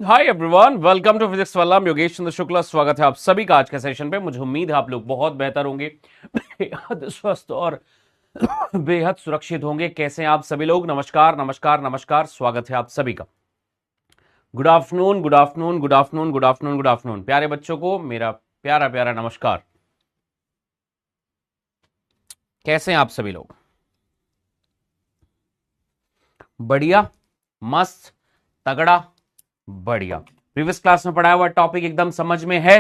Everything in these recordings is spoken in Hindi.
Hi everyone, welcome to physics वाला। योगेश चंद्र शुक्ला, स्वागत है आप सभी का आज के सेशन पे। मुझे उम्मीद है आप लोग बहुत बेहतर होंगे, बेहद स्वस्थ और बेहद सुरक्षित होंगे। कैसे हैं आप सभी लोग? नमस्कार नमस्कार नमस्कार, स्वागत है आप सभी का। Good afternoon, good afternoon, good afternoon, good afternoon, good afternoon. प्यारे बच्चों को मेरा प्यारा प्यारा नमस्कार। कैसे हैं आप सभी लोग? बढ़िया, मस्त, तगड़ा, बढ़िया। प्रीवियस क्लास में पढ़ाया हुआ टॉपिक एकदम समझ में है।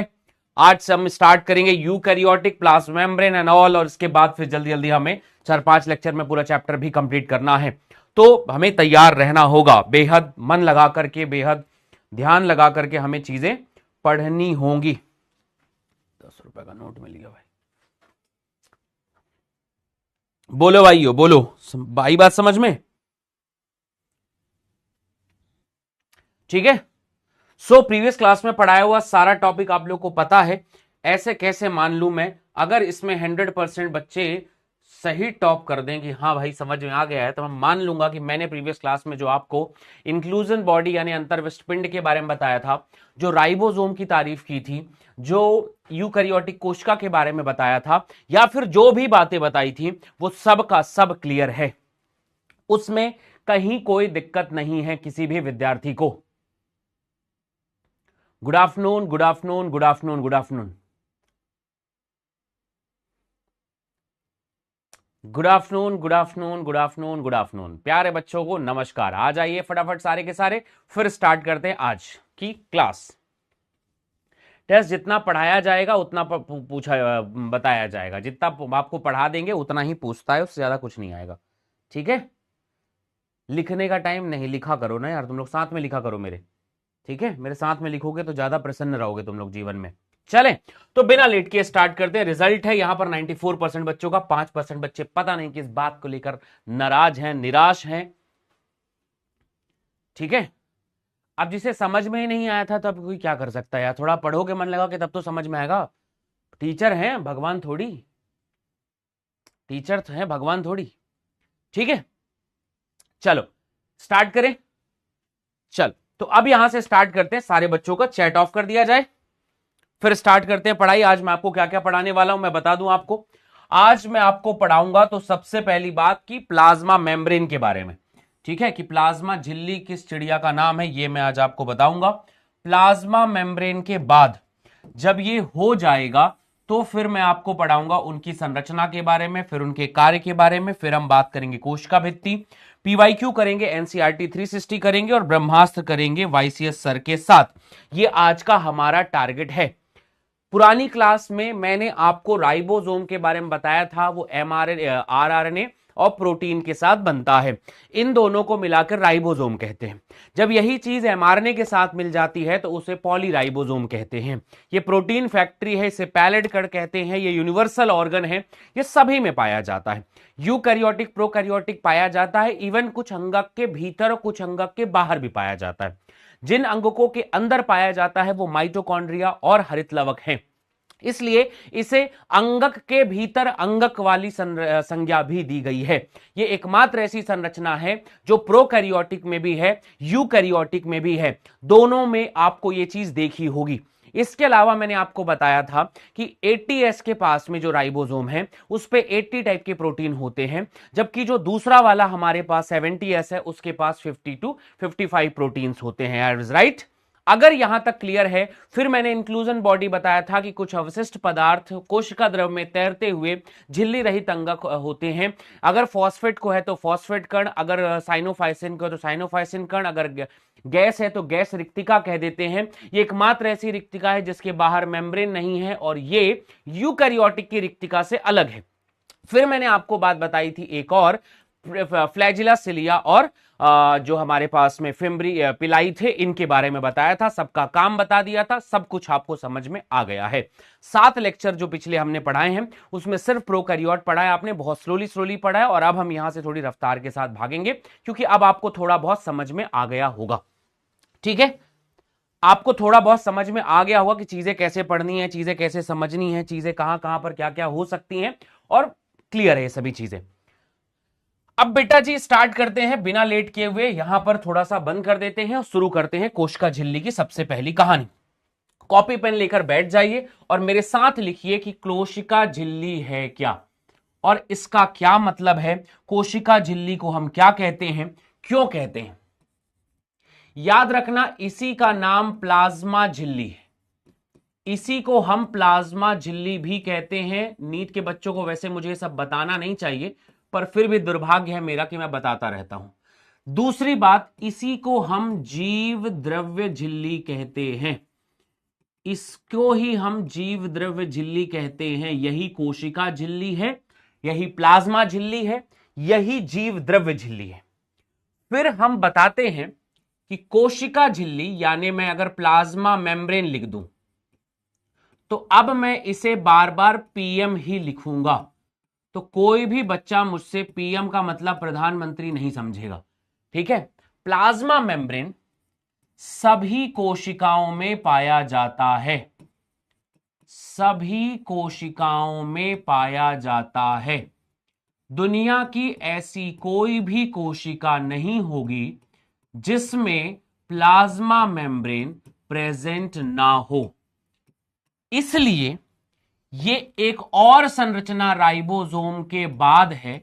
आज से हम स्टार्ट करेंगे eukaryotic plasma membrane and all, और इसके बाद फिर जल्दी जल्दी हमें 4-5 लेक्चर में पूरा चैप्टर भी कंप्लीट करना है। तो हमें तैयार रहना होगा, बेहद मन लगा करके, बेहद ध्यान लगा करके हमें चीजें पढ़नी होंगी। 10 रुपए का नोट मिल गया भाई। बोलो भाइयों, बोलो भाई, बात समझ में? ठीक है। सो प्रीवियस क्लास में पढ़ाया हुआ सारा टॉपिक आप लोग को पता है। ऐसे कैसे मान लूं मैं, अगर इसमें 100% बच्चे सही टॉप कर दें कि हाँ भाई समझ में आ गया है, तो मैं मान लूंगा कि मैंने प्रीवियस क्लास में जो आपको इंक्लूजन बॉडी यानी अंतर्विष्टपिंड के बारे में बताया था, जो राइबोसोम की तारीफ की थी, जो यूकैरियोटिक कोशिका के बारे में बताया था, या फिर जो भी बातें बताई थी, वो सब का सब क्लियर है। उसमें कहीं कोई दिक्कत नहीं है किसी भी विद्यार्थी को। Good afternoon, good afternoon, good afternoon, good afternoon, good afternoon, good afternoon, good afternoon, good afternoon. प्यारे बच्चों को नमस्कार। आ जाइए फटाफट सारे के सारे, फिर स्टार्ट करते हैं आज की क्लास। टेस्ट जितना पढ़ाया जाएगा उतना पूछा बताया जाएगा, जितना आपको पढ़ा देंगे उतना ही पूछता है, उससे ज्यादा कुछ नहीं आएगा। ठीक है। लिखने का टाइम नहीं, लिखा करो ना यार, तुम लोग साथ में लिखा करो मेरे। ठीक है, मेरे साथ में लिखोगे तो ज्यादा प्रसन्न रहोगे तुम लोग जीवन में। चले तो बिना लेट के स्टार्ट करते हैं। रिजल्ट है यहां पर 94% बच्चों का। 5% बच्चे पता नहीं किस बात को लेकर नाराज हैं, निराश हैं। ठीक है। अब जिसे समझ में ही नहीं आया था तब कोई क्या कर सकता है यार, थोड़ा पढ़ोगे मन लगा के तब तो समझ में आएगा। टीचर हैं भगवान थोड़ी, टीचर हैं भगवान थोड़ी। ठीक है, चलो स्टार्ट करें। चल तो अब यहां से स्टार्ट करते हैं। सारे बच्चों का चैट ऑफ कर दिया जाए, फिर स्टार्ट करते हैं पढ़ाई। आज मैं आपको क्या क्या पढ़ाने वाला हूं मैं बता दूं आपको। आज मैं आपको पढ़ाऊंगा तो सबसे पहली बात की प्लाज्मा मेम्ब्रेन के बारे में। ठीक है, कि प्लाज्मा झिल्ली किस चिड़िया का नाम है, ये मैं आज आपको बताऊंगा। प्लाज्मा मेम्ब्रेन के बाद जब ये हो जाएगा तो फिर मैं आपको पढ़ाऊंगा उनकी संरचना के बारे में, फिर उनके कार्य के बारे में, फिर हम बात करेंगे कोशिका भित्ति, पीवाईक्यू करेंगे, एनसीईआरटी 360 करेंगे, और ब्रह्मास्त्र करेंगे वाईसीएस सर के साथ। ये आज का हमारा टारगेट है। पुरानी क्लास में मैंने आपको राइबोसोम के बारे में बताया था, वो आरआरएनए और प्रोटीन के साथ बनता है। इन दोनों को मिलाकर राइबोसोम कहते हैं। जब यही चीज एमआरएनए के साथ मिल जाती है तो उसे पॉलीराइबोसोम कहते हैं। ये प्रोटीन फैक्ट्री है, इसे पैलेट कण कहते हैं, ये यूनिवर्सल ऑर्गन है, ये सभी में पाया जाता है। यूकैरियोटिक प्रोकैरियोटिक पाया जाता है, इवन कुछ अंगक के भीतर और कुछ अंगक के बाहर भी पाया जाता है। जिन अंगकों के अंदर पाया जाता है वो माइटोकॉन्ड्रिया और हरितलवक हैं, इसलिए इसे अंगक के भीतर अंगक वाली संज्ञा भी दी गई है। ये एकमात्र ऐसी संरचना है जो प्रोकैरियोटिक में भी है, यूकैरियोटिक में भी है। दोनों में आपको ये चीज देखी होगी। इसके अलावा मैंने आपको बताया था कि 80S के पास में जो राइबोसोम है उस पे 80 टाइप के प्रोटीन होते हैं, जबकि जो दूसरा वाला हमारे पास 70S है उसके पास 50 to 55 प्रोटीन्स होते हैं। राइट? अगर यहां तक क्लियर है, फिर मैंने इंक्लूजन बॉडी बताया था कि कुछ अवशिष्ट पदार्थ कोशिका द्रव में तैरते हुए झिल्ली रहित अंगक होते हैं। अगर फॉस्फेट को है तो फॉस्फेट कण, अगर साइनोफाइसिन को है तो साइनोफाइसिन कण, अगर गैस है तो गैस रिक्तिका कह देते हैं। ये एकमात्र ऐसी रिक्तिका है जिसके बाहर मेम्ब्रेन नहीं है, और ये यूकैरियोटिक की रिक्तिका से अलग है। फिर मैंने आपको बात बताई थी एक और, फ्लैजिला सिलिया और जो हमारे पास में फिम्ब्री पिलाई थे, इनके बारे में बताया था, सबका काम बता दिया था, सब कुछ आपको समझ में आ गया है। 7 लेक्चर जो पिछले हमने पढ़ाए हैं उसमें सिर्फ प्रोकैरियोट पढ़ा है आपने, बहुत स्लोली स्लोली पढ़ा है, और अब हम यहां से थोड़ी रफ्तार के साथ भागेंगे क्योंकि अब आपको थोड़ा बहुत समझ में आ गया होगा। ठीक है, आपको थोड़ा बहुत समझ में आ गया होगा कि चीजें कैसे पढ़नी है, चीजें कैसे समझनी है, चीजें कहां कहां पर क्या क्या हो सकती हैं, और क्लियर है ये सभी चीजें। अब बेटा जी स्टार्ट करते हैं बिना लेट किए हुए, यहां पर थोड़ा सा बंद कर देते हैं और शुरू करते हैं कोशिका झिल्ली की सबसे पहली कहानी। कॉपी पेन लेकर बैठ जाइए और मेरे साथ लिखिए कि कोशिका झिल्ली है क्या और इसका क्या मतलब है, कोशिका झिल्ली को हम क्या कहते हैं, क्यों कहते हैं। याद रखना इसी का नाम प्लाज्मा झिल्ली है, इसी को हम प्लाज्मा झिल्ली भी कहते हैं। नीट के बच्चों को वैसे मुझे सब बताना नहीं चाहिए, पर फिर भी दुर्भाग्य है मेरा कि मैं बताता रहता हूं। दूसरी बात, इसी को हम जीव द्रव्य झिल्ली कहते हैं, इसको ही हम जीव द्रव्य झिल्ली कहते हैं। यही कोशिका झिल्ली है, यही प्लाज्मा झिल्ली है, यही जीव द्रव्य झिल्ली है। फिर हम बताते हैं कि कोशिका झिल्ली यानी मैं अगर प्लाज्मा मेम्ब्रेन लिख दूं तो अब मैं इसे बार बार पीएम ही लिखूंगा, तो कोई भी बच्चा मुझसे पीएम का मतलब प्रधानमंत्री नहीं समझेगा, ठीक है। प्लाज्मा मेम्ब्रेन सभी कोशिकाओं में पाया जाता है, सभी कोशिकाओं में पाया जाता है। दुनिया की ऐसी कोई भी कोशिका नहीं होगी जिसमें प्लाज्मा मेम्ब्रेन प्रेजेंट ना हो। इसलिए ये एक और संरचना राइबोसोम के बाद है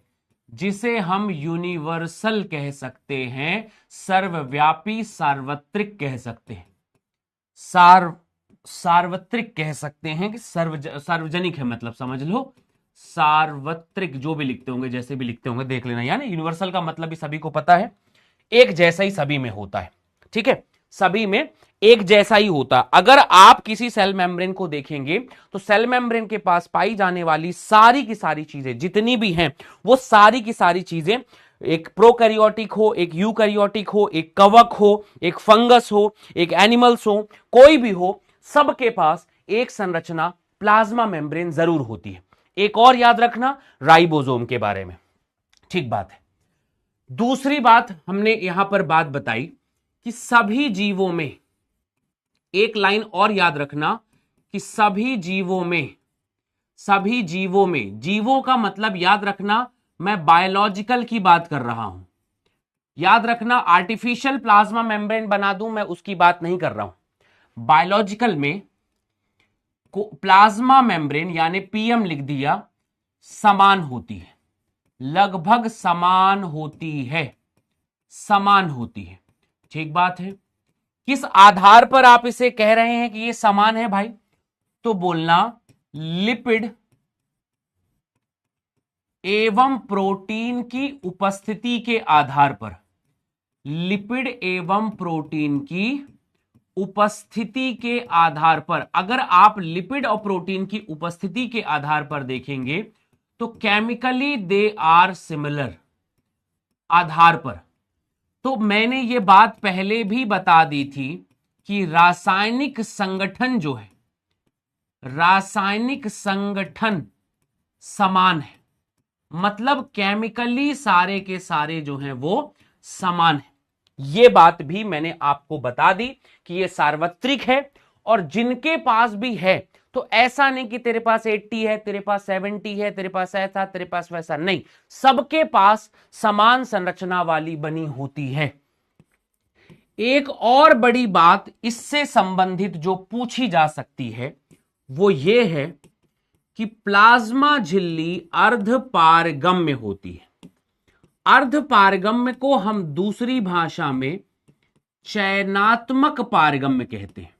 जिसे हम यूनिवर्सल कह सकते हैं, सर्वव्यापी, सार्वत्रिक कह सकते हैं, सार्वत्रिक कह सकते हैं कि सार्वजनिक है, मतलब समझ लो सार्वत्रिक, जो भी लिखते होंगे जैसे भी लिखते होंगे देख लेना। यानी यूनिवर्सल का मतलब भी सभी को पता है, एक जैसा ही सभी में होता है, ठीक है, सभी में एक जैसा ही होता। अगर आप किसी सेल मेम्ब्रेन को देखेंगे तो सेल मेम्ब्रेन के पास पाई जाने वाली सारी की सारी चीजें जितनी भी हैं वो सारी की सारी चीजें, एक प्रोकैरियोटिक हो, एक यूकैरियोटिक हो, एक कवक हो, एक फंगस हो, एक एनिमल्स हो, कोई भी हो, सबके पास एक संरचना प्लाज्मा मेम्ब्रेन जरूर होती है। एक और याद रखना राइबोसोम के बारे में, ठीक बात है। दूसरी बात हमने यहां पर बात बताई कि सभी जीवों में, एक लाइन और याद रखना कि सभी जीवों में, सभी जीवों में, जीवों का मतलब याद रखना मैं बायोलॉजिकल की बात कर रहा हूं। याद रखना आर्टिफिशियल प्लाज्मा मेम्ब्रेन बना दूं मैं उसकी बात नहीं कर रहा हूं। बायोलॉजिकल में प्लाज्मा मेम्ब्रेन यानी पीएम लिख दिया, समान होती है, लगभग समान होती है, समान होती है, ठीक बात है। किस आधार पर आप इसे कह रहे हैं कि ये समान है भाई, तो बोलना लिपिड एवं प्रोटीन की उपस्थिति के आधार पर, लिपिड एवं प्रोटीन की उपस्थिति के आधार पर। अगर आप लिपिड और प्रोटीन की उपस्थिति के आधार पर देखेंगे तो केमिकली दे आर सिमिलर आधार पर। तो मैंने ये बात पहले भी बता दी थी कि रासायनिक संगठन जो है, रासायनिक संगठन समान है, मतलब केमिकली सारे के सारे जो हैं वो समान है। ये बात भी मैंने आपको बता दी कि ये सार्वत्रिक है, और जिनके पास भी है तो ऐसा नहीं कि तेरे पास 80 है, तेरे पास 70 है, तेरे पास ऐसा, तेरे पास वैसा, नहीं, सबके पास समान संरचना वाली बनी होती है। एक और बड़ी बात इससे संबंधित जो पूछी जा सकती है वो ये है कि प्लाज्मा झिल्ली अर्धपारगम्य होती है। अर्धपारगम्य को हम दूसरी भाषा में चयनात्मक पारगम्य कहते हैं।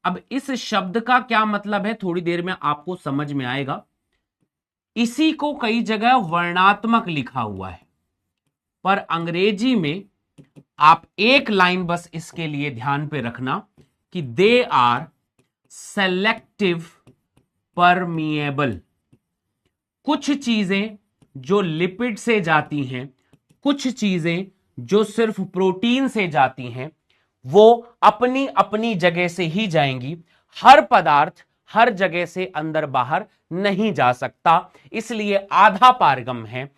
अब इस शब्द का क्या मतलब है थोड़ी देर में आपको समझ में आएगा। इसी को कई जगह वर्णात्मक लिखा हुआ है, पर अंग्रेजी में आप एक लाइन बस इसके लिए ध्यान पे रखना कि दे आर सेलेक्टिव परमिएबल। कुछ चीजें जो लिपिड से जाती हैं, कुछ चीजें जो सिर्फ प्रोटीन से जाती हैं, वो अपनी अपनी जगह से ही जाएंगी। हर पदार्थ हर जगह से अंदर बाहर नहीं जा सकता, इसलिए आधा पारगम है,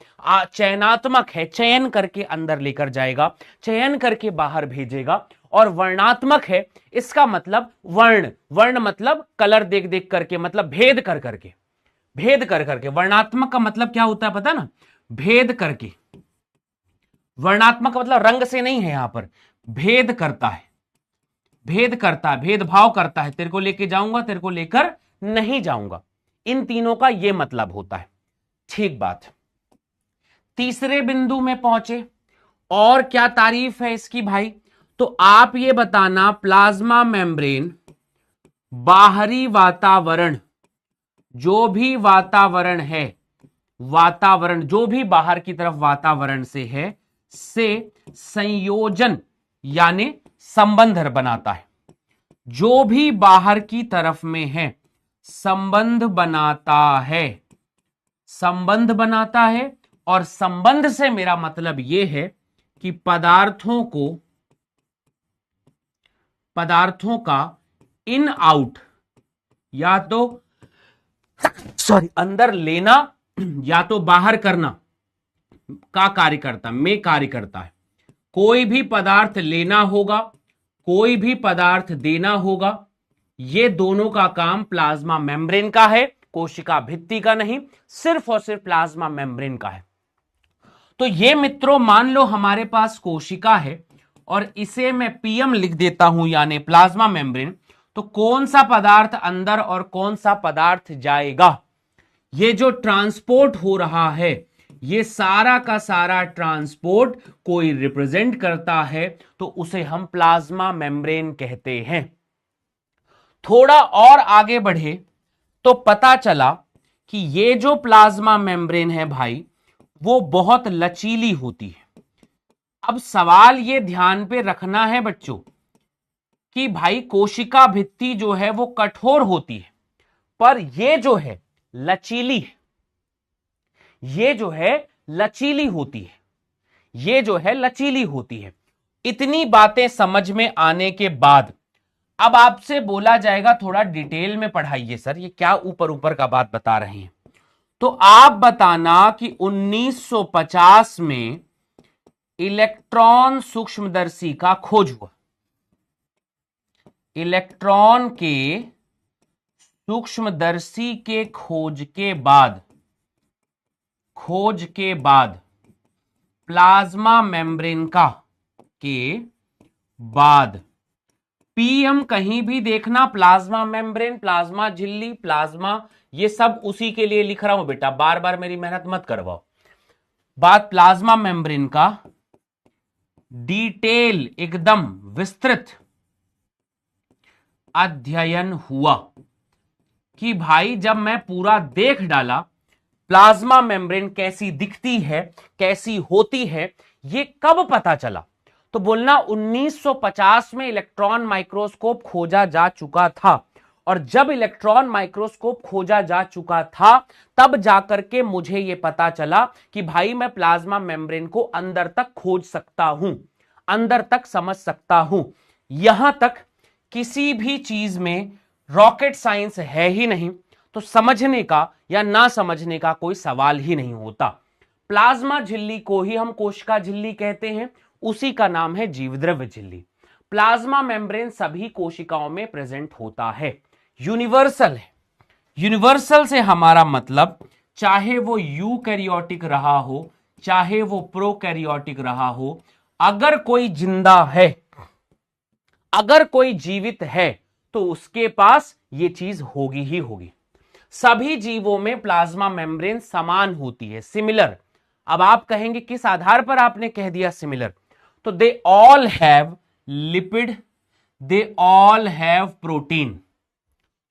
चयनात्मक है, चयन करके अंदर लेकर जाएगा, चयन करके बाहर भेजेगा। और वर्णात्मक है, इसका मतलब वर्ण, वर्ण मतलब कलर देख देख करके, मतलब भेद कर करके, भेद कर करके। वर्णात्मक का मतलब क्या होता है पता ना, भेद करके, वर्णात्मक मतलब रंग से नहीं है, यहां पर भेद करता है, भेद करता है, भेदभाव करता है, तेरे को लेके जाऊंगा, तेरे को लेकर नहीं जाऊंगा, इन तीनों का यह मतलब होता है। ठीक बात। तीसरे बिंदु में पहुंचे, और क्या तारीफ है इसकी भाई, तो आप ये बताना प्लाज्मा मेम्ब्रेन बाहरी वातावरण, जो भी वातावरण है, वातावरण जो भी बाहर की तरफ वातावरण से है, से संयोजन यानी संबंध बनाता है, जो भी बाहर की तरफ में है संबंध बनाता है, संबंध बनाता है। और संबंध से मेरा मतलब यह है कि पदार्थों का इन आउट, या तो अंदर लेना या तो बाहर करना का कार्य करता, में कार्य करता है। कोई भी पदार्थ लेना होगा, कोई भी पदार्थ देना होगा, ये दोनों का काम प्लाज्मा मेम्ब्रेन का है, कोशिका भित्ति का नहीं, सिर्फ और सिर्फ प्लाज्मा मेम्ब्रेन का है। तो ये मित्रों मान लो हमारे पास कोशिका है और इसे मैं पीएम लिख देता हूं, यानी प्लाज्मा मेम्ब्रेन। तो कौन सा पदार्थ अंदर और कौन सा पदार्थ जाएगा, ये जो ट्रांसपोर्ट हो रहा है, ये सारा का सारा ट्रांसपोर्ट कोई रिप्रेजेंट करता है, तो उसे हम प्लाज्मा मेम्ब्रेन कहते हैं। थोड़ा और आगे बढ़े तो पता चला कि ये जो प्लाज्मा मेम्ब्रेन है भाई, वो बहुत लचीली होती है। अब सवाल ये ध्यान पे रखना है बच्चों कि भाई कोशिका भित्ति जो है वो कठोर होती है, पर ये जो है लचीली है, ये जो है लचीली होती है, ये जो है लचीली होती है। इतनी बातें समझ में आने के बाद अब आपसे बोला जाएगा थोड़ा डिटेल में पढ़ाइए सर, ये क्या ऊपर ऊपर का बात बता रहे हैं। तो आप बताना कि 1950 में इलेक्ट्रॉन सूक्ष्मदर्शी का खोज हुआ, इलेक्ट्रॉन के सूक्ष्मदर्शी के खोज के बाद प्लाज्मा मेम्ब्रेन का के बाद पीएम कहीं भी देखना, प्लाज्मा मेम्ब्रेन, प्लाज्मा झिल्ली, प्लाज्मा, ये सब उसी के लिए लिख रहा हूं बेटा, बार बार मेरी मेहनत मत करवाओ। बात प्लाज्मा मेम्ब्रेन का डिटेल एकदम विस्तृत अध्ययन हुआ कि भाई जब मैं पूरा देख डाला प्लाज्मा मेम्ब्रेन कैसी दिखती है, कैसी होती है, ये कब पता चला, तो बोलना 1950 में इलेक्ट्रॉन माइक्रोस्कोप खोजा जा चुका था। और जब इलेक्ट्रॉन माइक्रोस्कोप खोजा जा चुका था तब जाकर के मुझे यह पता चला कि भाई मैं प्लाज्मा मेम्ब्रेन को अंदर तक खोज सकता हूं, अंदर तक समझ सकता हूं। यहां तक किसी भी चीज में रॉकेट साइंस है ही नहीं, तो समझने का या ना समझने का कोई सवाल ही नहीं होता। प्लाज्मा झिल्ली को ही हम कोशिका झिल्ली कहते हैं, उसी का नाम है जीवद्रव्य झिल्ली। प्लाज्मा मेम्ब्रेन सभी कोशिकाओं में प्रेजेंट होता है, यूनिवर्सल है। यूनिवर्सल से हमारा मतलब चाहे वो यूकैरियोटिक रहा हो, चाहे वो प्रोकैरियोटिक रहा हो, अगर कोई जिंदा है, अगर कोई जीवित है, तो उसके पास ये चीज होगी ही होगी। सभी जीवों में प्लाज्मा मेम्ब्रेन समान होती है, सिमिलर। अब आप कहेंगे किस आधार पर आपने कह दिया सिमिलर, तो they all have lipid, they all have protein.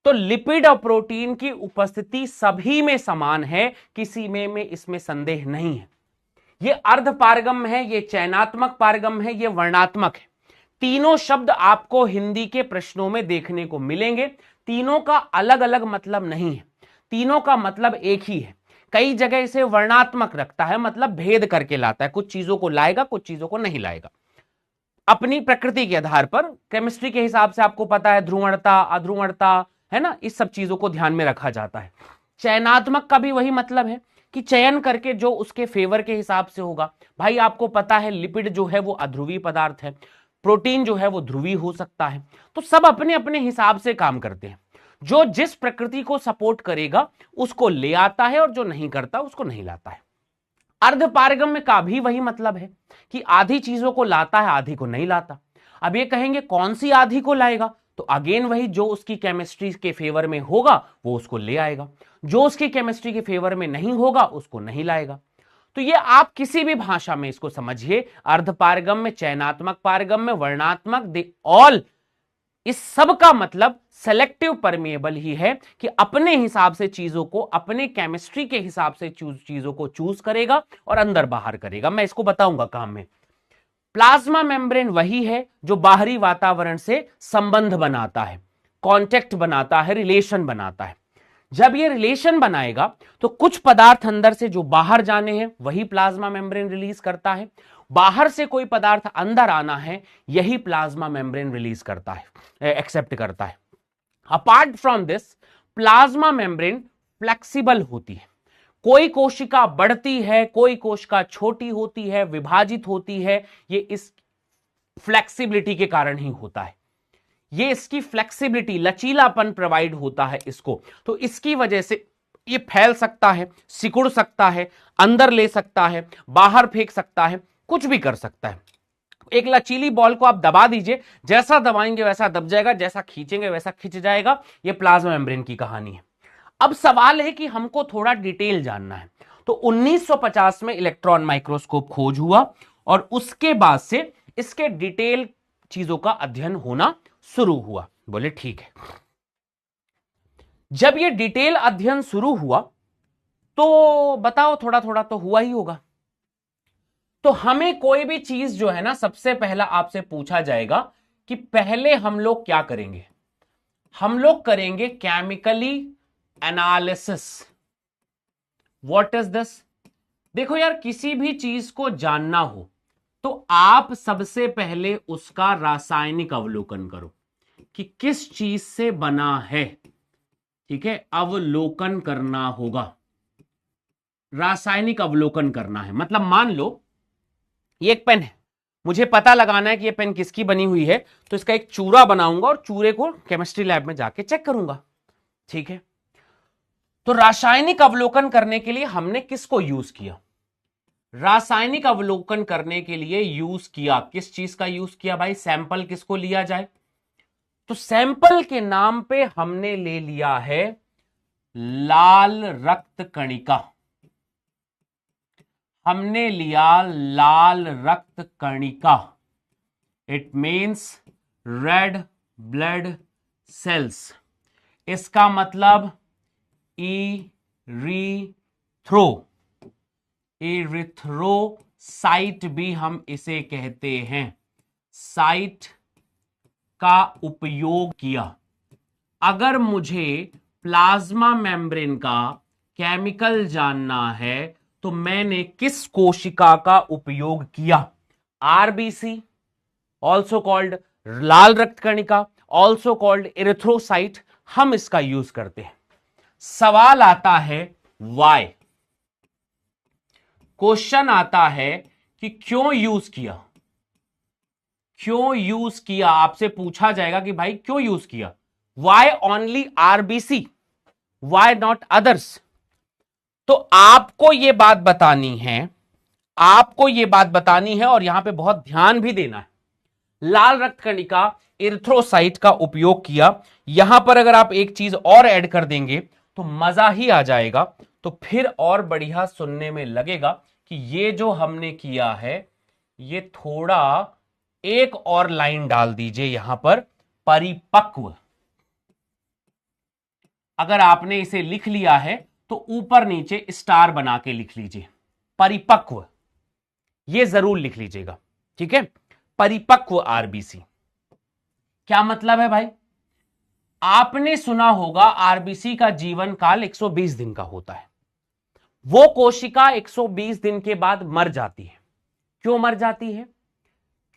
तो लिपिड और प्रोटीन की उपस्थिति सभी में समान है, किसी में इसमें संदेह नहीं है। ये अर्ध पारगम है, ये चयनात्मक पारगम है, ये वर्णात्मक है। तीनों शब्द आपको हिंदी के प्रश्नों में देखने को मिलेंगे। तीनों का अलग अलग मतलब नहीं है, तीनों का मतलब एक ही है। कई जगह इसे वर्णात्मक रखता है, मतलब भेद करके लाता है, कुछ चीजों को लाएगा, कुछ चीजों को नहीं लाएगा, अपनी प्रकृति के आधार पर। केमिस्ट्री के हिसाब से आपको पता है ध्रुवणता, अध्रुवणता, है ना, इस सब चीजों को ध्यान में रखा जाता है। चयनात्मक का भी वही मतलब है कि चयन करके जो उसके फेवर के हिसाब से होगा। भाई आपको पता है लिपिड जो है वो अध्रुवीय पदार्थ है, प्रोटीन जो है वो ध्रुवीय हो सकता है। तो सब अपने अपने हिसाब से काम करते हैं, जो जिस प्रकृति को सपोर्ट करेगा उसको ले आता है और जो नहीं करता उसको नहीं लाता है। अर्धपारगम्य का भी वही मतलब है कि आधी चीजों को लाता है, आधी को नहीं लाता। अब ये कहेंगे कौन सी आधी को लाएगा, तो अगेन वही, जो उसकी केमिस्ट्री के फेवर में होगा वो उसको ले आएगा, जो उसकी केमिस्ट्री के फेवर में नहीं होगा उसको नहीं लाएगा। तो ये आप किसी भी भाषा में इसको समझिए, अर्धपारगम्य, चयनात्मक पारगम्य, वर्णात्मक, दे ऑल, इस सब का मतलब सेलेक्टिव परमिएबल ही है कि अपने हिसाब से चीजों को, अपने केमिस्ट्री के हिसाब से चीजों को चूज करेगा और अंदर बाहर करेगा। मैं इसको बताऊंगा काम में। प्लाज्मा मेम्ब्रेन वही है जो बाहरी वातावरण से संबंध बनाता है, कांटेक्ट बनाता है, रिलेशन बनाता है। जब ये रिलेशन बनाएगा तो कुछ पदार्थ अंदर से जो बाहर जाने हैं वही प्लाज्मा मेम्ब्रेन रिलीज करता है, बाहर से कोई पदार्थ अंदर आना है यही प्लाज्मा मेम्ब्रेन रिलीज करता है, एक्सेप्ट करता है। Apart from this, plasma membrane flexible होती है। कोई कोशिका बढ़ती है, कोई कोशिका छोटी होती है, विभाजित होती है, ये इस फ्लेक्सिबिलिटी के कारण ही होता है। ये इसकी फ्लेक्सिबिलिटी, लचीलापन प्रोवाइड होता है इसको, तो इसकी वजह से ये फैल सकता है, सिकुड़ सकता है, अंदर ले सकता है, बाहर फेंक सकता है, कुछ भी कर सकता है। एक लचीली बॉल को आप दबा दीजिए, जैसा दबाएंगे वैसा दब जाएगा, जैसा खींचेंगे वैसा खिंच जाएगा। ये प्लाज्मा मेम्ब्रेन की कहानी है। अब सवाल है कि हमको थोड़ा डिटेल जानना है, तो 1950 में इलेक्ट्रॉन माइक्रोस्कोप खोज हुआ और उसके बाद से इसके डिटेल चीजों का अध्ययन होना शुरू हुआ। बोले ठीक है। जब ये डिटेल अध्ययन शुरू हुआ तो बताओ, थोड़ा थोड़ा तो हुआ ही होगा। तो हमें कोई भी चीज जो है ना, सबसे पहला आपसे पूछा जाएगा कि पहले हम लोग क्या करेंगे, हम लोग करेंगे chemically analysis. What is this? देखो यार, किसी भी चीज को जानना हो तो आप सबसे पहले उसका रासायनिक अवलोकन करो कि किस चीज से बना है। ठीक है, अवलोकन करना होगा, रासायनिक अवलोकन करना है। मतलब मान लो ये एक पेन है, मुझे पता लगाना है कि ये पेन किसकी बनी हुई है, तो इसका एक चूरा बनाऊंगा और चूरे को केमिस्ट्री लैब में जाके चेक करूंगा। ठीक है, तो रासायनिक अवलोकन करने के लिए हमने किसको यूज किया? रासायनिक अवलोकन करने के लिए यूज किया, किस चीज का यूज किया भाई? सैंपल किसको लिया जाए? तो सैंपल के नाम पे हमने ले लिया है लाल रक्त कणिका। हमने लिया लाल रक्त कणिका। It means red blood cells. इसका मतलब इरिथ्रोसाइट भी हम इसे कहते हैं। साइट का उपयोग किया। अगर मुझे प्लाज्मा मेम्ब्रेन का केमिकल जानना है तो मैंने किस कोशिका का उपयोग किया? आरबीसी, ऑल्सो कॉल्ड लाल रक्त कणिका, ऑल्सो कॉल्ड इरिथ्रोसाइट, हम इसका यूज करते हैं। सवाल आता है वाई। क्वेश्चन आता है कि क्यों यूज किया, क्यों यूज किया? आपसे पूछा जाएगा कि भाई क्यों यूज किया? Why only RBC, why not others? तो आपको यह बात बतानी है, आपको यह बात बतानी है और यहां पे बहुत ध्यान भी देना है। लाल रक्त कणिका, इरिथ्रोसाइट का उपयोग किया। यहां पर अगर आप एक चीज और ऐड कर देंगे तो मजा ही आ जाएगा, तो फिर और बढ़िया सुनने में लगेगा कि ये जो हमने किया है, ये थोड़ा एक और लाइन डाल दीजिए यहां पर, परिपक्व। अगर आपने इसे लिख लिया है तो ऊपर नीचे स्टार बना के लिख लीजिए, परिपक्व, ये जरूर लिख लीजिएगा। ठीक है, परिपक्व आरबीसी। क्या मतलब है भाई? आपने सुना होगा आरबीसी का जीवन काल 120 दिन का होता है। वो कोशिका 120 दिन के बाद मर जाती है। क्यों मर जाती है?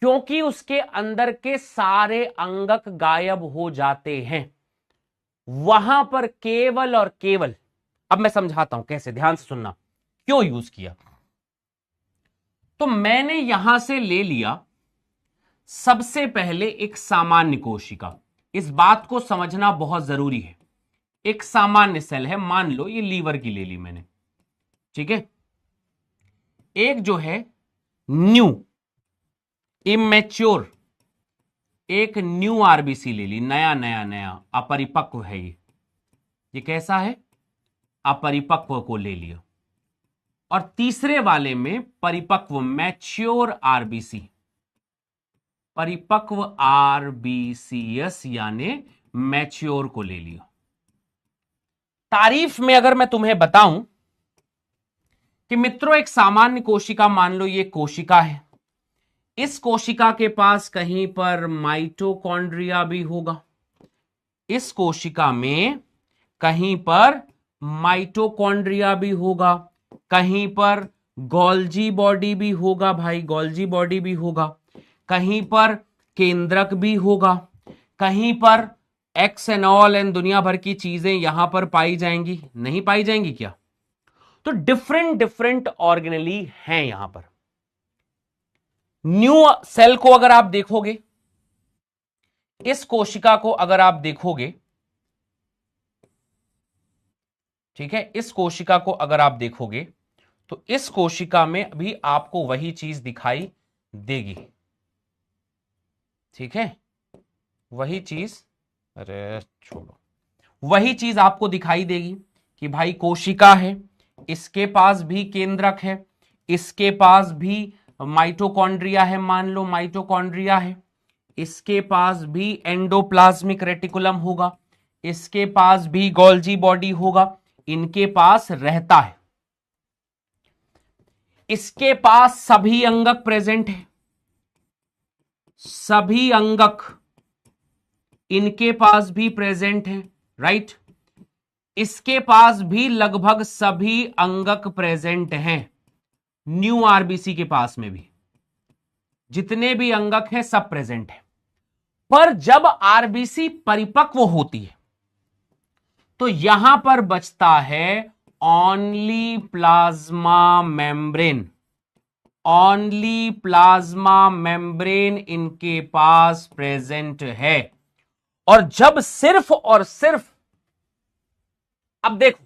क्योंकि उसके अंदर के सारे अंगक गायब हो जाते हैं। वहां पर केवल और केवल, अब मैं समझाता हूं कैसे, ध्यान से सुनना, क्यों यूज किया। तो मैंने यहां से ले लिया सबसे पहले एक सामान्य कोशिका। इस बात को समझना बहुत जरूरी है। एक सामान्य सेल है, मान लो ये लीवर की ले ली मैंने। ठीक है, एक जो है न्यू इमेच्योर, एक न्यू आरबीसी ले ली, नया नया नया अपरिपक्व है ये कैसा है, अपरिपक्व को ले लिया। और तीसरे वाले में परिपक्व मैच्योर आरबीसी, परिपक्व आरबीसीएस यानी मैच्योर को ले लिया। तारीफ में अगर मैं तुम्हें बताऊं कि मित्रों एक सामान्य कोशिका, मान लो ये कोशिका है, इस कोशिका के पास कहीं पर माइटोकॉन्ड्रिया भी होगा, इस कोशिका में कहीं पर माइटोकॉन्ड्रिया भी होगा, कहीं पर गोल्जी बॉडी भी होगा भाई, गोल्जी बॉडी भी होगा, कहीं पर केंद्रक भी होगा, कहीं पर एक्स एंड ऑल एंड दुनिया भर की चीजें यहां पर पाई जाएंगी, नहीं पाई जाएंगी क्या? तो डिफरेंट डिफरेंट ऑर्गेनेली हैं यहां पर। न्यू सेल को अगर आप देखोगे, इस कोशिका को अगर आप देखोगे, ठीक है, इस कोशिका को अगर आप देखोगे तो इस कोशिका में भी आपको वही चीज दिखाई देगी, ठीक है, वही चीज, अरे छोड़ो, वही चीज आपको दिखाई देगी कि भाई कोशिका है, इसके पास भी केंद्रक है, इसके पास भी माइटोकॉन्ड्रिया है, मान लो माइटोकॉन्ड्रिया है, इसके पास भी एंडोप्लाज्मिक रेटिकुलम होगा, इसके पास भी गोल्जी बॉडी होगा, इनके पास रहता है, इसके पास सभी अंगक प्रेजेंट है, सभी अंगक इनके पास भी प्रेजेंट है, राइट, इसके पास भी लगभग सभी अंगक प्रेजेंट हैं, न्यू आरबीसी के पास में भी जितने भी अंगक हैं सब प्रेजेंट है। पर जब आरबीसी परिपक्व होती है तो यहां पर बचता है only plasma membrane, only plasma membrane इनके पास प्रेजेंट है। और जब सिर्फ और सिर्फ, अब देखो,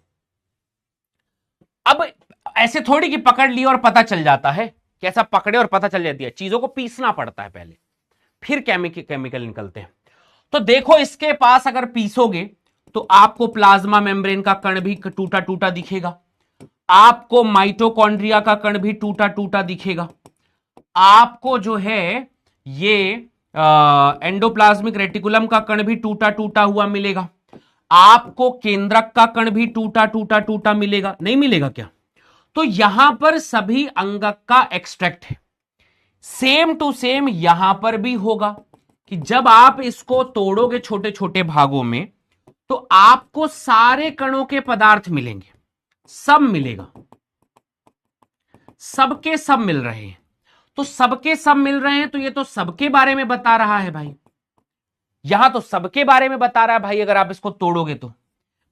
अब ऐसे थोड़ी कि पकड़ लिया और पता चल जाता है, कैसा पकड़े और पता चल जाती है, चीजों को पीसना पड़ता है पहले, फिर केमिकल निकलते हैं। तो देखो इसके पास अगर पीसोगे तो आपको प्लाज्मा मेम्ब्रेन का कण भी टूटा टूटा दिखेगा, आपको माइटोकॉन्ड्रिया का कण भी टूटा टूटा दिखेगा, आपको जो है ये एंडोप्लाज्मिक रेटिकुलम का कण भी टूटा टूटा हुआ मिलेगा, आपको केंद्रक का कण भी टूटा टूटा टूटा मिलेगा, नहीं मिलेगा क्या? तो यहां पर सभी अंगक का एक्सट्रैक्ट है। सेम टू सेम यहां पर भी होगा कि जब आप इसको तोड़ोगे छोटे छोटे भागों में तो आपको सारे कणों के पदार्थ मिलेंगे, सब मिलेगा, सबके सब मिल रहे हैं। तो सबके सब मिल रहे हैं तो ये तो सबके बारे में बता रहा है भाई, यहां तो सबके बारे में बता रहा है भाई अगर आप इसको तोड़ोगे तो।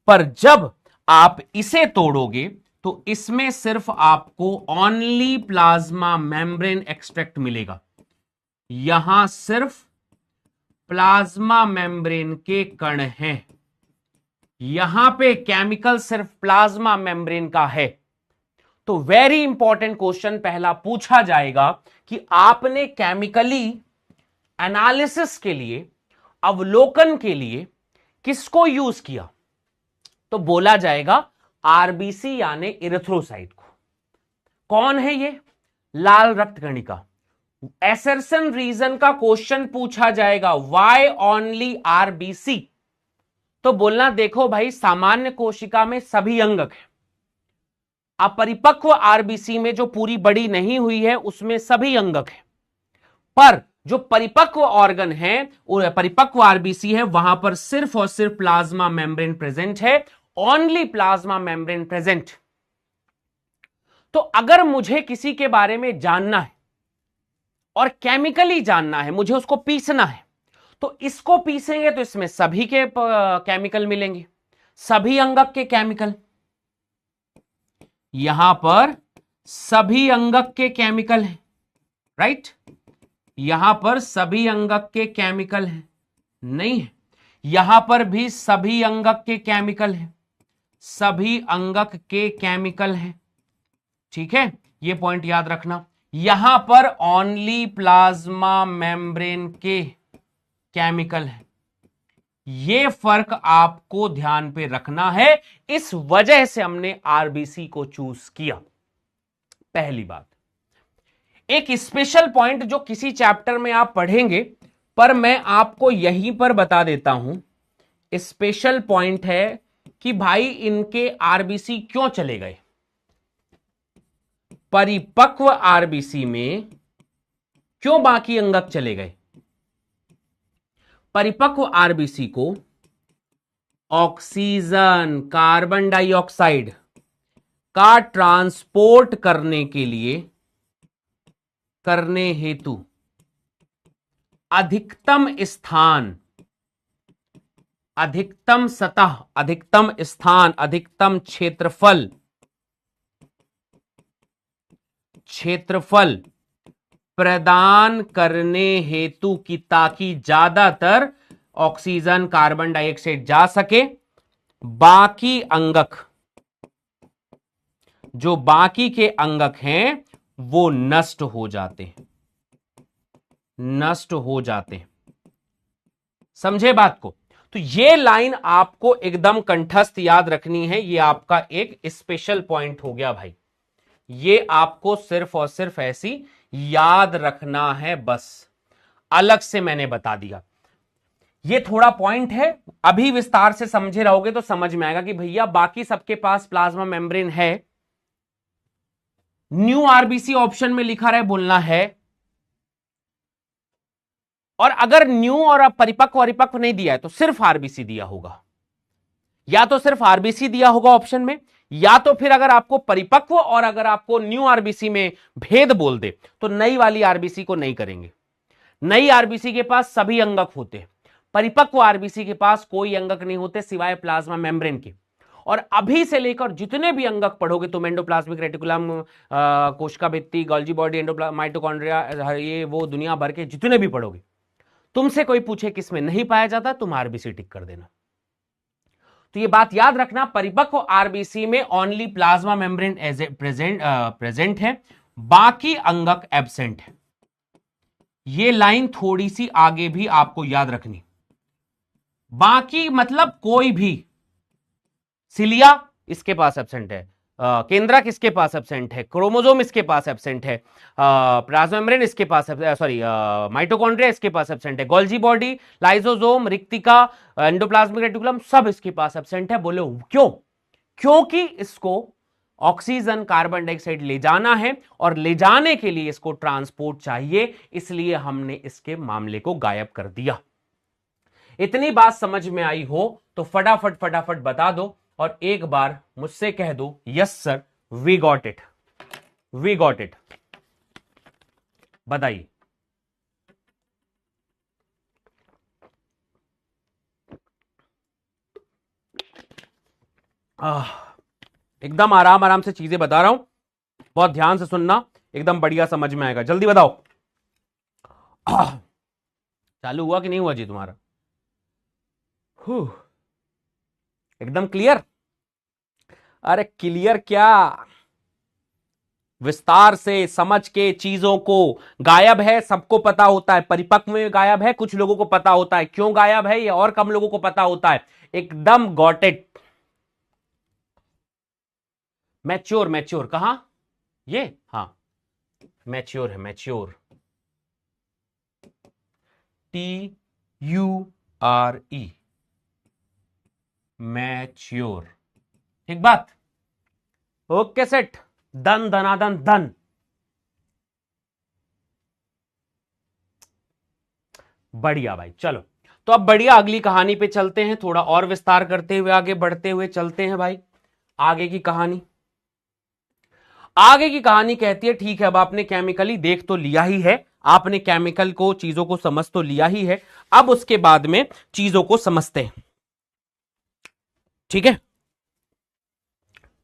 पर जब आप इसे तोड़ोगे तो इसमें सिर्फ आपको ओनली प्लाज्मा मेम्ब्रेन एक्सट्रैक्ट मिलेगा, यहां सिर्फ प्लाज्मा मेम्ब्रेन के कण हैं, यहां पे केमिकल सिर्फ प्लाज्मा मेम्ब्रेन का है। तो वेरी इंपॉर्टेंट क्वेश्चन पहला पूछा जाएगा कि आपने केमिकली एनालिसिस के लिए, अवलोकन के लिए किसको यूज किया? तो बोला जाएगा आरबीसी यानी इरिथ्रोसाइट को। कौन है ये? लाल रक्त कणिका। एसर्सन रीजन का क्वेश्चन पूछा जाएगा, व्हाई ओनली आरबीसी? तो बोलना देखो भाई सामान्य कोशिका में सभी अंगक है, अपरिपक्व आरबीसी में जो पूरी बड़ी नहीं हुई है उसमें सभी अंगक है, पर जो परिपक्व ऑर्गन है, परिपक्व आरबीसी है, वहां पर सिर्फ और सिर्फ प्लाज्मा मेम्ब्रेन प्रेजेंट है, ओनली प्लाज्मा मेम्ब्रेन प्रेजेंट। तो अगर मुझे किसी के बारे में जानना है और केमिकली जानना है, मुझे उसको पीसना है, तो इसको पीसेंगे तो इसमें सभी के केमिकल मिलेंगे, सभी अंगक के केमिकल, यहां पर सभी अंगक के केमिकल हैं, राइट, यहां पर सभी अंगक के केमिकल हैं, नहीं है, यहां पर भी सभी अंगक के केमिकल हैं, सभी अंगक के केमिकल हैं, ठीक है, ये पॉइंट याद रखना। यहां पर ओनली प्लाज्मा मेम्ब्रेन के केमिकल है, ये फर्क आपको ध्यान पे रखना है। इस वजह से हमने आरबीसी को चूज किया। पहली बात। एक स्पेशल पॉइंट जो किसी चैप्टर में आप पढ़ेंगे, पर मैं आपको यहीं पर बता देता हूं, स्पेशल पॉइंट है कि भाई इनके आरबीसी क्यों चले गए। परिपक्व आरबीसी में क्यों बाकी अंगक चले गए। परिपक्व आरबीसी को ऑक्सीजन, कार्बन डाइऑक्साइड का ट्रांसपोर्ट करने हेतु अधिकतम स्थान, अधिकतम सतह, अधिकतम स्थान, अधिकतम क्षेत्रफल प्रदान करने हेतु की, ताकि ज्यादातर ऑक्सीजन, कार्बन डाइऑक्साइड जा सके। बाकी अंगक, जो बाकी के अंगक हैं वो नष्ट हो जाते हैं, नष्ट हो जाते हैं। समझे बात को। तो ये लाइन आपको एकदम कंठस्थ याद रखनी है। ये आपका एक स्पेशल पॉइंट हो गया भाई, ये आपको सिर्फ और सिर्फ ऐसी याद रखना है बस। अलग से मैंने बता दिया। ये थोड़ा पॉइंट है, अभी विस्तार से समझे रहोगे तो समझ में आएगा कि भैया बाकी सबके पास प्लाज्मा मेम्ब्रेन है। न्यू आरबीसी ऑप्शन में लिखा रहे बोलना है, और अगर न्यू और परिपक्व नहीं दिया है तो सिर्फ आरबीसी दिया होगा, या तो सिर्फ आरबीसी दिया होगा ऑप्शन में, या तो फिर अगर आपको परिपक्व और अगर आपको न्यू आरबीसी में भेद बोल दे तो नई वाली आरबीसी को नहीं करेंगे। नई आरबीसी के पास सभी अंगक होते हैं, परिपक्व आरबीसी के पास कोई अंगक नहीं होते सिवाय प्लाज्मा मेम्ब्रेन के। और अभी से लेकर जितने भी अंगक पढ़ोगे तुम, एंडोप्लाज्मिक रेटिकुलम, कोशिका भित्ति, गोल्जी बॉडी, माइटोकॉन्ड्रिया, ये वो दुनिया भर के जितने भी पढ़ोगे, तुमसे कोई पूछे किसमें नहीं पाया जाता, तुम आरबीसी टिक कर देना। तो ये बात याद रखना, परिपक्व आरबीसी में ओनली प्लाज्मा मेम्ब्रेन प्रेजेंट है, बाकी अंगक एब्सेंट है। ये लाइन थोड़ी सी आगे भी आपको याद रखनी। बाकी मतलब कोई भी, सिलिया इसके पास एब्सेंट है, केंद्रक इसके पास एब्सेंट है, क्रोमोसोम इसके पास एब्सेंट है, प्लाज्मा मेम्ब्रेन इसके पास, सॉरी माइटोकॉन्ड्रिया इसके पास एब्सेंट है, गोल्जी बॉडी, लाइसोसोम, रिक्तिका, एंडोप्लाज्मिक रेटिकुलम सब इसके पास एब्सेंट है। बोले क्यों? क्योंकि इसको ऑक्सीजन, कार्बन डाइऑक्साइड ले जाना है और ले जाने के लिए इसको ट्रांसपोर्ट चाहिए, इसलिए हमने इसके मामले को गायब कर दिया। इतनी बात समझ में आई हो तो फटाफट बता दो और एक बार मुझसे कह दो, yes sir we got it, we got it. बताइए। एकदम आराम से चीजें बता रहा हूं, बहुत ध्यान से सुनना, एकदम बढ़िया समझ में आएगा। जल्दी बताओ। चालू हुआ कि नहीं हुआ जी तुम्हारा? एकदम क्लियर? अरे क्लियर क्या, विस्तार से समझ के चीजों को। गायब है सबको पता होता है, परिपक्व में गायब है, कुछ लोगों को पता होता है क्यों गायब है, ये और कम लोगों को पता होता है। एकदम गॉट इट। मैच्योर कहां? ये हां, मैच्योर है, मैच्योर, TURE, मैच्योर। ठीक बात? ओके सेट, धन धनाधन धन। बढ़िया भाई, चलो तो अब बढ़िया अगली कहानी पे चलते हैं, थोड़ा और विस्तार करते हुए आगे बढ़ते हुए चलते हैं भाई। आगे की कहानी, आगे की कहानी कहती है, ठीक है अब आपने केमिकली देख तो लिया ही है, आपने केमिकल को, चीजों को समझ तो लिया ही है, अब उसके बाद में चीजों को समझते हैं। ठीक है,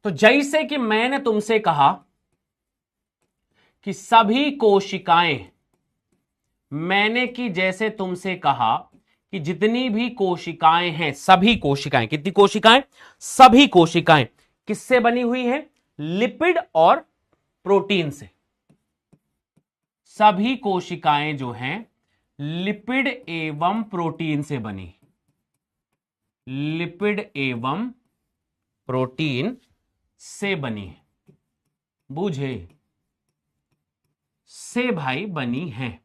तो जैसे कि मैंने तुमसे कहा कि सभी कोशिकाएं, मैंने कि जैसे तुमसे कहा कि जितनी भी कोशिकाएं हैं, सभी कोशिकाएं, कितनी कोशिकाएं? सभी कोशिकाएं किससे बनी हुई हैं? लिपिड और प्रोटीन से। सभी कोशिकाएं जो हैं लिपिड एवं प्रोटीन से बनी, लिपिड एवं प्रोटीन से बनी है, बूझे, से भाई बनी है।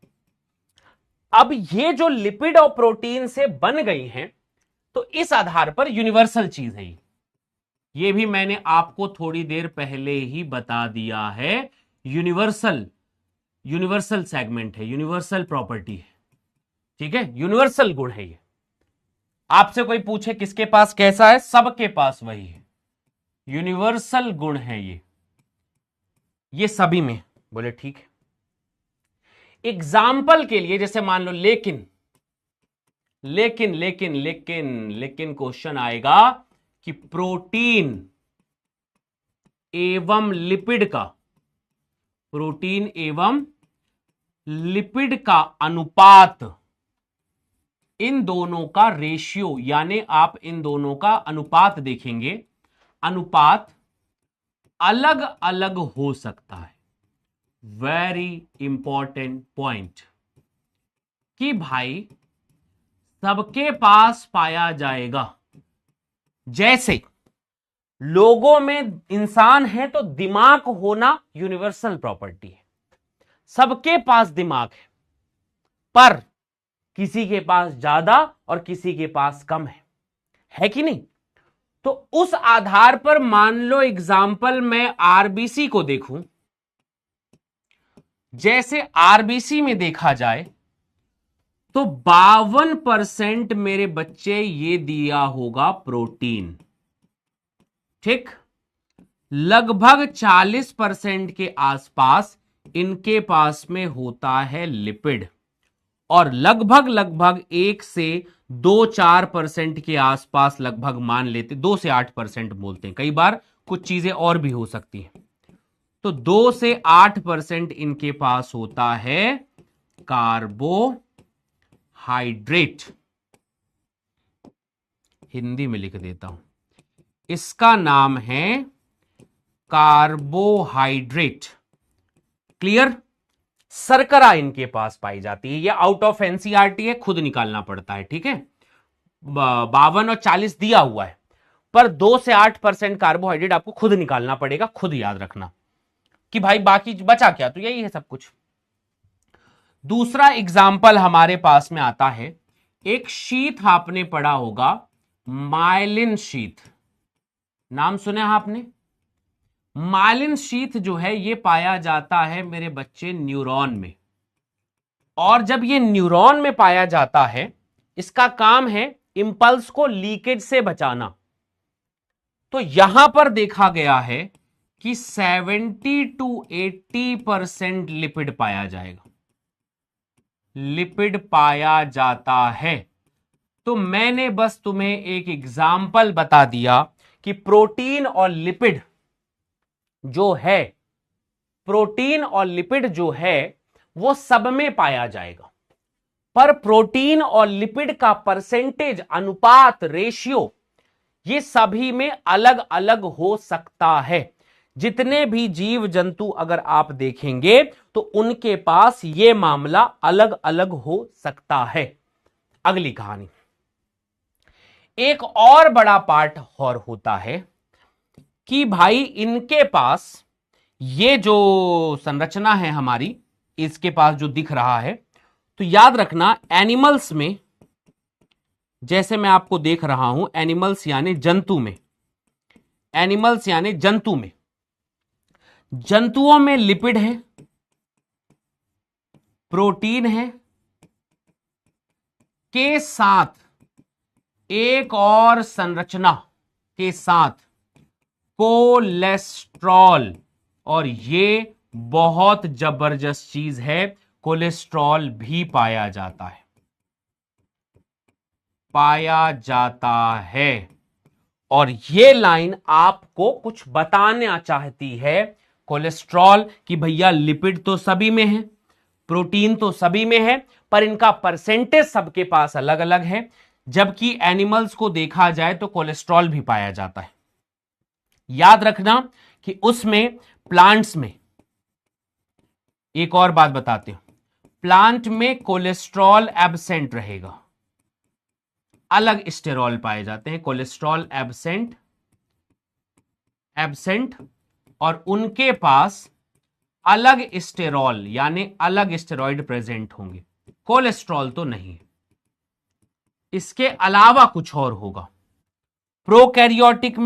अब ये जो लिपिड और प्रोटीन से बन गई हैं, तो इस आधार पर यूनिवर्सल चीज है ये भी मैंने आपको थोड़ी देर पहले ही बता दिया है। यूनिवर्सल सेगमेंट है, यूनिवर्सल प्रॉपर्टी है, ठीक है, यूनिवर्सल गुण है ये। आपसे कोई पूछे किसके पास कैसा है, सबके पास वही है, यूनिवर्सल गुण है ये सभी में। बोले ठीक है। एग्जाम्पल के लिए जैसे मान लो लेकिन क्वेश्चन आएगा कि प्रोटीन एवं लिपिड का अनुपात, इन दोनों का रेशियो, यानी आप इन दोनों का अनुपात देखेंगे, अनुपात अलग अलग हो सकता है। वेरी इंपॉर्टेंट पॉइंट कि भाई सबके पास पाया जाएगा। जैसे लोगों में इंसान है तो दिमाग होना यूनिवर्सल प्रॉपर्टी है, सबके पास दिमाग है, पर किसी के पास ज्यादा और किसी के पास कम है कि नहीं? तो उस आधार पर मान लो एग्जाम्पल मैं आरबीसी को देखूं, जैसे आरबीसी में देखा जाए तो 52% मेरे बच्चे ये दिया होगा प्रोटीन, ठीक, लगभग 40% के आसपास इनके पास में होता है लिपिड, और लगभग 1 से 2-4% के आसपास, लगभग मान लेते 2 से 8% बोलते हैं, कई बार कुछ चीजें और भी हो सकती हैं, तो 2 से 8% इनके पास होता है कार्बोहाइड्रेट। हिंदी में लिख देता हूं, इसका नाम है कार्बोहाइड्रेट। क्लियर? शर्करा इनके पास पाई जाती है, ये आउट ऑफ एनसीईआरटी है, खुद निकालना पड़ता है, ठीक है। 52 और 40 दिया हुआ है, पर 2 से 8% कार्बोहाइड्रेट आपको खुद निकालना पड़ेगा, खुद याद रखना कि भाई बाकी बचा क्या, तो यही है सब कुछ। दूसरा एग्जाम्पल हमारे पास में आता है, एक शीथ आपने पढ़ा होगा, माइलिन शीथ, नाम सुना है आपने? माइलिन शीथ जो है ये पाया जाता है मेरे बच्चे न्यूरॉन में, और जब ये न्यूरॉन में पाया जाता है, इसका काम है इंपल्स को लीकेज से बचाना। तो यहां पर देखा गया है कि 70 to 80% लिपिड पाया जाएगा, लिपिड पाया जाता है। तो मैंने बस तुम्हें एक एग्जाम्पल बता दिया कि प्रोटीन और लिपिड जो है, प्रोटीन और लिपिड जो है वो सब में पाया जाएगा, पर प्रोटीन और लिपिड का परसेंटेज, अनुपात, रेशियो, ये सभी में अलग अलग हो सकता है। जितने भी जीव जंतु अगर आप देखेंगे तो उनके पास ये मामला अलग अलग हो सकता है। अगली कहानी, एक और बड़ा पार्ट और होता है कि भाई इनके पास ये जो संरचना है हमारी, इसके पास जो दिख रहा है, तो याद रखना एनिमल्स में, जैसे मैं आपको देख रहा हूं, एनिमल्स यानी जंतु में, एनिमल्स यानी जंतु में, जंतुओं में लिपिड है, प्रोटीन है, के साथ एक और संरचना के साथ कोलेस्ट्रॉल, और ये बहुत जबरदस्त चीज है, कोलेस्ट्रॉल भी पाया जाता है, पाया जाता है। और ये लाइन आपको कुछ बताना चाहती है, कोलेस्ट्रॉल, कि भैया लिपिड तो सभी में है, प्रोटीन तो सभी में है, पर इनका परसेंटेज सबके पास अलग अलग है। जबकि एनिमल्स को देखा जाए तो कोलेस्ट्रॉल भी पाया जाता है। याद रखना कि उसमें, प्लांट्स में एक और बात बताते हो, प्लांट में कोलेस्ट्रॉल एब्सेंट रहेगा, अलग स्टेरॉल पाए जाते हैं, कोलेस्ट्रॉल एब्सेंट एब्सेंट, और उनके पास अलग स्टेरॉल यानी अलग स्टेरॉइड प्रेजेंट होंगे, कोलेस्ट्रॉल तो नहीं, इसके अलावा कुछ और होगा। प्रोकैरियोटिक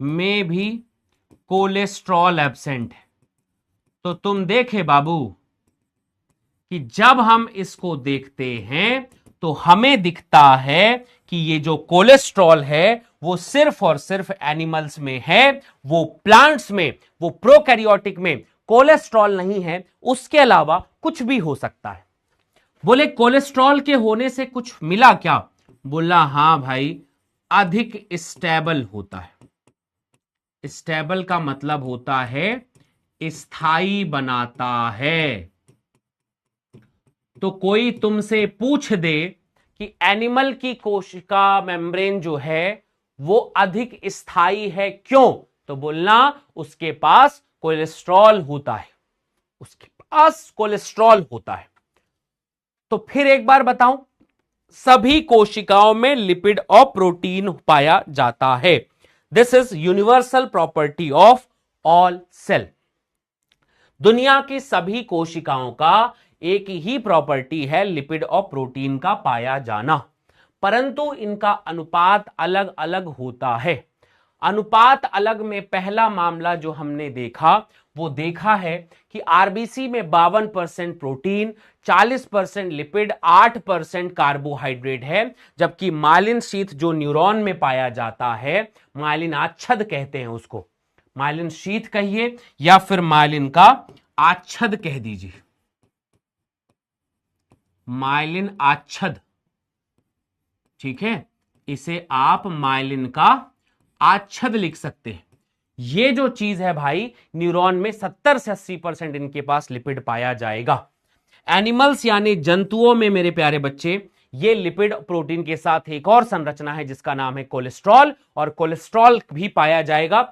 में भी कोलेस्ट्रॉल एब्सेंट है। तो तुम देखे बाबू कि जब हम इसको देखते हैं तो हमें दिखता है कि ये जो कोलेस्ट्रॉल है वो सिर्फ और सिर्फ एनिमल्स में है, वो प्लांट्स में, वो प्रोकैरियोटिक में कोलेस्ट्रॉल नहीं है, उसके अलावा कुछ भी हो सकता है। बोले कोलेस्ट्रॉल के होने से कुछ मिला क्या? बोला हां भाई, अधिक स्टेबल होता है। स्टेबल का मतलब होता है स्थायी बनाता है। तो कोई तुमसे पूछ दे कि एनिमल की कोशिका मेम्ब्रेन जो है वो अधिक स्थायी है, क्यों? तो बोलना उसके पास कोलेस्ट्रॉल होता है, उसके पास कोलेस्ट्रॉल होता है। तो फिर एक बार बताऊं, सभी कोशिकाओं में लिपिड और प्रोटीन पाया जाता है। This is universal property of all cell. दुनिया की सभी कोशिकाओं का एक ही प्रॉपर्टी है लिपिड और प्रोटीन का पाया जाना, परंतु इनका अनुपात अलग अलग होता है। अनुपात अलग में पहला मामला जो हमने देखा वो देखा है कि आरबीसी में 52% प्रोटीन, 40% लिपिड, 8% कार्बोहाइड्रेट है, जबकि माइलिन शीथ जो न्यूरॉन में पाया जाता है, माइलिन आच्छद कहते हैं उसको, माइलिन शीथ कहिए या फिर माइलिन का आच्छद कह दीजिए, माइलिन आच्छद, ठीक है, इसे आप माइलिन का आच्छद लिख सकते हैं। ये जो चीज है भाई, न्यूरॉन में 70 से 80% इनके पास लिपिड पाया जाएगा। एनिमल्स यानी जंतुओं में मेरे प्यारे बच्चे, ये लिपिड प्रोटीन के साथ एक और संरचना है जिसका नाम है कोलेस्ट्रॉल, और कोलेस्ट्रॉल भी पाया जाएगा।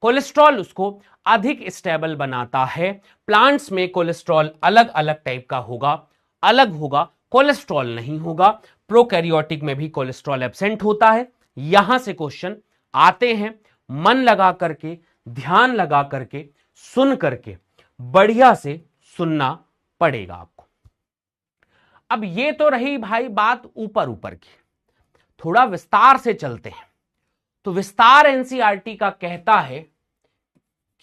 कोलेस्ट्रॉल उसको अधिक स्टेबल बनाता है। प्लांट्स में कोलेस्ट्रॉल अलग अलग टाइप का होगा, अलग होगा, कोलेस्ट्रॉल नहीं होगा। प्रोकैरियोटिक में भी कोलेस्ट्रॉल एब्सेंट होता है। यहां से क्वेश्चन आते हैं, मन लगा करके, ध्यान लगा करके, सुन करके, बढ़िया से सुनना पड़ेगा आपको। अब ये तो रही भाई बात ऊपर ऊपर की, थोड़ा विस्तार से चलते हैं। तो विस्तार एनसीईआरटी का कहता है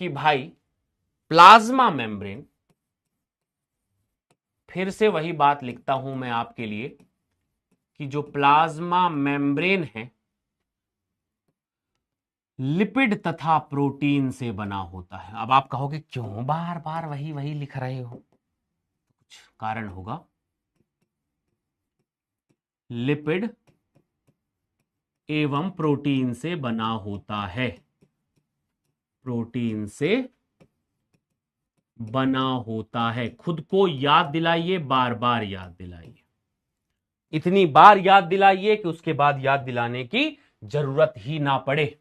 कि भाई प्लाज्मा मेम्ब्रेन, फिर से वही बात लिखता हूं मैं आपके लिए कि जो प्लाज्मा मेम्ब्रेन है लिपिड तथा प्रोटीन से बना होता है। अब आप कहोगे क्यों बार बार वही वही लिख रहे हो? कुछ कारण होगा। लिपिड एवं प्रोटीन से बना होता है, प्रोटीन से बना होता है। खुद को याद दिलाइए, बार बार याद दिलाइए, इतनी बार याद दिलाइए कि उसके बाद याद दिलाने की जरूरत ही ना पड़े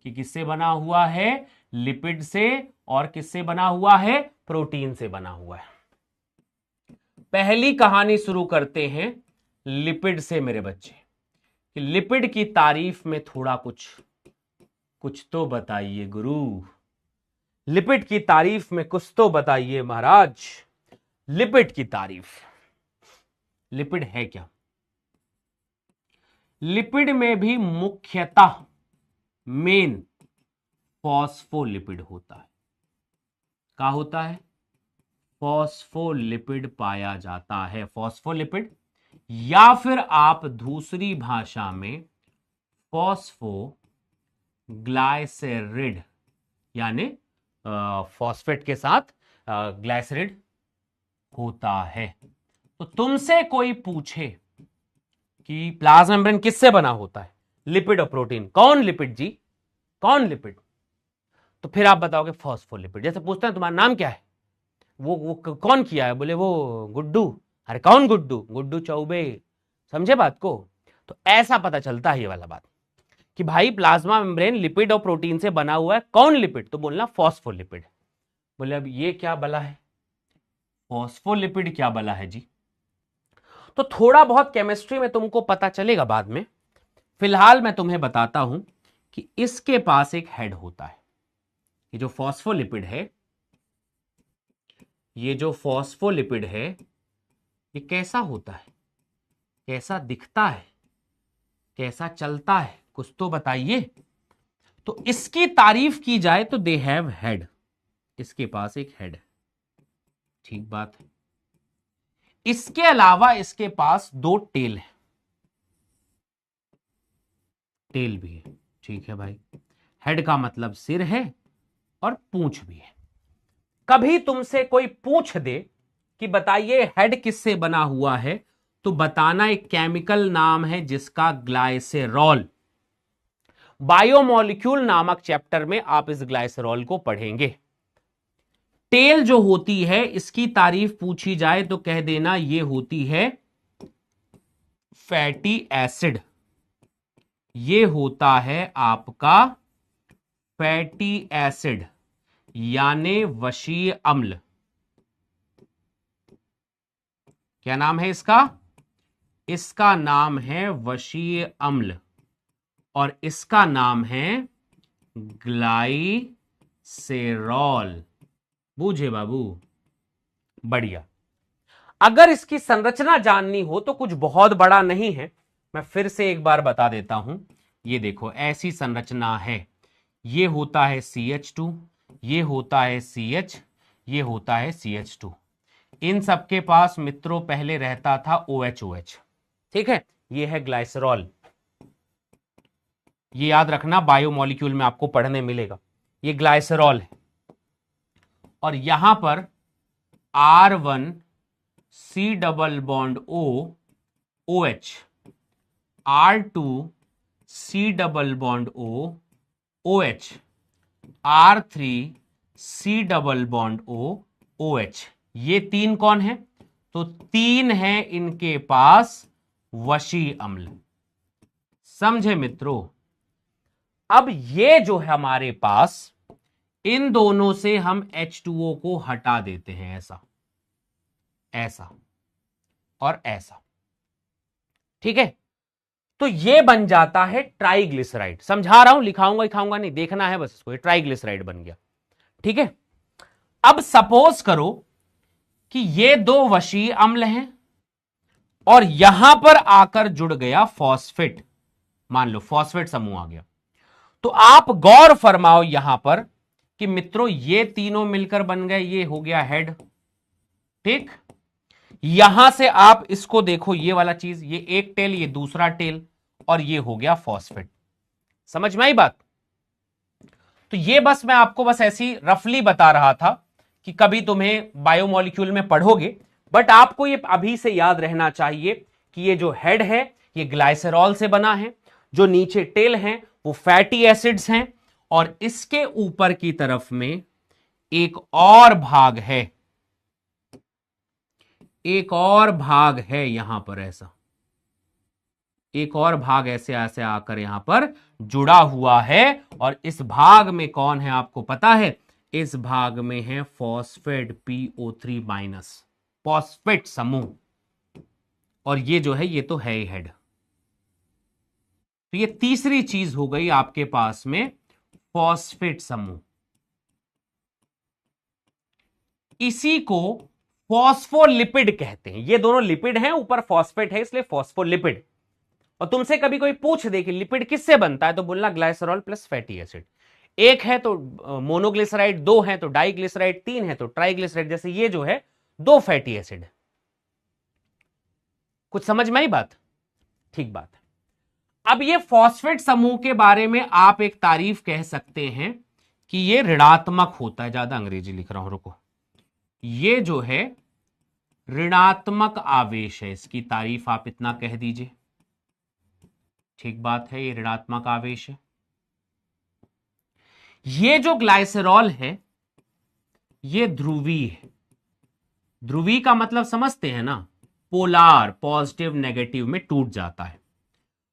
कि किससे बना हुआ है, लिपिड से, और किससे बना हुआ है, प्रोटीन से बना हुआ है। पहली कहानी शुरू करते हैं लिपिड से मेरे बच्चे, कि लिपिड की तारीफ में थोड़ा कुछ तो बताइए गुरु, लिपिड की तारीफ में कुछ तो बताइए महाराज। लिपिड की तारीफ, लिपिड है क्या? लिपिड में भी मुख्यतः मेन फॉस्फोलिपिड होता है। क्या होता है? फॉस्फोलिपिड पाया जाता है। फॉस्फोलिपिड, या फिर आप दूसरी भाषा में फॉस्फोग्लाइसेरिड, यानी फॉस्फेट के साथ ग्लाइसरिड होता है। तो तुमसे कोई पूछे कि प्लाज्मा मेम्ब्रेन किससे बना होता है, लिपिड और प्रोटीन, कौन लिपिड जी, कौन लिपिड? तो फिर आप बताओगे फॉस्फोलिपिड। जैसे पूछते हैं तुम्हारा नाम क्या है, वो कौन किया है, बोले वो गुड्डू। अरे कौन गुड्डू? गुड्डू चौबे। समझे बात को? तो ऐसा पता चलता है ये वाला बात कि भाई प्लाज्मा मेम्ब्रेन लिपिड और प्रोटीन से बना हुआ है, कौन लिपिड? तो बोलना फॉस्फोलिपिड। बोले अब ये क्या बला है, फॉस्फोलिपिड क्या बला है जी? तो थोड़ा बहुत केमिस्ट्री में तुमको पता चलेगा बाद में, फिलहाल मैं तुम्हें बताता हूं कि इसके पास एक हेड होता है। ये जो फॉस्फोलिपिड है, ये जो फॉस्फोलिपिड है, ये कैसा होता है, कैसा दिखता है, कैसा चलता है, कुछ तो बताइए। तो इसकी तारीफ की जाए तो दे हैव हेड, इसके पास एक हेड है, ठीक बात है। इसके अलावा इसके पास 2 टेल है, टेल भी है, ठीक है भाई। हेड का मतलब सिर है और पूंछ भी है। कभी तुमसे कोई पूछ दे कि बताइए हेड किससे बना हुआ है, तो बताना एक केमिकल नाम है जिसका ग्लाइसेरॉल। बायोमोलिक्यूल नामक चैप्टर में आप इस ग्लाइसेरॉल को पढ़ेंगे। टेल जो होती है, इसकी तारीफ पूछी जाए तो कह देना ये होती है फैटी एसिड, ये होता है आपका फैटी एसिड यानी वशीय अम्ल। क्या नाम है इसका? इसका नाम है वशीय अम्ल और इसका नाम है ग्लाइसेरॉल। बूझे बाबू? बढ़िया। अगर इसकी संरचना जाननी हो तो कुछ बहुत बड़ा नहीं है, मैं फिर से एक बार बता देता हूं। ये देखो ऐसी संरचना है, ये होता है CH2, ये होता है CH, ये होता है CH2। इन सबके पास मित्रों पहले रहता था OH, ठीक है। ये है ग्लाइसरॉल, ये याद रखना, बायोमोलिक्यूल में आपको पढ़ने मिलेगा। ये ग्लाइसरॉल है और यहां पर R1 C double bond O OH, R2 C double bond O OH, R3 C double bond O OH। ये 3 कौन है? तो 3 है इनके पास वशीय अम्ल। समझे मित्रों? अब ये जो है हमारे पास, इन दोनों से हम H2O को हटा देते हैं, ऐसा, ऐसा और ऐसा, ठीक है। तो ये बन जाता है ट्राइग्लिसराइड। समझा रहा हूं, लिखाऊंगा लिखाऊंगा नहीं, देखना है बस इसको। ये ट्राइग्लिसराइड बन गया, ठीक है। अब सपोज करो कि ये 2 वशीय अम्ल हैं और यहां पर आकर जुड़ गया फॉस्फेट, मान लो फॉस्फेट समूह आ गया। तो आप गौर फरमाओ यहां पर कि मित्रों ये तीनों मिलकर बन गए, ये हो गया हेड, ठीक। यहां से आप इसको देखो, ये वाला चीज, ये एक टेल, ये दूसरा टेल, और ये हो गया फॉस्फेट। समझ में आई बात? तो ये बस मैं आपको बस ऐसी रफली बता रहा था कि कभी तुम्हें बायोमोलिक्यूल में पढ़ोगे, बट आपको ये अभी से याद रहना चाहिए कि ये जो हेड है ये ग्लाइसेरॉल से बना है, जो नीचे टेल हैं वो फैटी एसिड्स हैं, और इसके ऊपर की तरफ में एक और भाग है, एक और भाग है यहां पर, ऐसा एक और भाग ऐसे ऐसे आकर यहां पर जुड़ा हुआ है। और इस भाग में कौन है आपको पता है? इस भाग में है फॉस्फेट PO3-, फॉस्फेट समूह। और ये जो है ये तो है ही हेड। तो ये तीसरी चीज हो गई आपके पास में फॉस्फेट समूह। इसी को फॉस्फोलिपिड कहते हैं। ये दोनों लिपिड हैं, ऊपर फॉस्फेट है इसलिए फॉस्फोलिपिड। और तुमसे कभी कोई पूछ दे कि लिपिड किससे बनता है, तो बोलना ग्लाइसरॉल प्लस फैटी एसिड। एक है तो मोनोग्लिसराइड, 2 है तो डाइग्लिसराइड, 3 है तो ट्राइग्लिसराइड। जैसे ये जो है 2 फैटी एसिड। कुछ समझ में आई बात? ठीक बात है। अब ये फॉस्फेट समूह के बारे में आप एक तारीफ कह सकते हैं कि ये ऋणात्मक होता है। ज्यादा अंग्रेजी लिख रहा हूं, रुको। ये जो है ऋणात्मक आवेश है, इसकी तारीफ आप इतना कह दीजिए। ठीक बात है, ये ऋणात्मक आवेश है। ये जो ग्लाइसेरॉल है ये ध्रुवी है। ध्रुवी का मतलब समझते हैं ना, पोलार, पॉजिटिव नेगेटिव में टूट जाता है।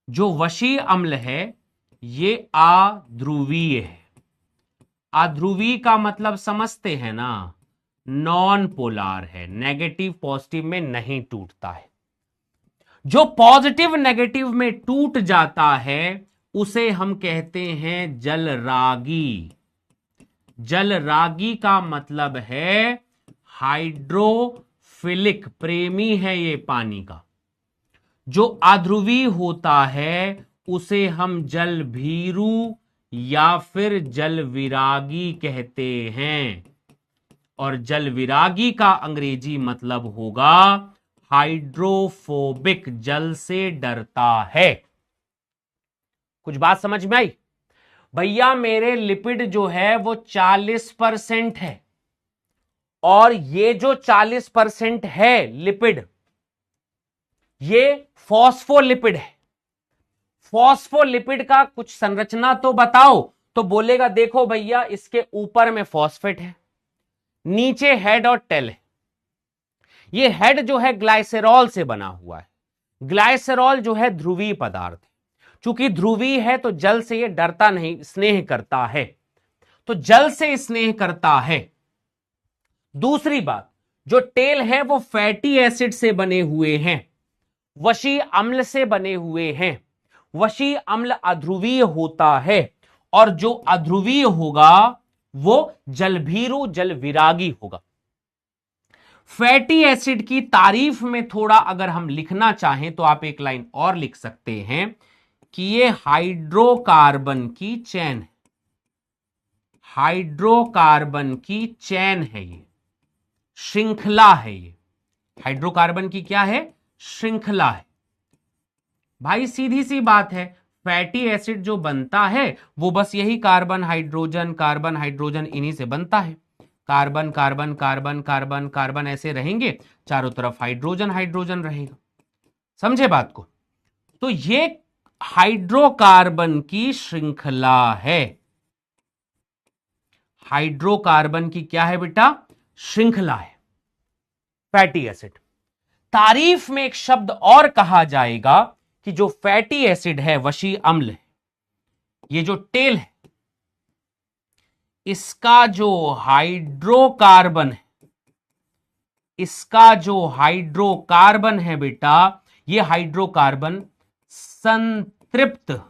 जो वशीय अम्ल है ये अध्रुवीय है। अध्रुवीय का मतलब समझते हैं ना, नॉन पोलार है, नेगेटिव पॉजिटिव में नहीं टूटता है। जो पॉजिटिव नेगेटिव में टूट जाता है उसे हम कहते हैं जलरागी। जलरागी का मतलब है हाइड्रोफिलिक, प्रेमी है ये पानी का। जो अध्रुवीय होता है उसे हम जलभीरू या फिर जलविरागी कहते हैं। और जलविरागी का अंग्रेजी मतलब होगा हाइड्रोफोबिक, जल से डरता है। कुछ बात समझ में आई? भैया मेरे लिपिड जो है वो 40% है, और ये जो 40% है लिपिड, ये फॉस्फोलिपिड है। फॉस्फोलिपिड का कुछ संरचना तो बताओ। तो बोलेगा देखो भैया इसके ऊपर में फॉस्फेट है, नीचे हेड और टेल है। ये हेड जो है ग्लाइसेरॉल से बना हुआ है। ग्लाइसेरॉल जो है ध्रुवीय पदार्थ है। चूंकि ध्रुवीय है तो जल से ये डरता नहीं, स्नेह करता है। तो जल से स्नेह करता है। दूसरी बात, जो टेल है वो फैटी एसिड से बने हुए हैं, वशी अम्ल से बने हुए हैं। वशी अम्ल अध्रुवीय होता है, और जो अध्रुवीय होगा वो जलभीरू जलविरागी होगा। फैटी एसिड की तारीफ में थोड़ा अगर हम लिखना चाहें तो आप एक लाइन और लिख सकते हैं कि ये हाइड्रोकार्बन की चेन है। हाइड्रोकार्बन की चेन है, ये श्रृंखला है। ये हाइड्रोकार्बन की क्या है? श्रृंखला है। भाई सीधी सी बात है, फैटी एसिड जो बनता है वो बस यही कार्बन हाइड्रोजन इन्हीं से बनता है। Carbon carbon carbon carbon carbon ऐसे रहेंगे, चारों तरफ हाइड्रोजन हाइड्रोजन रहेगा। समझे बात को? तो ये हाइड्रोकार्बन की श्रृंखला है। हाइड्रोकार्बन की क्या है बेटा? श्रृंखला है फैटी एसिड। तारीफ में एक शब्द और कहा जाएगा कि जो फैटी एसिड है, वशी अम्ल है, ये जो टेल है, इसका जो हाइड्रोकार्बन है, इसका जो हाइड्रोकार्बन है बेटा, ये हाइड्रोकार्बन संतृप्त,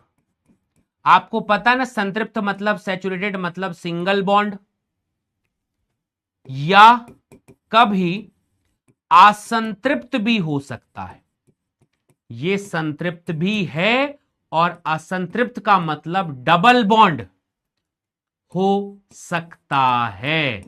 आपको पता है ना संतृप्त मतलब सैचुरेटेड मतलब सिंगल बॉन्ड, या कभी असंतृप्त भी हो सकता है। ये संतृप्त भी है और असंतृप्त का मतलब डबल बॉन्ड हो सकता है।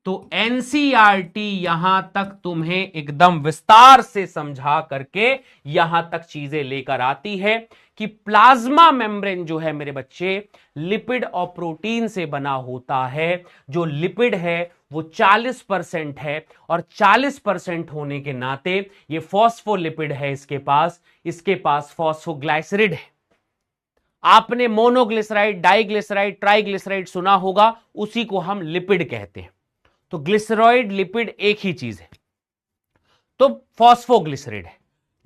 तो एनसीईआरटी यहां तक तुम्हें एकदम विस्तार से समझा करके यहां तक चीजें लेकर आती है कि प्लाज्मा मेम्ब्रेन जो है मेरे बच्चे लिपिड और प्रोटीन से बना होता है। जो लिपिड है वो 40% है, और 40% होने के नाते ये फॉस्फोलिपिड है। इसके पास फॉस्फोग्लाइसराइड है। आपने मोनोग्लिसराइड, डाइग्लिसराइड, ट्राइग्लिसराइड सुना होगा, उसी को हम लिपिड कहते हैं। तो ग्लिसरॉइड लिपिड एक ही चीज है। तो फॉस्फोग्लिसराइड है।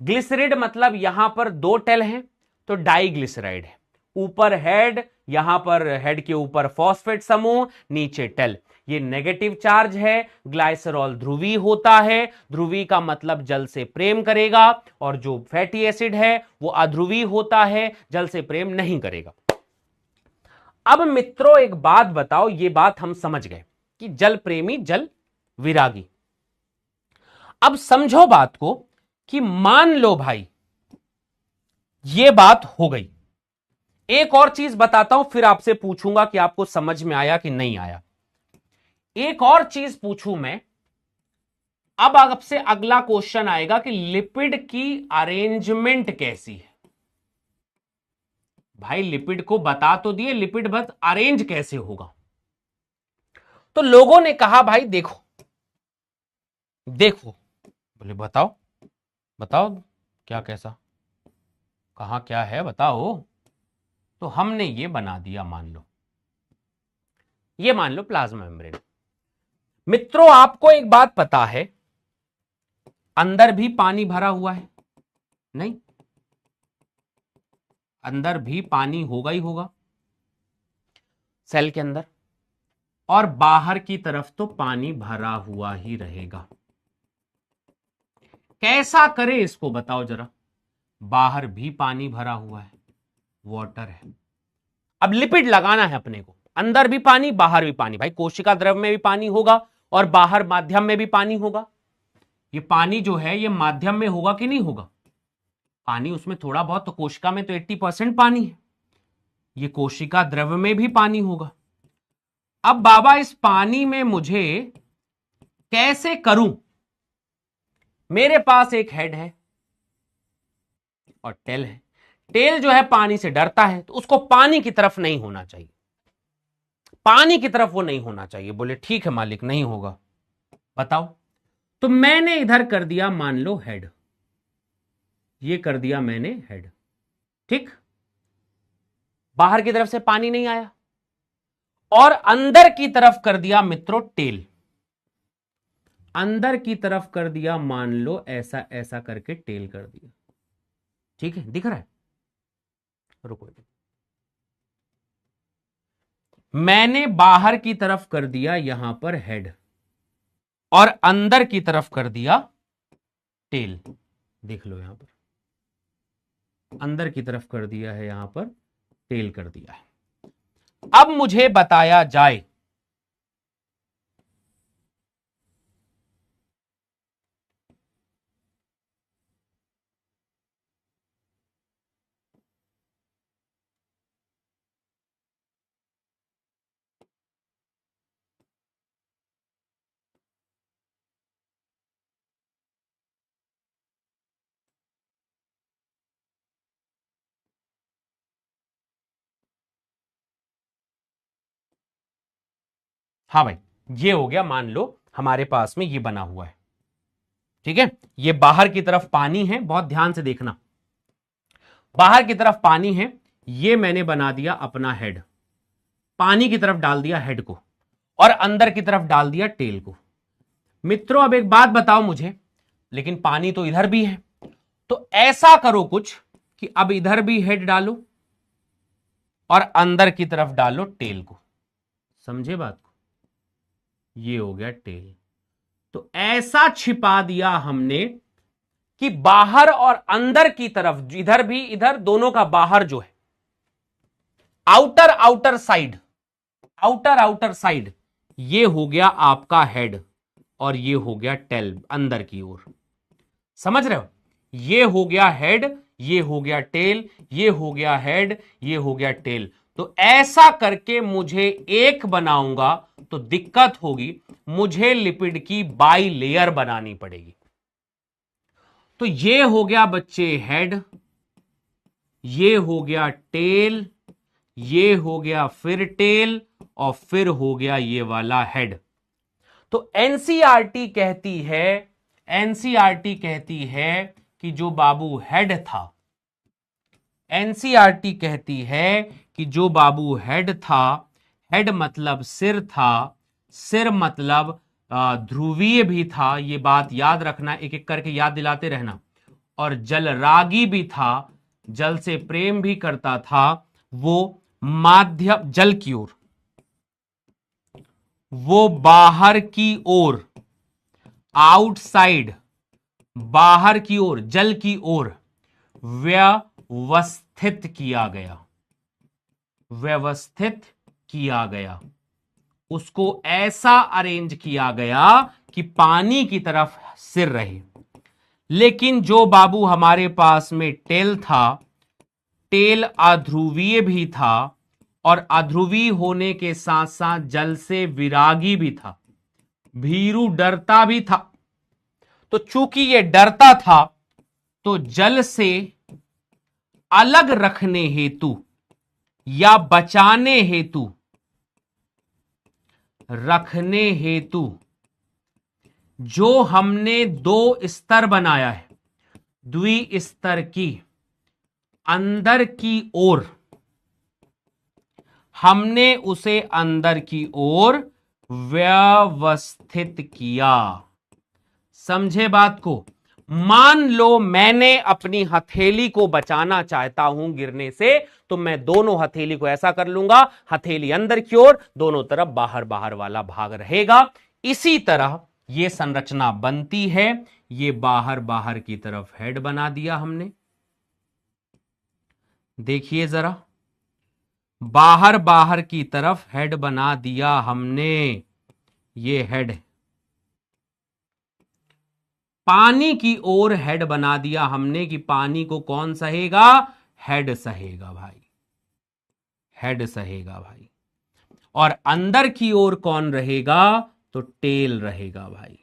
ग्लिसराइड मतलब यहां पर दो टेल हैं तो डाइग्लिसराइड है। ऊपर हेड, यहां पर हेड के ऊपर फॉस्फेट समूह, नीचे टेल। ये नेगेटिव चार्ज है। ग्लाइसरॉल ध्रुवीय होता है। ध्रुवीय का मतलब जल से प्रेम करेगा, और जो फैटी एसिड है वो अध्रुवीय होता है, जल से प्रेम नहीं करेगा। अब मित्रों एक बात बताओ, ये बात हम समझ गए कि जल प्रेमी जल विरागी। अब समझो बात को कि मान लो भाई ये बात हो गई। एक और चीज बताता हूं, फिर आपसे पूछूंगा कि आपको समझ में आया कि नहीं आया। एक और चीज पूछूं मैं। अब आपसे अगला क्वेश्चन आएगा कि लिपिड की अरेंजमेंट कैसी है। भाई लिपिड को बता तो दिए, लिपिड बस अरेंज कैसे होगा। तो लोगों ने कहा भाई देखो देखो, बोले बताओ बताओ क्या, कैसा, कहां क्या है बताओ। तो हमने ये बना दिया, मान लो प्लाज्मा मेम्ब्रेन। मित्रों आपको एक बात पता है, अंदर भी पानी भरा हुआ है? नहीं, अंदर भी पानी होगा ही होगा सेल के अंदर, और बाहर की तरफ तो पानी भरा हुआ ही रहेगा। कैसा करे इसको बताओ जरा। बाहर भी पानी भरा हुआ है, वाटर है। अब लिपिड लगाना है अपने को, अंदर भी पानी बाहर भी पानी। भाई कोशिका द्रव में भी पानी होगा और बाहर माध्यम में भी पानी होगा। ये पानी जो है ये माध्यम में होगा कि नहीं होगा? पानी उसमें थोड़ा बहुत, तो कोशिका में तो 80% पानी है, ये कोशिका द्रव में भी पानी होगा। अब बाबा इस पानी में मुझे कैसे करूं? मेरे पास एक हेड है और टेल है। टेल जो है पानी से डरता है, तो उसको पानी की तरफ नहीं होना चाहिए, पानी की तरफ वो नहीं होना चाहिए। बोले ठीक है मालिक, नहीं होगा, बताओ। तो मैंने इधर कर दिया मान लो हेड, ये कर दिया मैंने हेड, ठीक। बाहर की तरफ से पानी नहीं आया, और अंदर की तरफ कर दिया मित्रों टेल, अंदर की तरफ कर दिया मान लो ऐसा ऐसा करके टेल कर दिया, ठीक है, दिख रहा है? रुको, मैंने बाहर की तरफ कर दिया यहां पर हेड और अंदर की तरफ कर दिया टेल। देख लो यहां पर अंदर की तरफ कर दिया है, यहां पर टेल कर दिया है। अब मुझे बताया जाए हाँ भाई, ये हो गया, मान लो हमारे पास में ये बना हुआ है, ठीक है। ये बाहर की तरफ पानी है, बहुत ध्यान से देखना, बाहर की तरफ पानी है। ये मैंने बना दिया अपना हेड, पानी की तरफ डाल दिया हेड को और अंदर की तरफ डाल दिया टेल को। मित्रों अब एक बात बताओ मुझे, लेकिन पानी तो इधर भी है, तो ऐसा करो कुछ कि अब इधर भी हेड डालो और अंदर की तरफ डालो टेल को। समझे बात को? ये हो गया टेल। तो ऐसा छिपा दिया हमने कि बाहर और अंदर की तरफ, इधर भी इधर, दोनों का बाहर जो है outer outer side, outer outer side, ये हो गया आपका हेड और ये हो गया टेल अंदर की ओर। समझ रहे हो? ये हो गया हेड, ये हो गया टेल, ये हो गया हेड, ये हो गया टेल। तो ऐसा करके मुझे एक बनाऊंगा तो दिक्कत होगी, मुझे लिपिड की बाई लेयर बनानी पड़ेगी। तो ये हो गया बच्चे हेड, ये हो गया टेल, ये हो गया फिर टेल, और फिर हो गया ये वाला हेड। तो एनसीईआरटी कहती है, एनसीईआरटी कहती है कि जो बाबू हेड था, एनसीईआरटी कहती है कि जो बाबू हेड था, हेड मतलब सिर था, सिर मतलब ध्रुवीय भी था, ये बात याद रखना, एक एक करके याद दिलाते रहना। और जलरागी भी था, जल से प्रेम भी करता था, वो माध्यम जल की ओर, वो बाहर की ओर, आउटसाइड, बाहर की ओर, जल की ओर व्यवस्थित किया गया, व्यवस्थित किया गया, उसको ऐसा अरेंज किया गया कि पानी की तरफ सिर रहे। लेकिन जो बाबू हमारे पास में टेल था, टेल अध्रुवीय भी था और अध्रुवीय होने के साथ साथ जल से विरागी भी था, भीरू डरता भी था। तो चूंकि ये डरता था, तो जल से अलग रखने हेतु या बचाने हेतु, रखने हेतु जो हमने दो स्तर बनाया है, द्विस्तर की, अंदर की ओर, हमने उसे अंदर की ओर व्यवस्थित किया। समझे बात को? मान लो मैंने अपनी हथेली को बचाना चाहता हूं गिरने से, तो मैं दोनों हथेली को ऐसा कर लूंगा, हथेली अंदर की ओर, दोनों तरफ बाहर बाहर वाला भाग रहेगा। इसी तरह यह संरचना बनती है। ये बाहर बाहर की तरफ हेड बना दिया हमने, देखिए जरा, बाहर बाहर की तरफ हेड बना दिया हमने, ये हेड है। पानी की ओर हेड बना दिया हमने कि पानी को कौन सहेगा, हेड सहेगा भाई, हेड सहेगा भाई। और अंदर की ओर कौन रहेगा, तो टेल रहेगा भाई,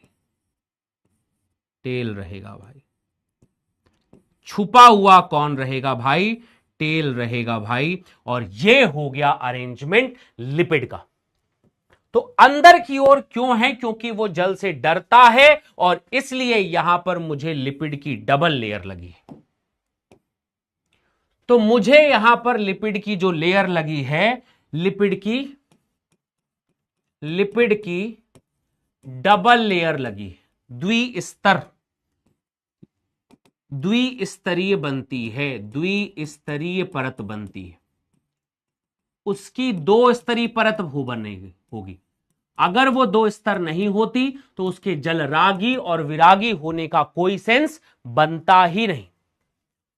टेल रहेगा भाई। छुपा हुआ कौन रहेगा भाई, टेल रहेगा भाई। और यह हो गया अरेंजमेंट लिपिड का। तो अंदर की ओर क्यों है, क्योंकि वो जल से डरता है, और इसलिए यहां पर मुझे लिपिड की डबल लेयर लगी है। तो मुझे यहां पर लिपिड की जो लेयर लगी है, लिपिड की डबल लेयर लगी है, द्विस्तरीय बनती है, द्विस्तरीय परत बनती है। उसकी दो स्तरीय परत बनेगी होगी। अगर वो दो स्तर नहीं होती तो उसके जलरागी और विरागी होने का कोई सेंस बनता ही नहीं।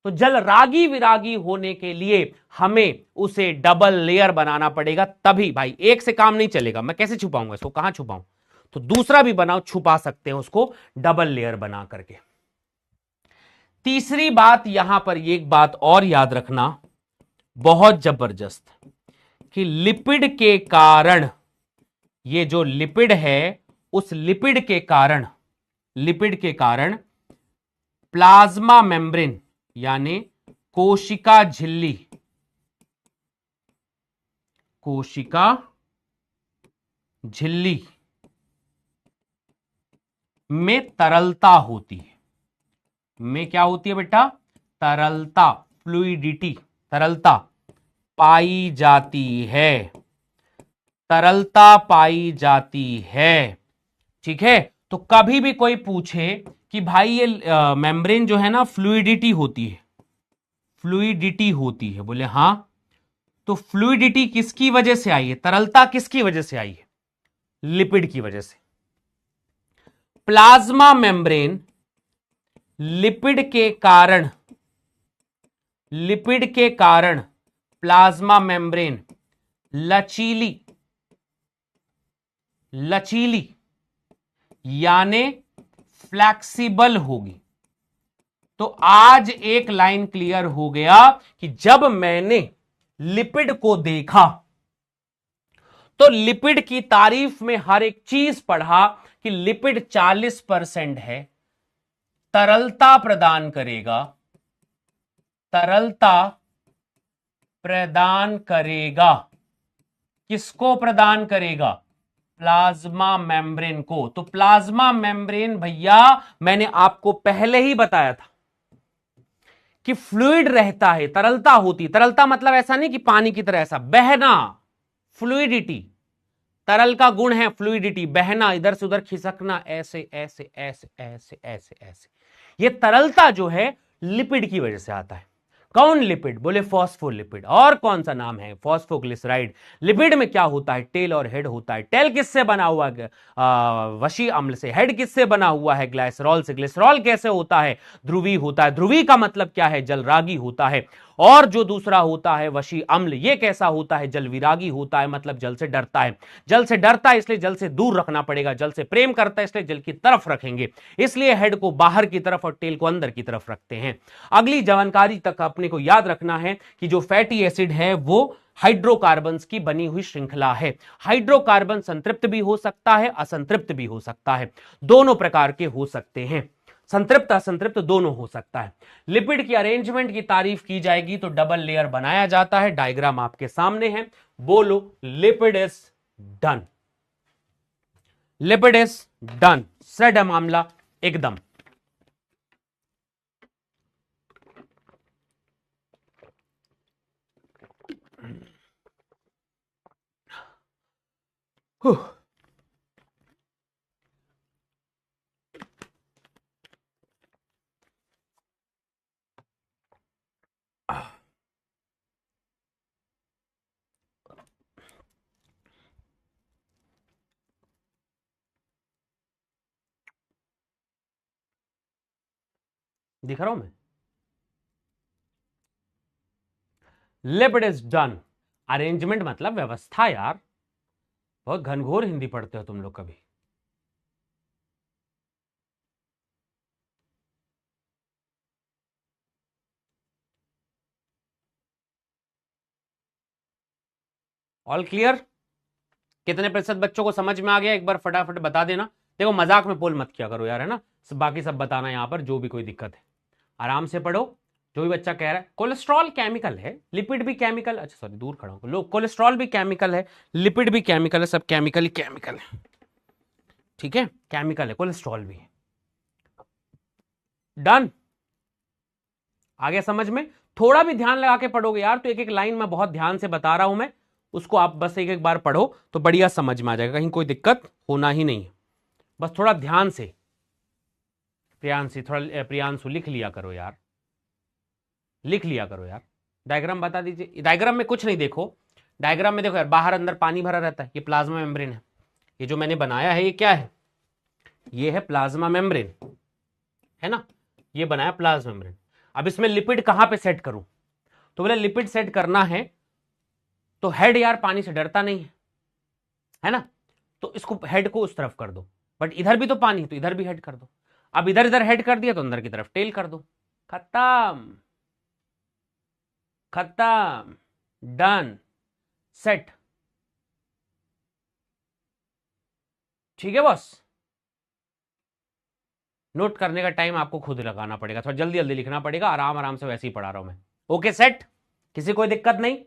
तो जलरागी विरागी होने के लिए हमें उसे डबल लेयर बनाना पड़ेगा, तभी भाई। एक से काम नहीं चलेगा, मैं कैसे छुपाऊंगा इसको, कहां छुपाऊं, तो दूसरा भी बनाओ, छुपा सकते हैं उसको डबल लेयर बना करके। तीसरी बात, यहां पर एक बात और याद रखना बहुत जबरदस्त, कि लिपिड के कारण, ये जो लिपिड है, उस लिपिड के कारण प्लाज्मा मेम्ब्रेन यानी कोशिका झिल्ली में तरलता होती है। में क्या होती है बेटा, तरलता, फ्लूइडिटी, तरलता पाई जाती है, तरलता पाई जाती है। ठीक है। तो कभी भी कोई पूछे कि भाई ये मेम्ब्रेन जो है ना फ्लूइडिटी होती है, फ्लूइडिटी होती है, बोले हां, तो फ्लूइडिटी किसकी वजह से आई है, तरलता किसकी वजह से आई है, लिपिड की वजह से। प्लाज्मा मेम्ब्रेन लिपिड के कारण प्लाज्मा मेम्ब्रेन लचीली यानी फ्लैक्सिबल होगी। तो आज एक लाइन क्लियर हो गया कि जब मैंने लिपिड को देखा तो लिपिड की तारीफ में हर एक चीज पढ़ा कि लिपिड 40% है, तरलता प्रदान करेगा, तरलता प्रदान करेगा, किसको प्रदान करेगा, प्लाज्मा मेम्ब्रेन को। तो प्लाज्मा मेम्ब्रेन भैया मैंने आपको पहले ही बताया था कि फ्लूइड रहता है, तरलता होती, तरलता मतलब ऐसा नहीं कि पानी की तरह ऐसा बहना, फ्लूइडिटी, तरल का गुण है फ्लूइडिटी, बहना, इधर से उधर खिसकना, ऐसे ऐसे ऐसे ऐसे ऐसे ऐसे। ये तरलता जो है लिपिड की वजह से आता है। कौन लिपिड, बोले फॉस्फोलिपिड। और कौन सा नाम है, फॉस्फोग्लिसराइड। लिपिड में क्या होता है, टेल और हेड होता है। टेल किससे बना हुआ है, वशी अम्ल से। हेड किससे बना हुआ है, ग्लाइसरॉल से। ग्लिसरॉल कैसे होता है, ध्रुवी होता है। ध्रुवी का मतलब क्या है, जलरागी होता है। और जो दूसरा होता है वशी अम्ल, ये कैसा होता है, जल विरागी होता है, मतलब जल से डरता है। जल से डरता है इसलिए जल से दूर रखना पड़ेगा, जल से प्रेम करता है इसलिए जल की तरफ रखेंगे, इसलिए हेड को बाहर की तरफ और टेल को अंदर की तरफ रखते हैं। अगली जानकारी तक अपने को याद रखना है कि जो फैटी एसिड है वो हाइड्रोकार्बन्स की बनी हुई श्रृंखला है। हाइड्रोकार्बन संतृप्त भी हो सकता है, असंतृप्त भी हो सकता है, दोनों प्रकार के हो सकते हैं, संतृप्त असंतृप्त दोनों हो सकता है। लिपिड की अरेंजमेंट की तारीफ की जाएगी तो डबल लेयर बनाया जाता है। डायग्राम आपके सामने है, बोलो lipid is done, lipid is done, set है मामला एकदम। दिख रहा हूं मैं? Lipid is done. अरेंजमेंट मतलब व्यवस्था यार, बहुत घनघोर हिंदी पढ़ते हो तुम लोग कभी। All clear? कितने प्रतिशत बच्चों को समझ में आ गया एक बार फटाफट बता देना। देखो मजाक में पोल मत किया करो यार, है ना? बाकी सब बताना यहां पर, जो भी कोई दिक्कत है आराम से पढ़ो। जो भी बच्चा कह रहा है कोलेस्ट्रॉल केमिकल है, लिपिड भी केमिकल, अच्छा सॉरी दूर खड़ा हूं, लोग कोलेस्ट्रॉल भी केमिकल है, लिपिड भी केमिकल है, सब केमिकल ही केमिकल है, ठीक है? केमिकल है, कोलेस्ट्रॉल भी है। डन? आगे समझ में? थोड़ा भी ध्यान लगा के पढ़ोगे यार तो एक एक लाइन में बहुत ध्यान से बता रहा हूं मैं, उसको आप बस एक एक बार पढ़ो तो बढ़िया समझ में आ जाएगा, कहीं कोई दिक्कत होना ही नहीं है। बस थोड़ा ध्यान से, प्रियांशु लिख लिया करो यार, लिख लिया करो यार। डायग्राम बता दीजिए। डायग्राम में कुछ नहीं, देखो डायग्राम में देखो यार, बाहर अंदर पानी भरा रहता है, ये प्लाज्मा मेम्ब्रेन है। ये जो मैंने बनाया है ये क्या है? ये है प्लाज्मा मेम्ब्रेन, है ना? ये बनाया प्लाज्मा मेम्ब्रेन। अब इसमें लिपिड कहां पे सेट करूं? तो बोले लिपिड सेट करना है तो हेड यार पानी से डरता नहीं है ना? तो इसको हेड को उस तरफ कर दो, बट इधर भी तो पानी है तो इधर भी हेड कर दो। अब इधर इधर हेड कर दिया तो अंदर की तरफ टेल कर दो। खत्म, खत्म, डन, सेट। ठीक है बॉस? नोट करने का टाइम आपको खुद लगाना पड़ेगा, थोड़ा जल्दी जल्दी लिखना पड़ेगा, आराम आराम से वैसे ही पढ़ा रहा हूं मैं। Okay set? किसी कोई दिक्कत नहीं?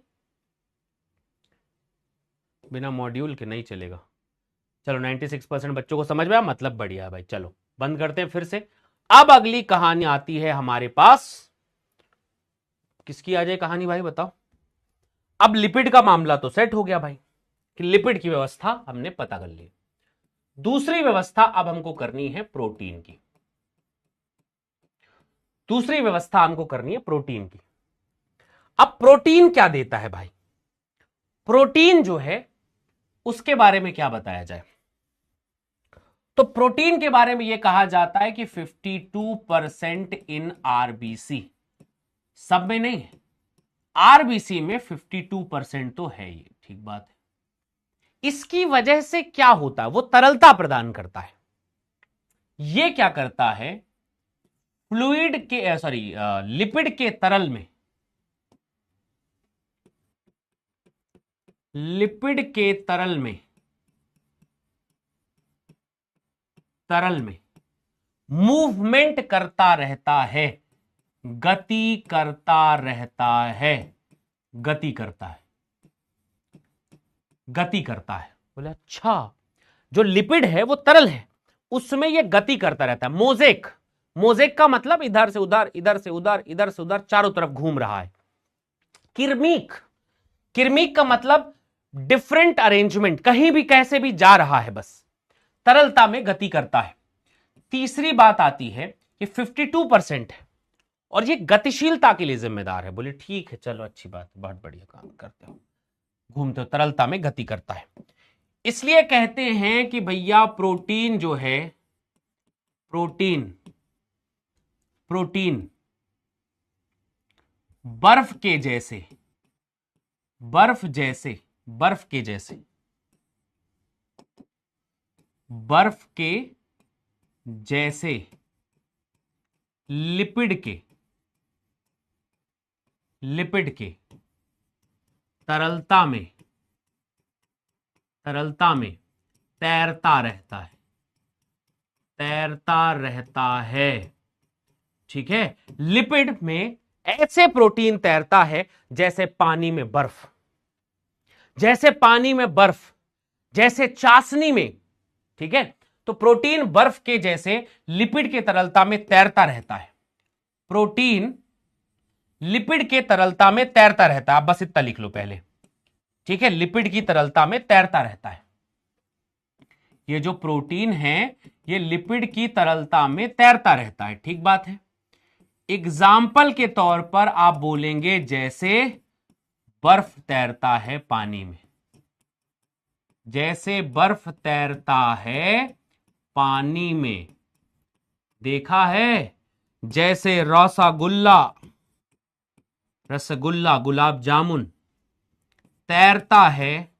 बिना मॉड्यूल के नहीं चलेगा। चलो 96% बच्चों को समझ में आया, मतलब बढ़िया है भाई। चलो बंद करते हैं फिर से। अब अगली कहानी आती है हमारे पास, किसकी आ जाए कहानी भाई बताओ? अब लिपिड का मामला तो सेट हो गया भाई, कि लिपिड की व्यवस्था हमने पता कर ली। दूसरी व्यवस्था अब हमको करनी है प्रोटीन की। दूसरी व्यवस्था हमको करनी है प्रोटीन की। अब प्रोटीन क्या देता है भाई? प्रोटीन जो है उसके बारे में क्या बताया जाए? तो प्रोटीन के बारे में यह कहा जाता है कि 52% इन आरबीसी, सब में नहीं है, आरबीसी में 52% तो है, ये ठीक बात है। इसकी वजह से क्या होता है? वो तरलता प्रदान करता है। ये क्या करता है? फ्लूइड के सॉरी लिपिड के तरल में, लिपिड के तरल में, तरल में मूवमेंट करता रहता है, गति करता रहता है, गति करता है, गति करता है। बोले अच्छा, जो लिपिड है वो तरल है, उसमें ये गति करता रहता है। मोजेक, मोजेक का मतलब इधर से उधर, इधर से उधर, इधर से उधर, चारों तरफ घूम रहा है। किर्मिक, किर्मिक का मतलब डिफरेंट अरेंजमेंट, कहीं भी कैसे भी जा रहा है, बस तरलता में गति करता है। तीसरी बात आती है कि 52% है और ये गतिशीलता के लिए जिम्मेदार है। बोले ठीक है, चलो अच्छी बात, बहुत बढ़िया काम करते हो, घूमते हो, तरलता में गति करता है। इसलिए कहते हैं कि भैया प्रोटीन जो है, प्रोटीन, प्रोटीन बर्फ के जैसे, बर्फ जैसे, बर्फ के जैसे, बर्फ के जैसे लिपिड के, लिपिड के तरलता में, तरलता में तैरता रहता है, तैरता रहता है। ठीक है? लिपिड में ऐसे प्रोटीन तैरता है जैसे पानी में बर्फ, जैसे पानी में बर्फ, जैसे चाशनी में। ठीक है? तो प्रोटीन बर्फ के जैसे लिपिड के तरलता में तैरता रहता है। प्रोटीन लिपिड के तरलता में तैरता रहता है, आप बस इतना लिख लो पहले। ठीक है? लिपिड की तरलता में तैरता रहता है। ये जो प्रोटीन है ये लिपिड की तरलता में तैरता रहता है, ठीक बात है। एग्जाम्पल के तौर पर आप बोलेंगे जैसे बर्फ तैरता है पानी में, जैसे बर्फ तैरता है पानी में, देखा है? जैसे रसगुल्ला, रसगुल्ला गुलाब जामुन तैरता है,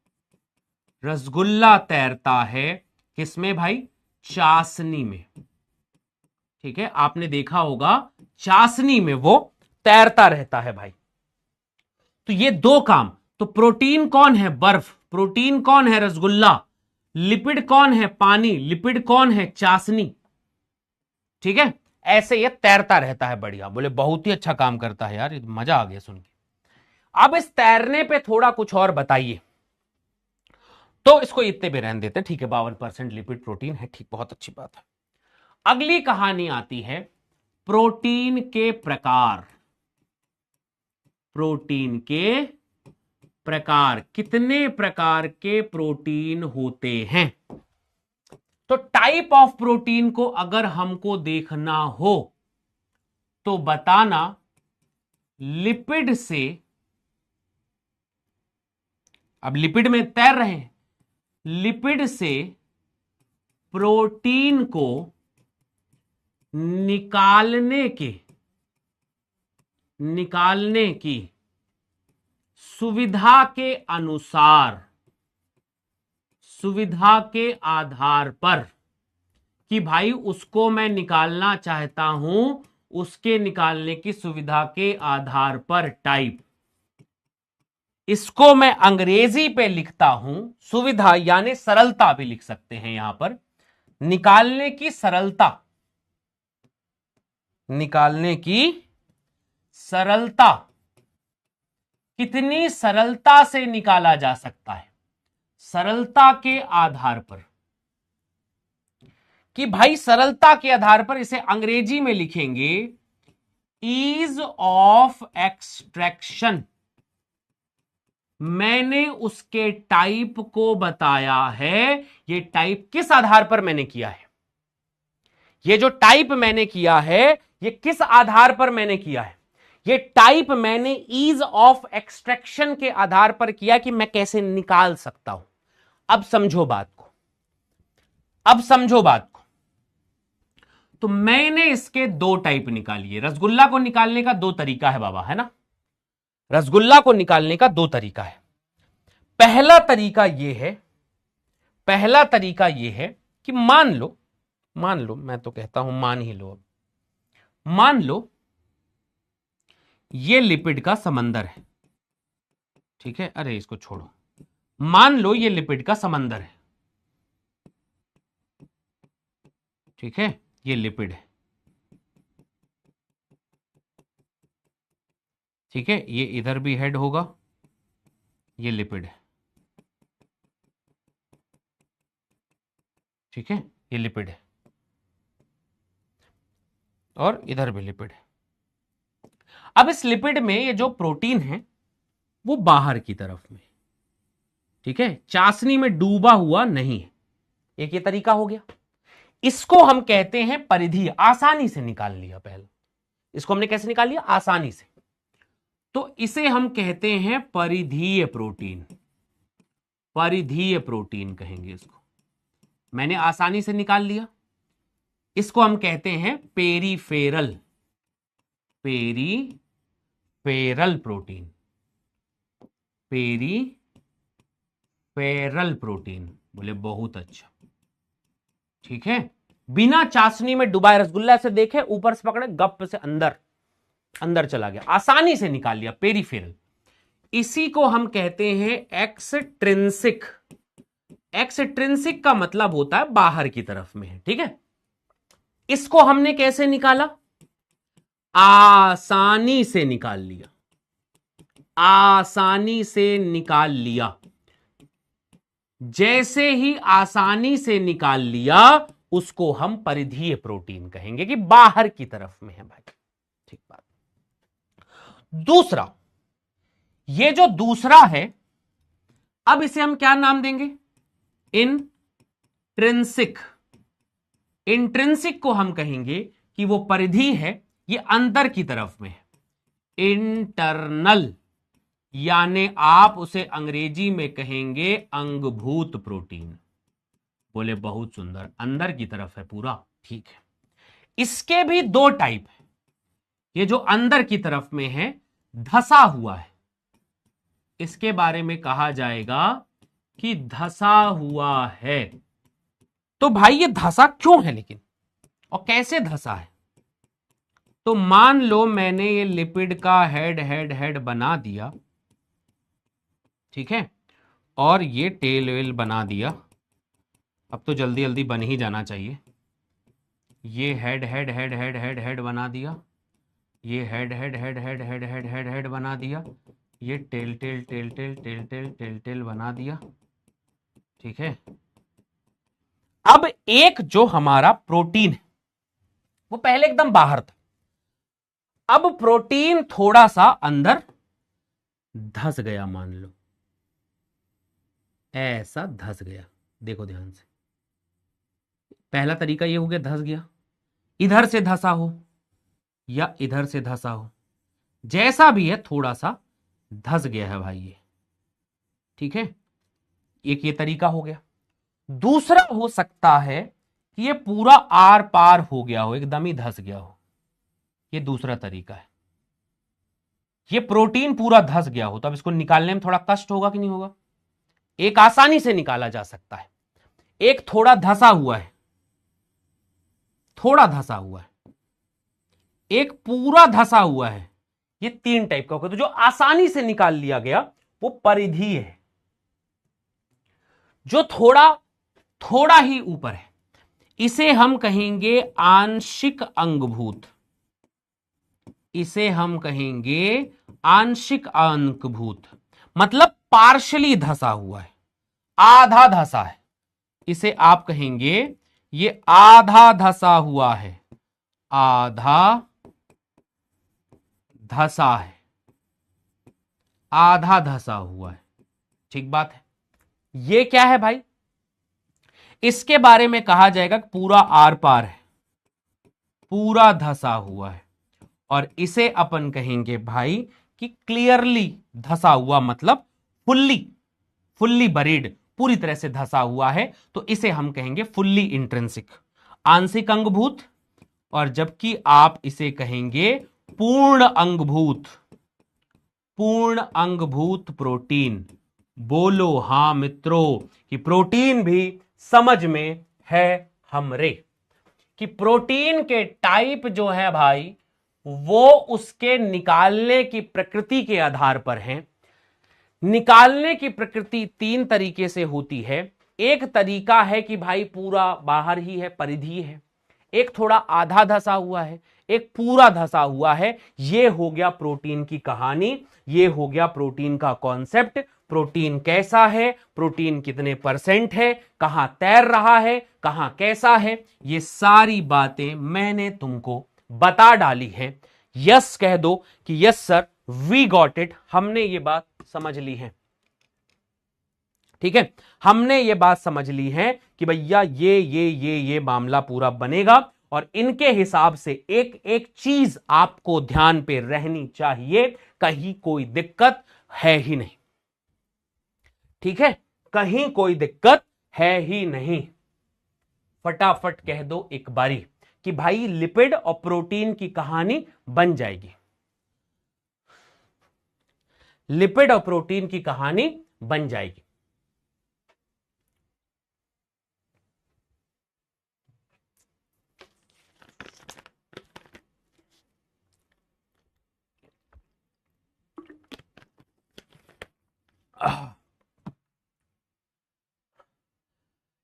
रसगुल्ला तैरता है किसमें भाई? चाशनी में। ठीक है, आपने देखा होगा चाशनी में वो तैरता रहता है भाई। तो ये दो काम। तो प्रोटीन कौन है? बर्फ। प्रोटीन कौन है? रसगुल्ला। लिपिड कौन है? पानी। लिपिड कौन है? चाशनी। ठीक है, ऐसे ये तैरता रहता है। बढ़िया, बोले बहुत ही अच्छा काम करता है यार, मजा आ गया सुन के। अब इस तैरने पे थोड़ा कुछ और बताइए। तो इसको इतने पे रहने देते हैं, ठीक है। 52% लिपिड प्रोटीन है, ठीक, बहुत अच्छी बात है। अगली कहानी आती है प्रोटीन के प्रकार। प्रोटीन के प्रकार, कितने प्रकार के प्रोटीन होते हैं? तो टाइप ऑफ प्रोटीन को अगर हमको देखना हो तो बताना लिपिड से, अब लिपिड में तैर रहे हैं, लिपिड से प्रोटीन को निकालने की सुविधा के अनुसार, सुविधा के आधार पर, कि भाई उसको मैं निकालना चाहता हूं, उसके निकालने की सुविधा के आधार पर टाइप। इसको मैं अंग्रेजी पे लिखता हूं सुविधा, यानी सरलता भी लिख सकते हैं यहां पर। निकालने की सरलता, निकालने की सरलता, कितनी सरलता से निकाला जा सकता है, सरलता के आधार पर। कि भाई सरलता के आधार पर इसे अंग्रेजी में लिखेंगे ईज ऑफ एक्सट्रैक्शन। मैंने उसके टाइप को बताया है। ये टाइप किस आधार पर मैंने किया है? ये जो टाइप मैंने किया है, ये किस आधार पर मैंने किया है? ये टाइप मैंने ईज ऑफ एक्सट्रैक्शन के आधार पर किया कि मैं कैसे निकाल सकता हूं। अब समझो बात को, अब समझो बात को। तो मैंने इसके दो टाइप निकाली है। रसगुल्ला को निकालने का दो तरीका है बाबा, है ना? रसगुल्ला को निकालने का दो तरीका है। पहला तरीका यह है, पहला तरीका यह है कि मान लो, मैं तो कहता हूं मान ही लो। अब मान लो ये लिपिड का समंदर है, ठीक है? अरे इसको छोड़ो, मान लो ये लिपिड का समंदर है, ठीक है? ये लिपिड है, ठीक है? ये इधर भी हेड होगा, ये लिपिड है, ठीक है? ये लिपिड है और इधर भी लिपिड है। अब इस लिपिड में ये जो प्रोटीन है वो बाहर की तरफ में, ठीक है? चाशनी में डूबा हुआ नहीं है। एक ये तरीका हो गया। इसको हम कहते हैं परिधीय, आसानी से निकाल लिया। पहले इसको हमने कैसे निकाल लिया? आसानी से। तो इसे हम कहते हैं परिधीय प्रोटीन, परिधीय प्रोटीन कहेंगे इसको। मैंने आसानी से निकाल लिया। इसको हम कहते हैं peripheral, peripheral protein, peripheral protein. बोले बहुत अच्छा, ठीक है? बिना चाशनी में डुबाए, रसगुल्ला से देखे, ऊपर से पकड़े, गप से अंदर अंदर चला गया, आसानी से निकाल लिया, पेरीफेरल। इसी को हम कहते हैं एक्सट्रिंसिक। एक्सट्रिंसिक का मतलब होता है बाहर की तरफ में है, ठीक है? इसको हमने कैसे निकाला? आसानी से निकाल लिया, आसानी से निकाल लिया। जैसे ही आसानी से निकाल लिया, उसको हम परिधीय प्रोटीन कहेंगे कि बाहर की तरफ में है भाई, ठीक बात। दूसरा, ये जो दूसरा है, अब इसे हम क्या नाम देंगे? इंट्रिंसिक। इंट्रिंसिक को हम कहेंगे कि वो परिधीय है, ये अंदर की तरफ में है, इंटरनल, यानी आप उसे अंग्रेजी में कहेंगे अंगभूत प्रोटीन। बोले बहुत सुंदर, अंदर की तरफ है पूरा, ठीक है? इसके भी दो टाइप है, ये जो अंदर की तरफ में है धसा हुआ है, इसके बारे में कहा जाएगा कि धसा हुआ है। तो भाई ये धसा क्यों है लेकिन, और कैसे धसा है? तो मान लो मैंने ये लिपिड का हेड हेड हेड बना दिया, ठीक है, और ये टेल वेल बना दिया। अब तो जल्दी जल्दी बन ही जाना चाहिए। ये head head head head head head बना दिया, ये head head head head head head head head बना दिया, ये tail tail tail tail tail tail tail tail बना दिया, ठीक है। अब एक जो हमारा प्रोटीन है वो पहले एकदम बाहर था, अब प्रोटीन थोड़ा सा अंदर धस गया, मान लो ऐसा धस गया। देखो ध्यान से, पहला तरीका ये हो गया धस गया, इधर से धसा हो या इधर से धसा हो, जैसा भी है थोड़ा सा धस गया है भाई ये, ठीक है। एक ये तरीका हो गया। दूसरा हो सकता है कि ये पूरा आर पार हो गया हो, एकदम ही धस गया हो, ये दूसरा तरीका है। ये प्रोटीन पूरा धस गया हो, तो अब इसको निकालने में थोड़ा कष्ट होगा कि नहीं होगा? एक आसानी से निकाला जा सकता है, एक थोड़ा धसा हुआ है, थोड़ा धसा हुआ है, एक पूरा धसा हुआ है। ये तीन टाइप का होगा। तो जो आसानी से निकाल लिया गया वो परिधीय है, जो थोड़ा थोड़ा ही ऊपर है इसे हम कहेंगे आंशिक अंगभूत, इसे हम कहेंगे आंशिक अंगभूत, मतलब पार्शली धसा हुआ है, आधा धसा है, इसे आप कहेंगे ये आधा धसा हुआ है, आधा धसा है, आधा धसा हुआ है, ठीक बात है। ये क्या है भाई? इसके बारे में कहा जाएगा कि पूरा आर पार है, पूरा धसा हुआ है, और इसे अपन कहेंगे भाई कि क्लियरली धसा हुआ, मतलब फुल्ली बरीड, पूरी तरह से धसा हुआ है, तो इसे हम कहेंगे फुल्ली इंट्रिंसिक, आंशिक अंगभूत। और जबकि आप इसे कहेंगे पूर्ण अंगभूत, पूर्ण अंगभूत प्रोटीन। बोलो हां मित्रों कि प्रोटीन भी समझ में है हमरे, कि प्रोटीन के टाइप जो है भाई वो उसके निकालने की प्रकृति के आधार पर है। निकालने की प्रकृति तीन तरीके से होती है। एक तरीका है कि भाई पूरा बाहर ही है, परिधि है, एक थोड़ा आधा धसा हुआ है, एक पूरा धसा हुआ है। ये हो गया प्रोटीन की कहानी, ये हो गया प्रोटीन का कॉन्सेप्ट। प्रोटीन कैसा है, प्रोटीन कितने परसेंट है, कहां तैर रहा है, कहां कैसा है, ये सारी बातें मैंने तुमको बता डाली हैं। यस कह दो कि yes sir, we got it, हमने ये बात समझ ली है, ठीक है। हमने ये बात समझ ली है कि भैया ये मामला पूरा बनेगा, और इनके हिसाब से एक एक चीज आपको ध्यान पे रहनी चाहिए, कहीं कोई दिक्कत है ही नहीं, ठीक है, कहीं कोई दिक्कत है ही नहीं। फटाफट कह दो एक बारी कि भाई लिपिड और प्रोटीन की कहानी बन जाएगी, लिपिड और प्रोटीन की कहानी बन जाएगी।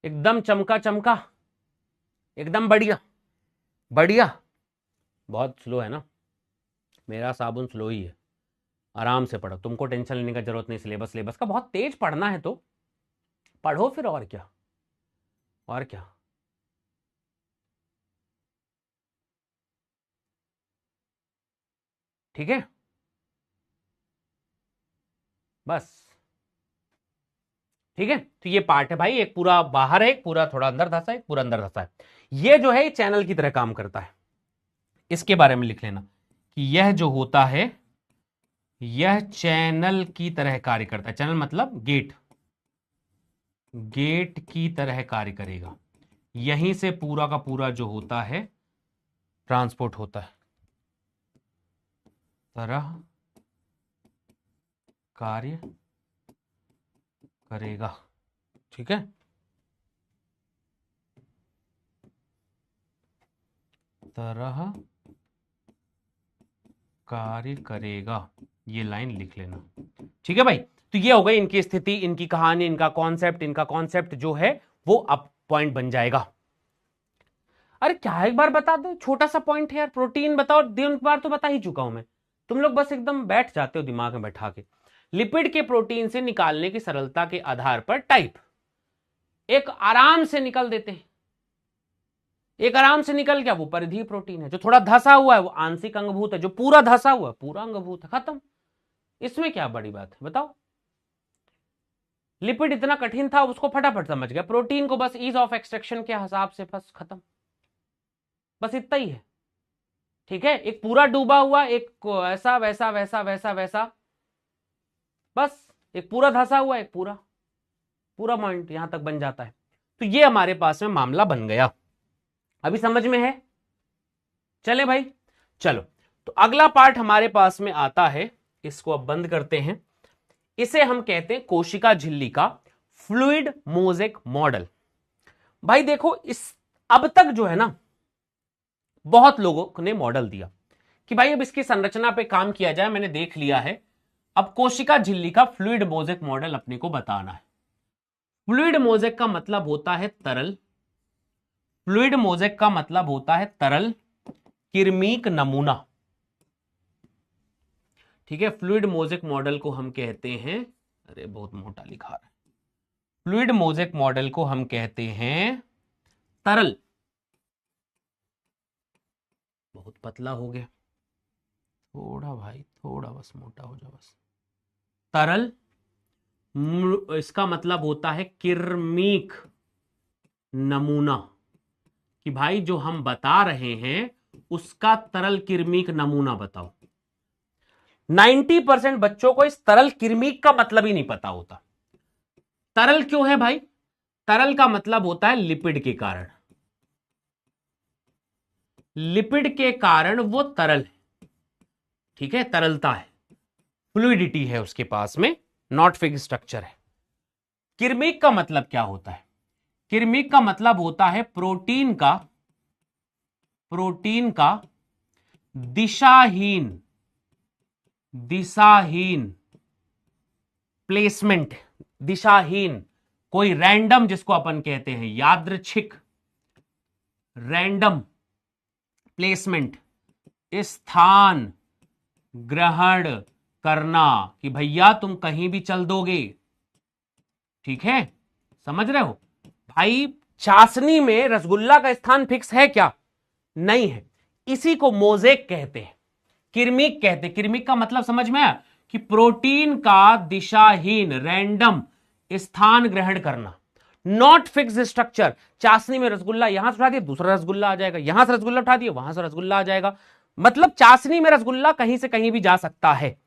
एकदम चमका चमका, एकदम बढ़िया बढ़िया। बहुत स्लो है ना, मेरा साबुन स्लो ही है। आराम से पढ़ो, तुमको टेंशन लेने का जरूरत नहीं। सिलेबस का बहुत तेज पढ़ना है तो पढ़ो फिर, और क्या, और क्या। ठीक है, बस ठीक है। तो ये पार्ट है भाई, एक पूरा बाहर है, एक पूरा थोड़ा अंदर धसा है, एक पूरा अंदर धसा है। ये जो है चैनल की तरह काम करता है। इसके बारे में लिख लेना कि यह जो होता है यह चैनल की तरह कार्य करता है। चैनल मतलब गेट, गेट की तरह कार्य करेगा। यहीं से पूरा का पूरा जो होता है ट्रांसपोर्ट होता है। तरह कार्य करेगा। ठीक है, तरह कार्य करेगा, ये लाइन लिख लेना। ठीक है भाई, तो ये हो गई इनकी स्थिति, इनकी कहानी, इनका कॉन्सेप्ट जो है वो अब पॉइंट बन जाएगा। अरे क्या एक बार बता दो, छोटा सा पॉइंट है यार, प्रोटीन बताओ, दिन बार तो बता ही चुका हूं मैं, तुम लोग बस एकदम बैठ जाते हो दिमाग में बैठा के। लिपिड के प्रोटीन से निकालने की सरलता के आधार पर टाइप, एक आराम से निकल देते हैं, एक आराम से निकल गया, वो परिधीय प्रोटीन है। जो थोड़ा धसा हुआ है वो आंशिक अंगभूत है, जो पूरा धसा हुआ है पूरा अंगभूत है, खत्म। इसमें क्या बड़ी बात है बताओ। लिपिड इतना कठिन था, उसको फटाफट समझ गया, प्रोटीन को बस ईज ऑफ एक्सट्रैक्शन के हिसाब से बस खत्म, बस इतना ही है। ठीक है, एक पूरा डूबा हुआ, एक ऐसा वैसा वैसा वैसा वैसा, बस एक पूरा धसा हुआ, एक पूरा पूरा पॉइंट यहां तक बन जाता है। तो ये हमारे पास में मामला बन गया, अभी समझ में है। चले भाई, चलो तो अगला पार्ट हमारे पास में आता है, इसको अब बंद करते हैं। इसे हम कहते हैं कोशिका झिल्ली का फ्लूइड मोज़ेक मॉडल। भाई देखो, इस अब तक जो है ना बहुत लोगों ने मॉडल दिया कि भाई अब इसकी संरचना पे काम किया जाए, मैंने देख लिया है, अब कोशिका झिल्ली का फ्लूइड मोज़ेक मॉडल अपने को बताना है। फ्लूइड मोज़ेक का मतलब होता है तरल, फ्लूइड मोज़ेक का मतलब होता है तरल किरमीक नमूना। ठीक है, फ्लूइड मोज़ेक मॉडल को हम कहते हैं, अरे बहुत मोटा लिखा है, फ्लूइड मोज़ेक मॉडल को हम कहते हैं तरल, बहुत पतला हो गया, थोड़ा भाई थोड़ा बस मोटा हो जाओ बस। तरल, इसका मतलब होता है किरमीक नमूना, कि भाई जो हम बता रहे हैं उसका तरल किरमीक नमूना बताओ। 90% बच्चों को इस तरल किरमीक का मतलब ही नहीं पता होता। तरल क्यों है भाई? तरल का मतलब होता है लिपिड के कारण, लिपिड के कारण वो तरल है। ठीक है, तरलता है, फ्लूइडिटी है उसके पास में, नॉट फिक्स्ड स्ट्रक्चर है। किरमीक का मतलब क्या होता है? किरमीक का मतलब होता है प्रोटीन का दिशाहीन प्लेसमेंट, दिशाहीन, कोई रैंडम, जिसको अपन कहते हैं यादृच्छिक, रैंडम प्लेसमेंट, स्थान ग्रहण करना, कि भैया तुम कहीं भी चल दोगे। ठीक है, समझ रहे हो भाई? चाशनी में रसगुल्ला का स्थान फिक्स है क्या? नहीं है, इसी को मोज़ेक कहते हैं, किरमिक कहते हैं। किरमिक का मतलब समझ में आया कि प्रोटीन का दिशाहीन रैंडम स्थान ग्रहण करना, नॉट फिक्स स्ट्रक्चर। चाशनी में रसगुल्ला यहां से उठा दिया दूसरा रसगुल्ला आ जाएगा, यहां से रसगुल्ला उठा दिया वहां से रसगुल्ला आ जाएगा, मतलब चाशनी में रसगुल्ला कहीं से कहीं भी जा सकता है।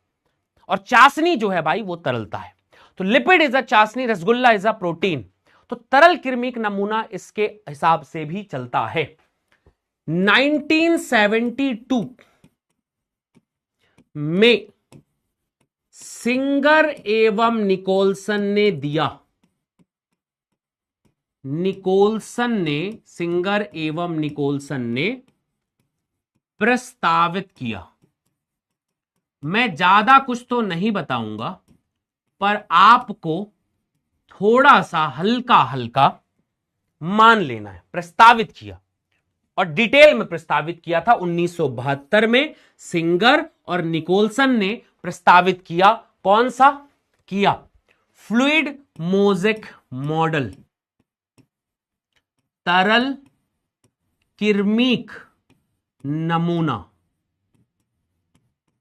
और चाशनी जो है भाई वो तरलता है, तो लिपिड इज अ चाशनी, रसगुल्ला इज अ प्रोटीन, तो तरल किरमिक नमूना इसके हिसाब से भी चलता है। 1972 में सिंगर एवं निकोलसन ने दिया, सिंगर एवं निकोलसन ने प्रस्तावित किया। मैं ज्यादा कुछ तो नहीं बताऊंगा, पर आपको थोड़ा सा हल्का हल्का मान लेना है। प्रस्तावित किया और डिटेल में प्रस्तावित किया था 1972 में सिंगर और निकोलसन ने प्रस्तावित किया। कौन सा किया? फ्लूइड मोज़ेक मॉडल, तरल किरमिक नमूना।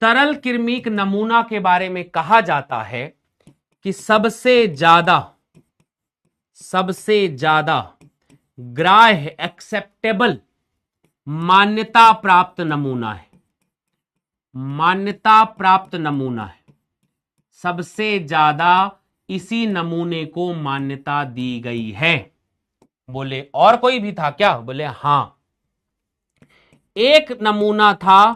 तरल किरमिक नमूना के बारे में कहा जाता है कि सबसे ज्यादा ग्राह्य एक्सेप्टेबल मान्यता प्राप्त नमूना है, मान्यता प्राप्त नमूना है। सबसे ज्यादा इसी नमूने को मान्यता दी गई है। बोले और कोई भी था क्या? बोले हां, एक नमूना था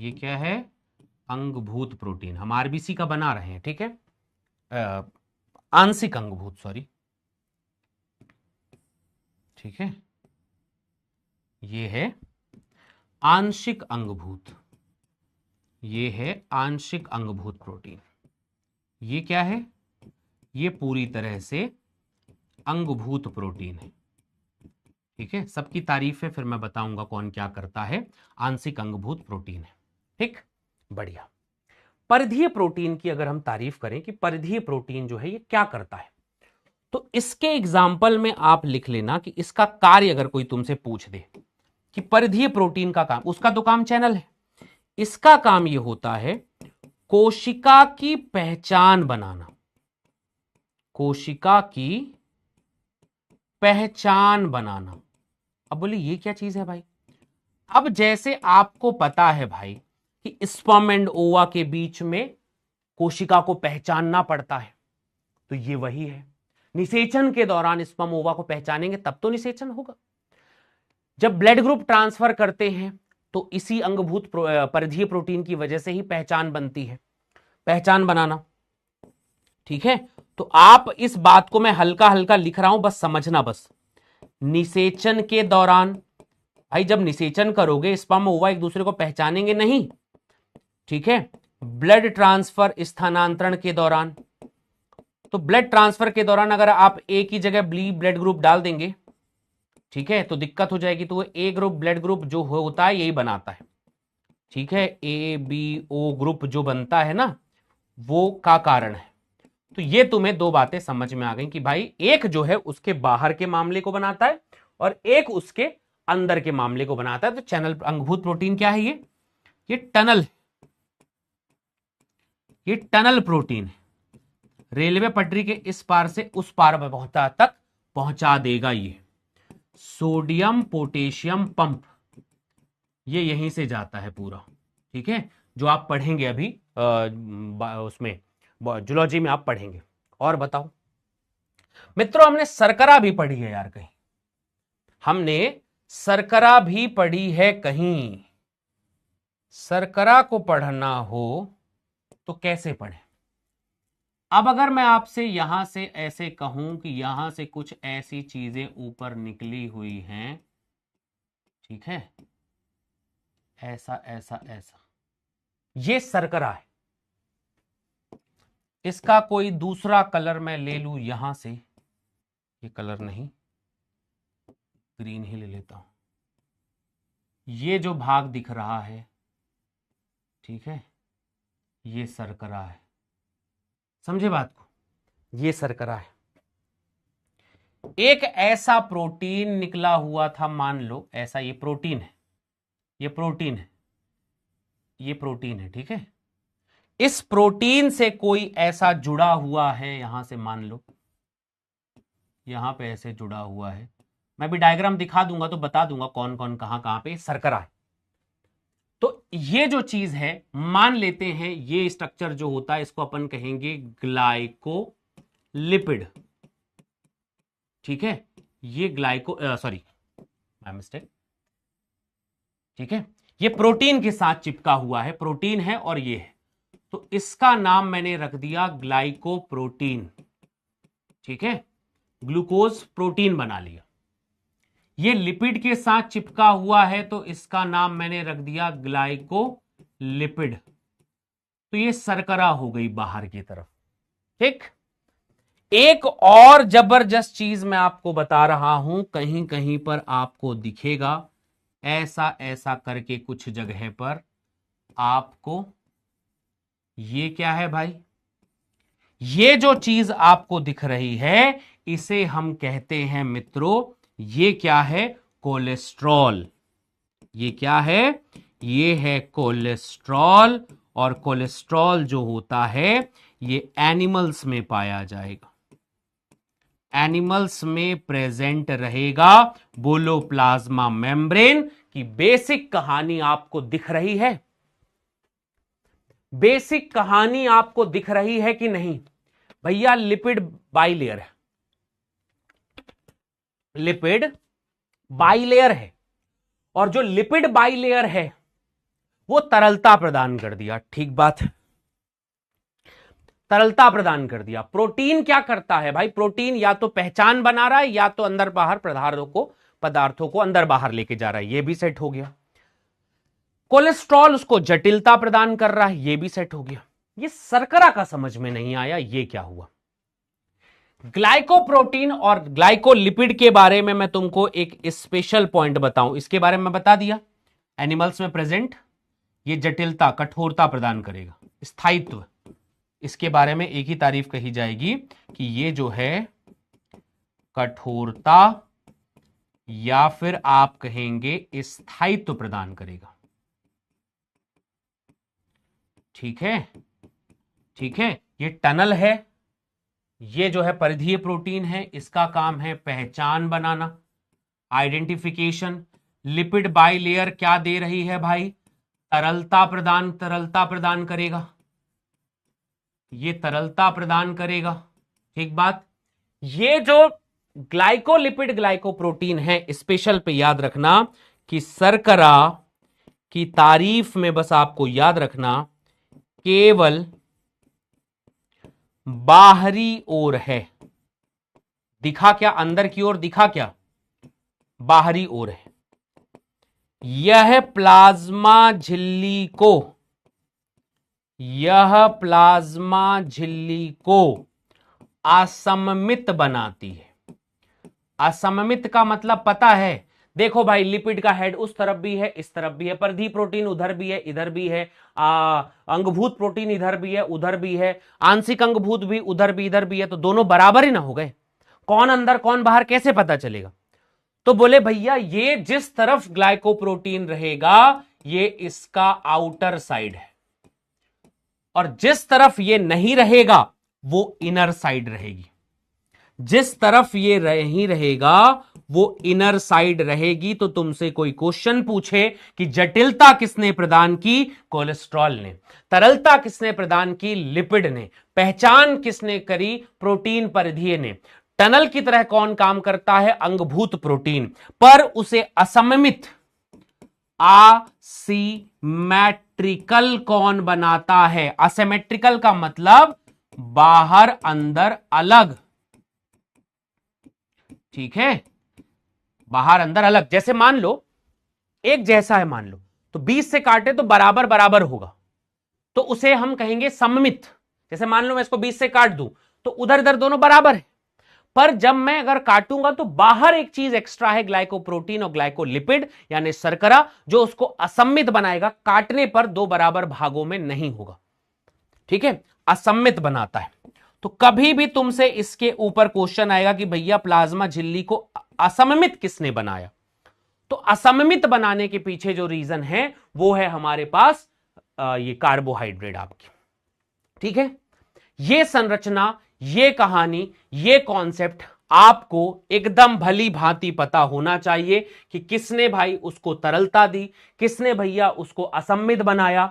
ये क्या है? अंगभूत प्रोटीन। हम आरबीसी का बना रहे हैं, ठीक है, आंशिक अंगभूत, सॉरी, ठीक है, ये है आंशिक अंगभूत, ये है आंशिक अंगभूत प्रोटीन। ये क्या है? ये पूरी तरह से अंगभूत प्रोटीन है, ठीक है। सबकी तारीफ है, फिर मैं बताऊंगा कौन क्या करता है। आंशिक अंगभूत प्रोटीन है, ठीक, बढ़िया। परिधीय प्रोटीन की अगर हम तारीफ करें कि परिधीय प्रोटीन जो है ये क्या करता है, तो इसके एग्जाम्पल में आप लिख लेना कि इसका कार्य अगर कोई तुमसे पूछ दे कि परिधीय प्रोटीन का काम, उसका तो काम चैनल है, इसका काम ये होता है कोशिका की पहचान बनाना, कोशिका की पहचान बनाना। अब बोले ये क्या चीज है भाई? अब जैसे आपको पता है भाई कि स्पर्म एंड ओवा के बीच में कोशिका को पहचानना पड़ता है, तो ये वही है। निषेचन के दौरान स्पर्म ओवा को पहचानेंगे तब तो निषेचन होगा। जब ब्लड ग्रुप ट्रांसफर करते हैं तो इसी अंगभूत परिधीय प्रोटीन की वजह से ही पहचान बनती है, पहचान बनाना, ठीक है। तो आप इस बात को मैं हल्का हल्का लिख रहा हूं, बस समझना। बस निषेचन के दौरान भाई, जब निषेचन करोगे स्पर्म ओवा एक दूसरे को पहचानेंगे नहीं, ठीक है। ब्लड ट्रांसफर स्थानांतरण के दौरान, तो ब्लड ट्रांसफर के दौरान अगर आप ए की जगह बी ब्लड ग्रुप डाल देंगे, ठीक है, तो दिक्कत हो जाएगी। तो वो ए ग्रुप ब्लड ग्रुप जो होता है यही बनाता है, ठीक है, ए बी ओ ग्रुप जो बनता है ना, वो का कारण है। तो ये तुम्हें दो बातें समझ में आ गई कि भाई एक जो है उसके बाहर के मामले को बनाता है और एक उसके अंदर के मामले को बनाता है। तो चैनल अंगभूत प्रोटीन क्या है? ये टनल, ये टनल प्रोटीन है। रेलवे पटरी के इस पार से उस पार तक पहुंचा देगा। ये सोडियम पोटेशियम पंप ये यहीं से जाता है पूरा, ठीक है, जो आप पढ़ेंगे अभी उसमें जूलॉजी में आप पढ़ेंगे। और बताओ मित्रों, हमने शर्करा भी पढ़ी है यार कहीं, हमने शर्करा भी पढ़ी है कहीं। शर्करा को पढ़ना हो तो कैसे पढ़ें? अब अगर मैं आपसे यहां से ऐसे कहूं कि यहां से कुछ ऐसी चीजें ऊपर निकली हुई हैं, ठीक है, ऐसा ऐसा ऐसा, ये शर्करा है। इसका कोई दूसरा कलर मैं ले लूं यहां से, ये कलर नहीं, ग्रीन ही ले लेता हूं। ये जो भाग दिख रहा है, ठीक है, ये शर्करा है। समझे बात को? ये शर्करा है। एक ऐसा प्रोटीन निकला हुआ था, मान लो ऐसा, ये प्रोटीन है, ये प्रोटीन है, ये प्रोटीन है, ठीक है। इस प्रोटीन से कोई ऐसा जुड़ा हुआ है, यहां से मान लो यहां पे ऐसे जुड़ा हुआ है। मैं भी डायग्राम दिखा दूंगा तो बता दूंगा कौन कौन कहां कहां पे शर्करा है। तो ये जो चीज है, मान लेते हैं ये स्ट्रक्चर जो होता है इसको अपन कहेंगे ग्लाइकोलिपिड, ठीक है। ये सॉरी माय मिस्टेक, ठीक है, ये प्रोटीन के साथ चिपका हुआ है, प्रोटीन है और ये है, तो इसका नाम मैंने रख दिया ग्लाइकोप्रोटीन, ठीक है, ग्लूकोज प्रोटीन बना लिया। ये लिपिड के साथ चिपका हुआ है तो इसका नाम मैंने रख दिया ग्लाइकोलिपिड। तो ये शर्करा हो गई बाहर की तरफ, ठीक। एक और जबरदस्त चीज मैं आपको बता रहा हूं, कहीं कहीं पर आपको दिखेगा ऐसा ऐसा करके कुछ जगह पर आपको, ये क्या है भाई? ये जो चीज आपको दिख रही है इसे हम कहते हैं मित्रों, ये क्या है? कोलेस्ट्रॉल। ये क्या है? ये है कोलेस्ट्रॉल। और कोलेस्ट्रॉल जो होता है ये एनिमल्स में पाया जाएगा, एनिमल्स में प्रेजेंट रहेगा। बोलो प्लाज्मा मेम्ब्रेन की बेसिक कहानी आपको दिख रही है? बेसिक कहानी आपको दिख रही है कि नहीं भैया? लिपिड बाइलेयर है, लिपिड बाइलेयर है, और जो लिपिड बाइलेयर है वो तरलता प्रदान कर दिया। ठीक बात है, तरलता प्रदान कर दिया। प्रोटीन क्या करता है भाई? प्रोटीन या तो पहचान बना रहा है या तो अंदर बाहर पदार्थों को अंदर बाहर लेके जा रहा है, ये भी सेट हो गया। कोलेस्ट्रॉल उसको जटिलता प्रदान कर रहा है, ये भी सेट हो गया। ये शर्करा का समझ में नहीं आया, ये क्या हुआ? ग्लाइकोप्रोटीन और ग्लाइकोलिपिड के बारे में मैं तुमको एक स्पेशल पॉइंट बताऊं, इसके बारे में बता दिया। एनिमल्स में प्रेजेंट ये जटिलता, कठोरता प्रदान करेगा, स्थायित्व, इसके बारे में एक ही तारीफ कही जाएगी कि ये जो है कठोरता या फिर आप कहेंगे स्थायित्व प्रदान करेगा। ठीक है, ठीक है। ये टनल है, ये जो है परिधीय प्रोटीन है, इसका काम है पहचान बनाना, आइडेंटिफिकेशन। लिपिड बाइलेयर क्या दे रही है भाई? तरलता प्रदान करेगा, ये तरलता प्रदान करेगा। ठीक बात। ये जो ग्लाइकोलिपिड ग्लाइकोप्रोटीन है, स्पेशल पे याद रखना कि शर्करा की तारीफ में बस आपको याद रखना केवल बाहरी ओर है। दिखा क्या? अंदर की ओर दिखा क्या? बाहरी ओर है। यह प्लाज्मा झिल्ली को असममित बनाती है। असममित का मतलब पता है? देखो भाई, लिपिड का हेड उस तरफ भी है, इस तरफ भी है, परिधीय प्रोटीन उधर भी है, इधर भी है, अंगभूत प्रोटीन इधर भी है, उधर भी है, आंशिक अंगभूत भी उधर भी इधर भी है, तो दोनों बराबर ही ना हो गए? कौन अंदर कौन बाहर कैसे पता चलेगा? तो बोले भैया ये जिस तरफ ग्लाइकोप्रोटीन रहेगा ये इसका आउटर साइड है, और जिस तरफ ये नहीं रहेगा वो इनर साइड रहेगी। जिस तरफ ये नहीं रहेगा वो इनर साइड रहेगी। तो तुमसे कोई क्वेश्चन पूछे कि जटिलता किसने प्रदान की? कोलेस्ट्रॉल ने। तरलता किसने प्रदान की? लिपिड ने। पहचान किसने करी? प्रोटीन परिधीय ने। टनल की तरह कौन काम करता है? अंगभूत प्रोटीन। पर उसे असममित, असिमेट्रिकल कौन बनाता है? असिमेट्रिकल का मतलब बाहर अंदर अलग। ठीक है, बाहर अंदर अलग। जैसे मान लो एक जैसा है, मान लो तो 20 से काटे तो बराबर बराबर होगा, तो उसे हम कहेंगे सममित। जैसे मान लो मैं इसको 20 से काट दूं तो उधर इधर दोनों बराबर है, पर जब मैं अगर काटूंगा तो बाहर एक चीज एक्स्ट्रा है, ग्लाइकोप्रोटीन और ग्लाइकोलिपिड यानी शर्करा, जो उसको असममित बनाएगा। काटने पर दो बराबर भागों में नहीं होगा। ठीक है, असममित बनाता है। तो कभी भी तुमसे इसके ऊपर क्वेश्चन आएगा कि भैया प्लाज्मा झिल्ली को असममित किसने बनाया, तो असममित बनाने के पीछे जो रीजन है वो है हमारे पास ये कार्बोहाइड्रेट आपकी। ठीक है, ये संरचना, ये कहानी, ये कॉन्सेप्ट आपको एकदम भली भांति पता होना चाहिए कि किसने भाई उसको तरलता दी, किसने भैया उसको असममित बनाया,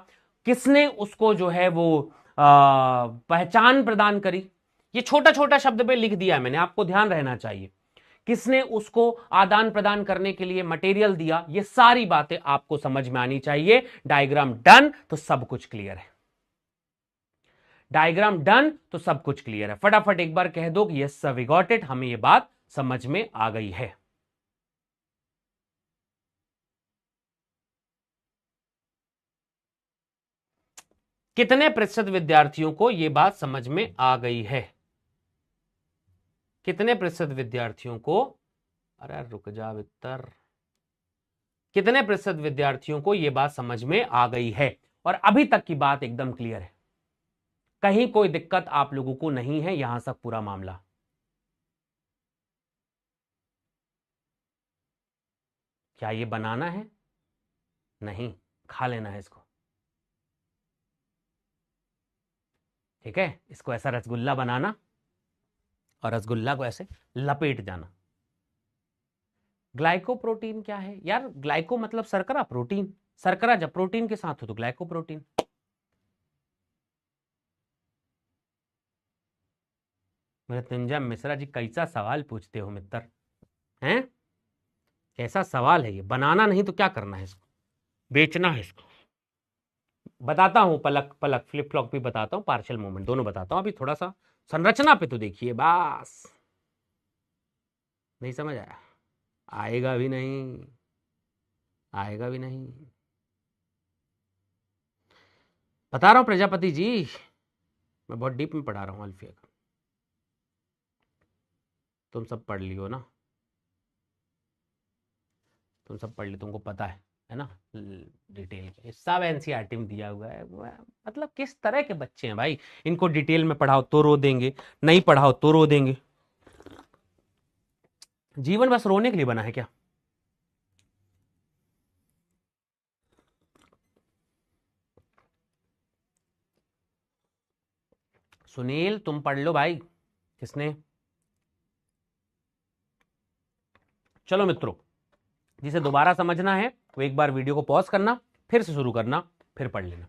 किसने उसको जो है वो पहचान प्रदान करी। ये छोटा छोटा शब्द पे लिख दिया है मैंने, आपको ध्यान रहना चाहिए। किसने उसको आदान प्रदान करने के लिए मटेरियल दिया, ये सारी बातें आपको समझ में आनी चाहिए। डायग्राम डन तो सब कुछ क्लियर है। डायग्राम डन तो सब कुछ क्लियर है। फटाफट एक बार कह दो कि yes sir we got it, हमें ये बात समझ में आ गई है। कितने प्रतिशत विद्यार्थियों को यह बात समझ में आ गई है? कितने प्रतिशत विद्यार्थियों को, अरे रुक जा बित्तर, कितने प्रतिशत विद्यार्थियों को यह बात समझ में आ गई है और अभी तक की बात एकदम क्लियर है? कहीं कोई दिक्कत आप लोगों को नहीं है? यहां तक पूरा मामला क्या ये बनाना है? नहीं, खा लेना है इसको। ठीक है, इसको ऐसा रसगुल्ला बनाना और रसगुल्ला को ऐसे लपेट जाना। ग्लाइकोप्रोटीन क्या है यार? ग्लाइको मतलब शर्करा, प्रोटीन। शर्करा जब प्रोटीन के साथ हो तो ग्लाइकोप्रोटीन। मृत्युंजय मिश्रा जी कैसा सवाल पूछते हो मित्र, हैं? कैसा सवाल है ये? बनाना नहीं तो क्या करना है? इसको बेचना है इसको। बताता हूं, पलक पलक फ्लिप फ्लॉप भी बताता हूं, पार्शियल मूवमेंट दोनों बताता हूं। अभी थोड़ा सा संरचना पे तो देखिए, बस नहीं समझ आया, आएगा भी नहीं, आएगा भी नहीं, बता रहा हूं प्रजापति जी, मैं बहुत डीप में पढ़ा रहा हूं अल्फिया का, तुम सब पढ़ लियो ना, तुम सब पढ़ लियो, तुमको पता है ना डिटेल के सब एनसीईआरटी में दिया हुआ है। मतलब किस तरह के बच्चे हैं भाई, इनको डिटेल में पढ़ाओ तो रो देंगे, नहीं पढ़ाओ तो रो देंगे। जीवन बस रोने के लिए बना है क्या? सुनील तुम पढ़ लो भाई, किसने? चलो मित्रों, जिसे दोबारा समझना है वो एक बार वीडियो को पॉज करना, फिर से शुरू करना, फिर पढ़ लेना,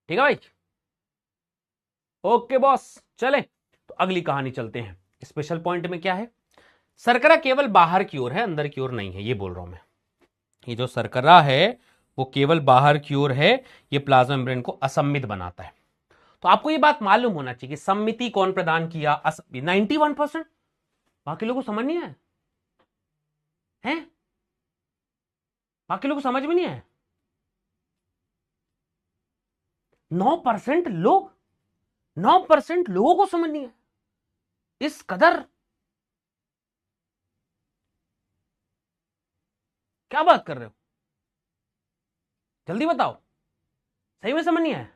ठीक है भाई? ओके बॉस, चले तो अगली कहानी चलते हैं। स्पेशल पॉइंट में क्या है? शर्करा केवल बाहर की ओर है, अंदर की ओर नहीं है, ये बोल रहा हूं मैं। ये जो शर्करा है वो केवल बाहर की ओर है, ये प्लाज्मा मेम्ब्रेन को असम्मित बनाता है। तो आपको ये बात मालूम होना चाहिए कि सम्मिति कौन प्रदान किया? 91%। बाकी लोगों को समझ नहीं आया है? बाकी लोगों को समझ में नहीं आया? 9% लोग, 9% लोगों को समझ नहीं आया इस कदर? क्या बात कर रहे हो, जल्दी बताओ, सही में समझ नहीं आया?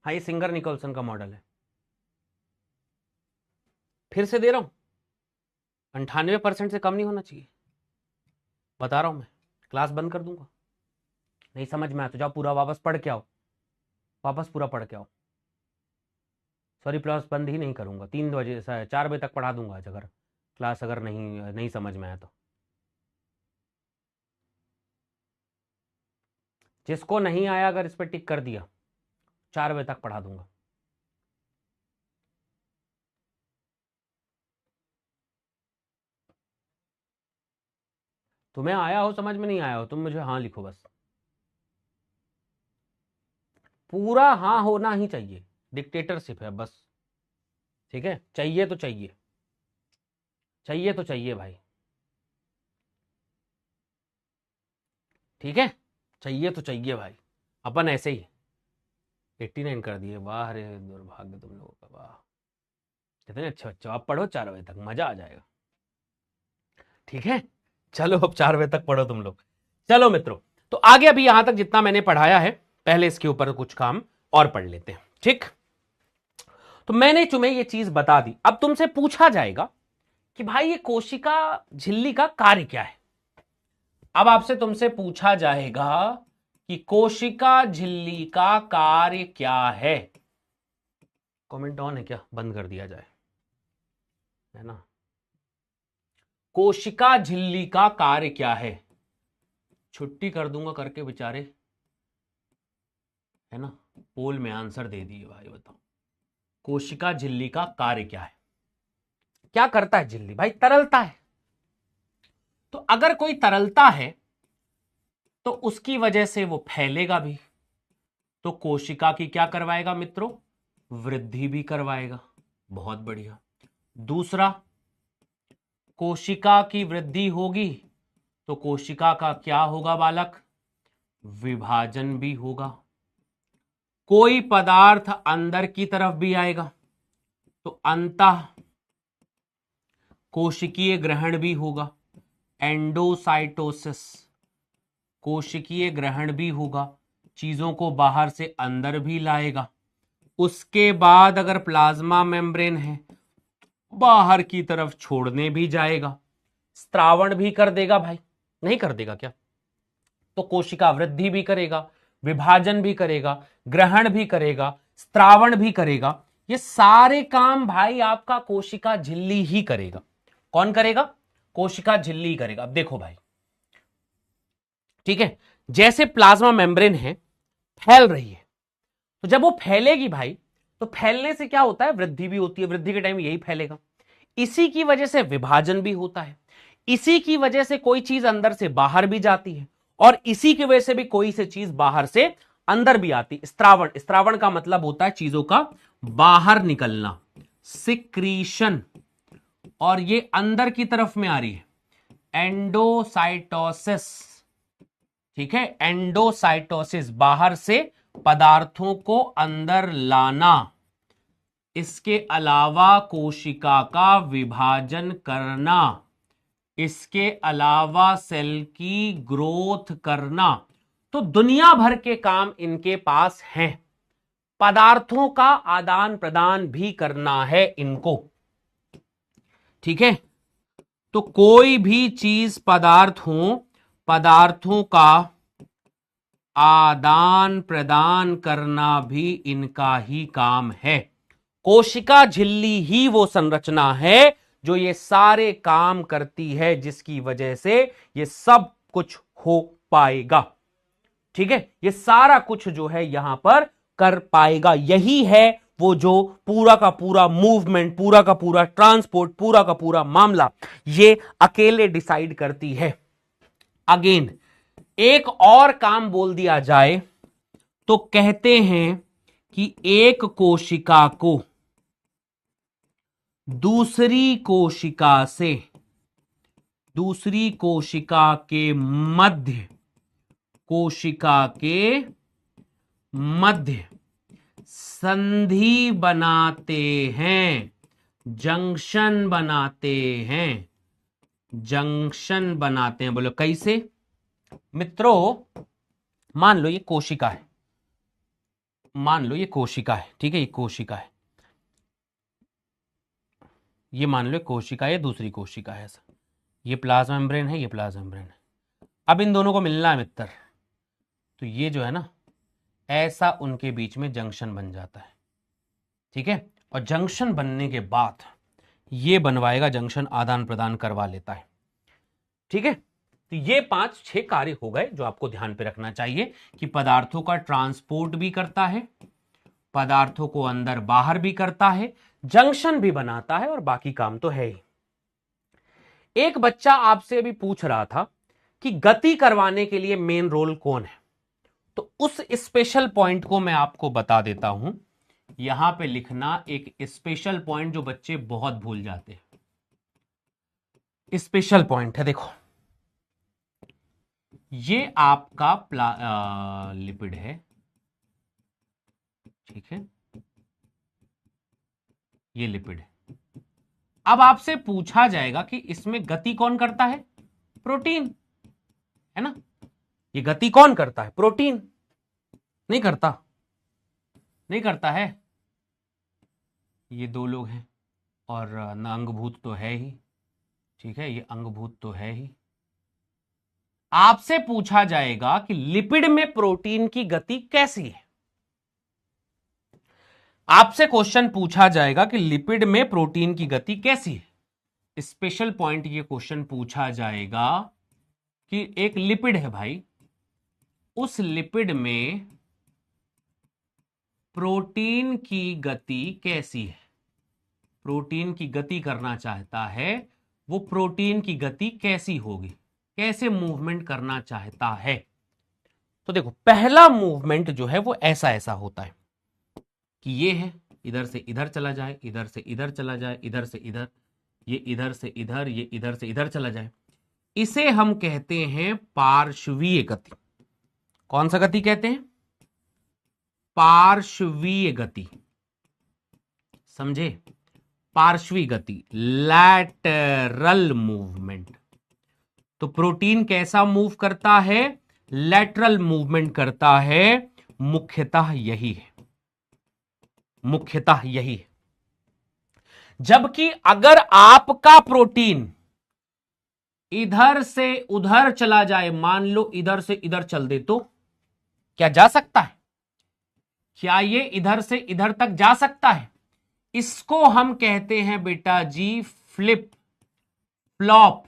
हाँ, ये सिंगर निकोलसन का मॉडल है, फिर से दे रहा हूं, 98% से कम नहीं होना चाहिए, बता रहा हूं मैं, क्लास बंद कर दूंगा। नहीं समझ में आया तो जाओ पूरा वापस पढ़ के आओ, वापस पूरा पढ़ के आओ। सॉरी, क्लास बंद ही नहीं करूंगा, 3 बजे से 4 बजे तक पढ़ा दूंगा आज, अगर क्लास अगर नहीं समझ में आया तो। जिसको नहीं आया अगर इस पर टिक कर दिया, 4 बजे तक पढ़ा दूंगा। तुम्हें आया हो समझ में, नहीं आया हो तुम मुझे हाँ लिखो बस, पूरा हाँ होना ही चाहिए, डिक्टेटरशिप है बस, ठीक है? चाहिए तो चाहिए, चाहिए तो चाहिए भाई, ठीक है? चाहिए तो चाहिए भाई, अपन ऐसे ही 89 कर दिए, वाह रे दुर्भाग्य तुम लोगों का, वाह कितने अच्छे बच्चे हो। आप पढ़ो 4 बजे तक, मजा आ जाएगा, ठीक है? चलो अब 4 बजे तक पढ़ो तुम लोग। चलो मित्रों, तो आगे अभी यहां तक जितना मैंने पढ़ाया है, पहले इसके ऊपर कुछ काम और पढ़ लेते हैं, ठीक? तो मैंने तुम्हें ये चीज बता दी, अब तुमसे पूछा जाएगा कि भाई ये कोशिका झिल्ली का कार्य क्या है। अब आपसे तुमसे पूछा जाएगा कि कोशिका झिल्ली का कार्य क्या है। कमेंट ऑन है क्या? बंद कर दिया जाए, है ना? कोशिका झिल्ली का कार्य क्या है? छुट्टी कर दूंगा करके बेचारे, है ना? पोल में आंसर दे दिए भाई, बताओ कोशिका झिल्ली का कार्य क्या है? क्या करता है झिल्ली? भाई तरलता है, तो अगर कोई तरलता है तो उसकी वजह से वो फैलेगा भी, तो कोशिका की क्या करवाएगा मित्रों? वृद्धि भी करवाएगा। बहुत बढ़िया। दूसरा, कोशिका की वृद्धि होगी तो कोशिका का क्या होगा बालक? विभाजन भी होगा। कोई पदार्थ अंदर की तरफ भी आएगा तो अंतः कोशिकीय ग्रहण भी होगा, एंडोसाइटोसिस, कोशिकीय ग्रहण भी होगा, चीजों को बाहर से अंदर भी लाएगा। उसके बाद अगर प्लाज्मा मेम्ब्रेन है, बाहर की तरफ छोड़ने भी जाएगा, स्त्रावण भी कर देगा भाई, नहीं कर देगा क्या? तो कोशिका वृद्धि भी करेगा, विभाजन भी करेगा, ग्रहण भी करेगा, स्त्रावण भी करेगा। ये सारे काम भाई आपका कोशिका झिल्ली ही करेगा। कौन करेगा? कोशिका झिल्ली करेगा। अब देखो भाई, ठीक है, जैसे प्लाज्मा मेम्ब्रेन है, फैल रही है, तो जब वो फैलेगी भाई, तो फैलने से क्या होता है? वृद्धि भी होती है, वृद्धि के टाइम यही फैलेगा। इसी की वजह से विभाजन भी होता है, इसी की वजह से कोई चीज अंदर से बाहर भी जाती है, और इसी की वजह से भी कोई से चीज बाहर से अंदर भी आती। स्त्रावण, स्त्रावण का मतलब होता है चीजों का बाहर निकलना, सिक्रीशन, और ये अंदर की तरफ में आ रही है, एंडोसाइटोसिस। ठीक है, एंडोसाइटोसिस, बाहर से पदार्थों को अंदर लाना। इसके अलावा कोशिका का विभाजन करना, इसके अलावा सेल की ग्रोथ करना। तो दुनिया भर के काम इनके पास हैं। पदार्थों का आदान प्रदान भी करना है इनको। ठीक है, तो कोई भी चीज पदार्थ हो, पदार्थों का आदान प्रदान करना भी इनका ही काम है। कोशिका झिल्ली ही वो संरचना है जो ये सारे काम करती है, जिसकी वजह से ये सब कुछ हो पाएगा। ठीक है, ये सारा कुछ जो है यहां पर कर पाएगा। यही है वो जो पूरा का पूरा मूवमेंट, पूरा का पूरा ट्रांसपोर्ट, पूरा का पूरा मामला ये अकेले डिसाइड करती है। अगेन एक और काम बोल दिया जाए तो कहते हैं कि एक कोशिका को दूसरी कोशिका से, दूसरी कोशिका के मध्य, कोशिका के मध्य संधि बनाते हैं, जंक्शन बनाते हैं, जंक्शन बनाते हैं। बोलो कैसे? मित्रों मान लो ये कोशिका है, मान लो ये कोशिका है, ठीक है, ये कोशिका है, ये मान लो कोशिका है, दूसरी कोशिका है, ऐसा, ये प्लाज्मा मेम्ब्रेन है, ये प्लाज्मा मेम्ब्रेन है। अब इन दोनों को मिलना है मित्र, तो ये जो है ना ऐसा उनके बीच में जंक्शन बन जाता है। ठीक है, और जंक्शन बनने के बाद ये बनवाएगा जंक्शन, आदान प्रदान करवा लेता है। ठीक है, तो ये 5-6 कार्य हो गए जो आपको ध्यान पे रखना चाहिए कि पदार्थों का ट्रांसपोर्ट भी करता है, पदार्थों को अंदर बाहर भी करता है, जंक्शन भी बनाता है, और बाकी काम तो है ही। एक बच्चा आपसे अभी पूछ रहा था कि गति करवाने के लिए मेन रोल कौन है, तो उस स्पेशल पॉइंट को मैं आपको बता देता हूं। यहां पे लिखना एक स्पेशल पॉइंट जो बच्चे बहुत भूल जाते हैं। स्पेशल पॉइंट है, देखो ये आपका लिपिड है, ठीक है, ये लिपिड है। अब आपसे पूछा जाएगा कि इसमें गति कौन करता है? प्रोटीन, है ना। ये गति कौन करता है? प्रोटीन नहीं करता, नहीं करता है। ये दो लोग हैं और न अंगभूत तो है ही, ठीक है, ये अंगभूत तो है ही। आपसे पूछा जाएगा कि लिपिड में प्रोटीन की गति कैसी है। आपसे क्वेश्चन पूछा जाएगा कि लिपिड में प्रोटीन की गति कैसी है। स्पेशल पॉइंट ये क्वेश्चन पूछा जाएगा कि एक लिपिड है भाई, उस लिपिड में प्रोटीन की गति कैसी है। प्रोटीन की गति करना चाहता है, वो प्रोटीन की गति कैसी होगी, कैसे मूवमेंट करना चाहता है। तो देखो पहला मूवमेंट जो है वो ऐसा ऐसा होता है कि ये है, इधर से इधर चला जाए, इधर से इधर चला जाए, इधर से इधर, ये इधर से इधर, ये इधर से इधर चला जाए। इसे हम कहते हैं पार्श्वीय गति। कौन सा गति कहते हैं? पार्श्वीय गति, समझे? पार्श्वी गति, लैटरल मूवमेंट। तो प्रोटीन कैसा मूव करता है? लैटरल मूवमेंट करता है। मुख्यतः यही है, मुख्यतः यही है। जबकि अगर आपका प्रोटीन इधर से उधर चला जाए, मान लो इधर से इधर चल दे, तो क्या जा सकता है? क्या ये इधर से इधर तक जा सकता है? इसको हम कहते हैं बेटा जी flip flop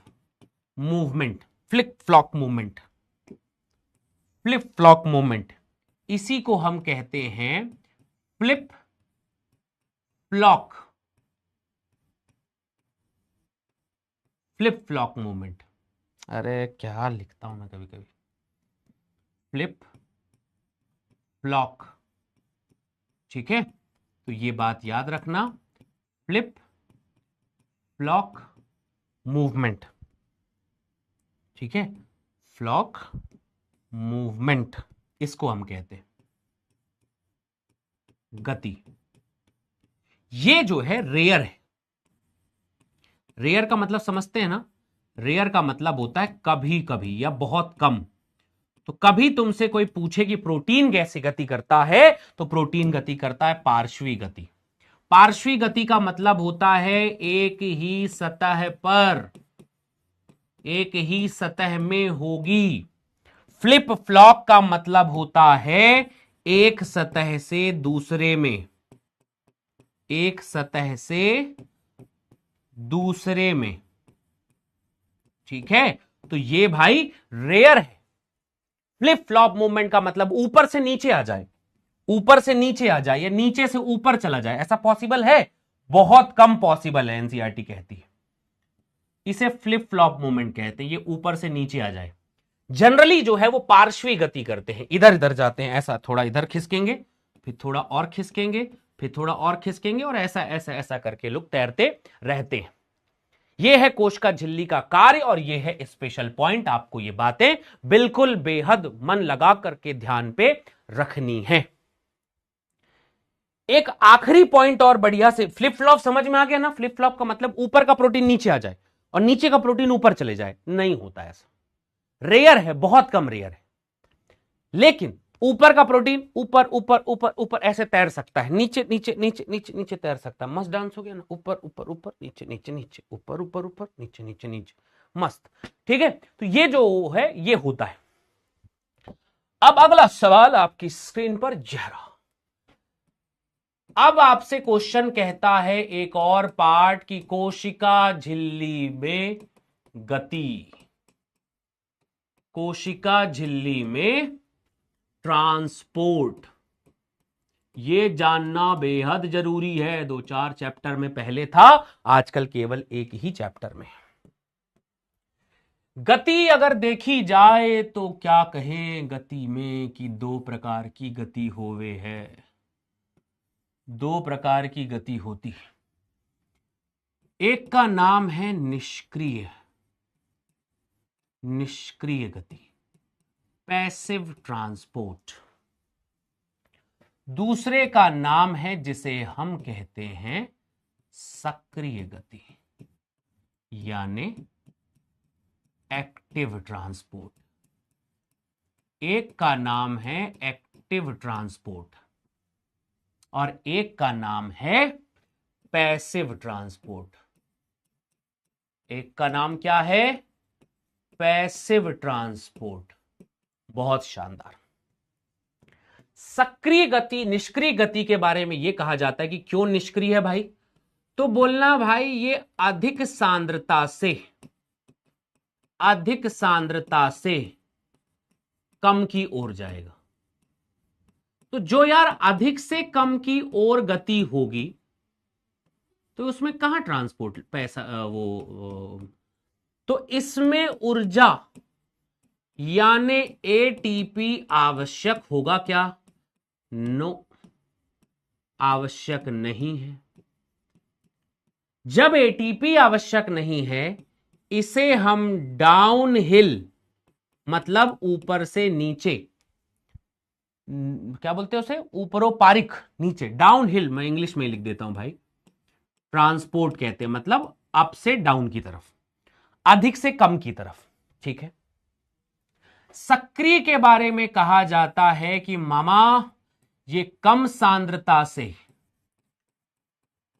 movement, flip flop movement, flip flop movement. इसी को हम कहते हैं flip flop, flip flop movement. अरे क्या लिखता हूं मैं कभी कभी। Flip flop. ठीक है, तो ये बात याद रखना, फ्लिप फ्लॉप मूवमेंट। ठीक है, फ्लॉक मूवमेंट इसको हम कहते हैं गति। ये जो है रेयर है। रेयर का मतलब समझते हैं ना, रेयर का मतलब होता है कभी कभी या बहुत कम। तो कभी तुमसे कोई पूछे कि प्रोटीन कैसे गति करता है, तो प्रोटीन गति करता है पार्श्वी गति। पार्श्वी गति का मतलब होता है एक ही सतह पर, एक ही सतह में होगी। फ्लिप फ्लॉप का मतलब होता है एक सतह से दूसरे में, एक सतह से दूसरे में। ठीक है, तो ये भाई रेयर है। फ्लिप फ्लॉप मूवमेंट का मतलब ऊपर से नीचे आ जाए, ऊपर से नीचे आ जाए या नीचे से ऊपर चला जाए, ऐसा पॉसिबल है? बहुत कम पॉसिबल है, एनसीईआरटी कहती है। इसे फ्लिप फ्लॉप मूवमेंट कहते हैं, ये ऊपर से नीचे आ जाए। जनरली जो है वो पार्श्वी गति करते हैं, इधर इधर जाते हैं, ऐसा थोड़ा इधर खिसकेंगे, फिर थोड़ा और खिसकेंगे, फिर थोड़ा और खिसकेंगे, और ऐसा ऐसा ऐसा करके लोग तैरते रहते हैं। यह है कोशिका झिल्ली का कार्य और यह है स्पेशल पॉइंट। आपको ये बातें बिल्कुल बेहद मन लगा करके ध्यान पे रखनी है। एक आखिरी पॉइंट और बढ़िया से, फ्लिप फ्लॉप समझ में आ गया ना? फ्लिप फ्लॉप का मतलब ऊपर का प्रोटीन नीचे आ जाए और नीचे का प्रोटीन ऊपर चले जाए। नहीं होता ऐसा, रेयर है, बहुत कम रेयर है। लेकिन ऊपर का प्रोटीन ऊपर ऊपर ऊपर ऊपर ऐसे तैर सकता है, नीचे नीचे नीचे नीचे नीचे तैर सकता है। मस्त डांस हो गया ना, ऊपर ऊपर ऊपर नीचे नीचे नीचे, ऊपर ऊपर ऊपर नीचे नीचे नीचे, मस्त। ठीक है, तो ये जो है ये होता है। अब अगला सवाल आपकी स्क्रीन पर जहरा। अब आपसे क्वेश्चन कहता है एक और पार्ट की कोशिका झिल्ली में गति, कोशिका झिल्ली में ट्रांसपोर्ट। ये जानना बेहद जरूरी है। 2-4 चैप्टर में पहले था, आजकल केवल एक ही चैप्टर में। गति अगर देखी जाए तो क्या कहें गति में कि दो प्रकार की गति होवे है, दो प्रकार की गति होती है। एक का नाम है निष्क्रिय, निष्क्रिय गति, पैसिव ट्रांसपोर्ट। दूसरे का नाम है जिसे हम कहते हैं सक्रिय गति, यानी एक्टिव ट्रांसपोर्ट। एक का नाम है एक्टिव ट्रांसपोर्ट और एक का नाम है पैसिव ट्रांसपोर्ट। एक का नाम क्या है? Passive transport. बहुत शानदार। सक्रिय गति, निष्क्रिय गति के बारे में यह कहा जाता है कि क्यों निष्क्रिय है भाई? तो बोलना भाई ये अधिक सांद्रता से, अधिक सांद्रता से कम की ओर जाएगा। तो जो यार अधिक से कम की ओर गति होगी तो उसमें कहां ट्रांसपोर्ट पैसा तो इसमें ऊर्जा यानी एटीपी आवश्यक होगा क्या? नो, आवश्यक नहीं है। जब एटीपी आवश्यक नहीं है, इसे हम डाउन हिल मतलब ऊपर से नीचे, क्या बोलते हैं उसे? ऊपरोपारिक, नीचे, डाउन हिल, मैं इंग्लिश में लिख देता हूं भाई, ट्रांसपोर्ट कहते हैं, मतलब अप से डाउन की तरफ, अधिक से कम की तरफ। ठीक है। सक्रिय के बारे में कहा जाता है कि मामा ये कम सांद्रता से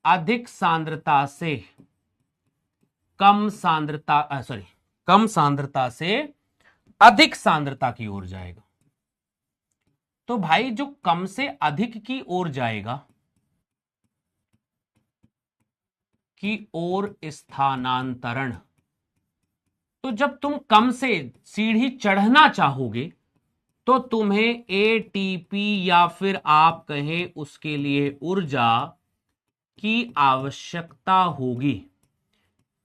अधिक सांद्रता से कम सांद्रता, सॉरी, कम सांद्रता से अधिक सांद्रता की ओर जाएगा। तो भाई जो कम से अधिक की ओर जाएगा की ओर स्थानांतरण, तो जब तुम कम से सीढ़ी चढ़ना चाहोगे तो तुम्हें एटीपी या फिर आप कहें उसके लिए ऊर्जा की आवश्यकता होगी।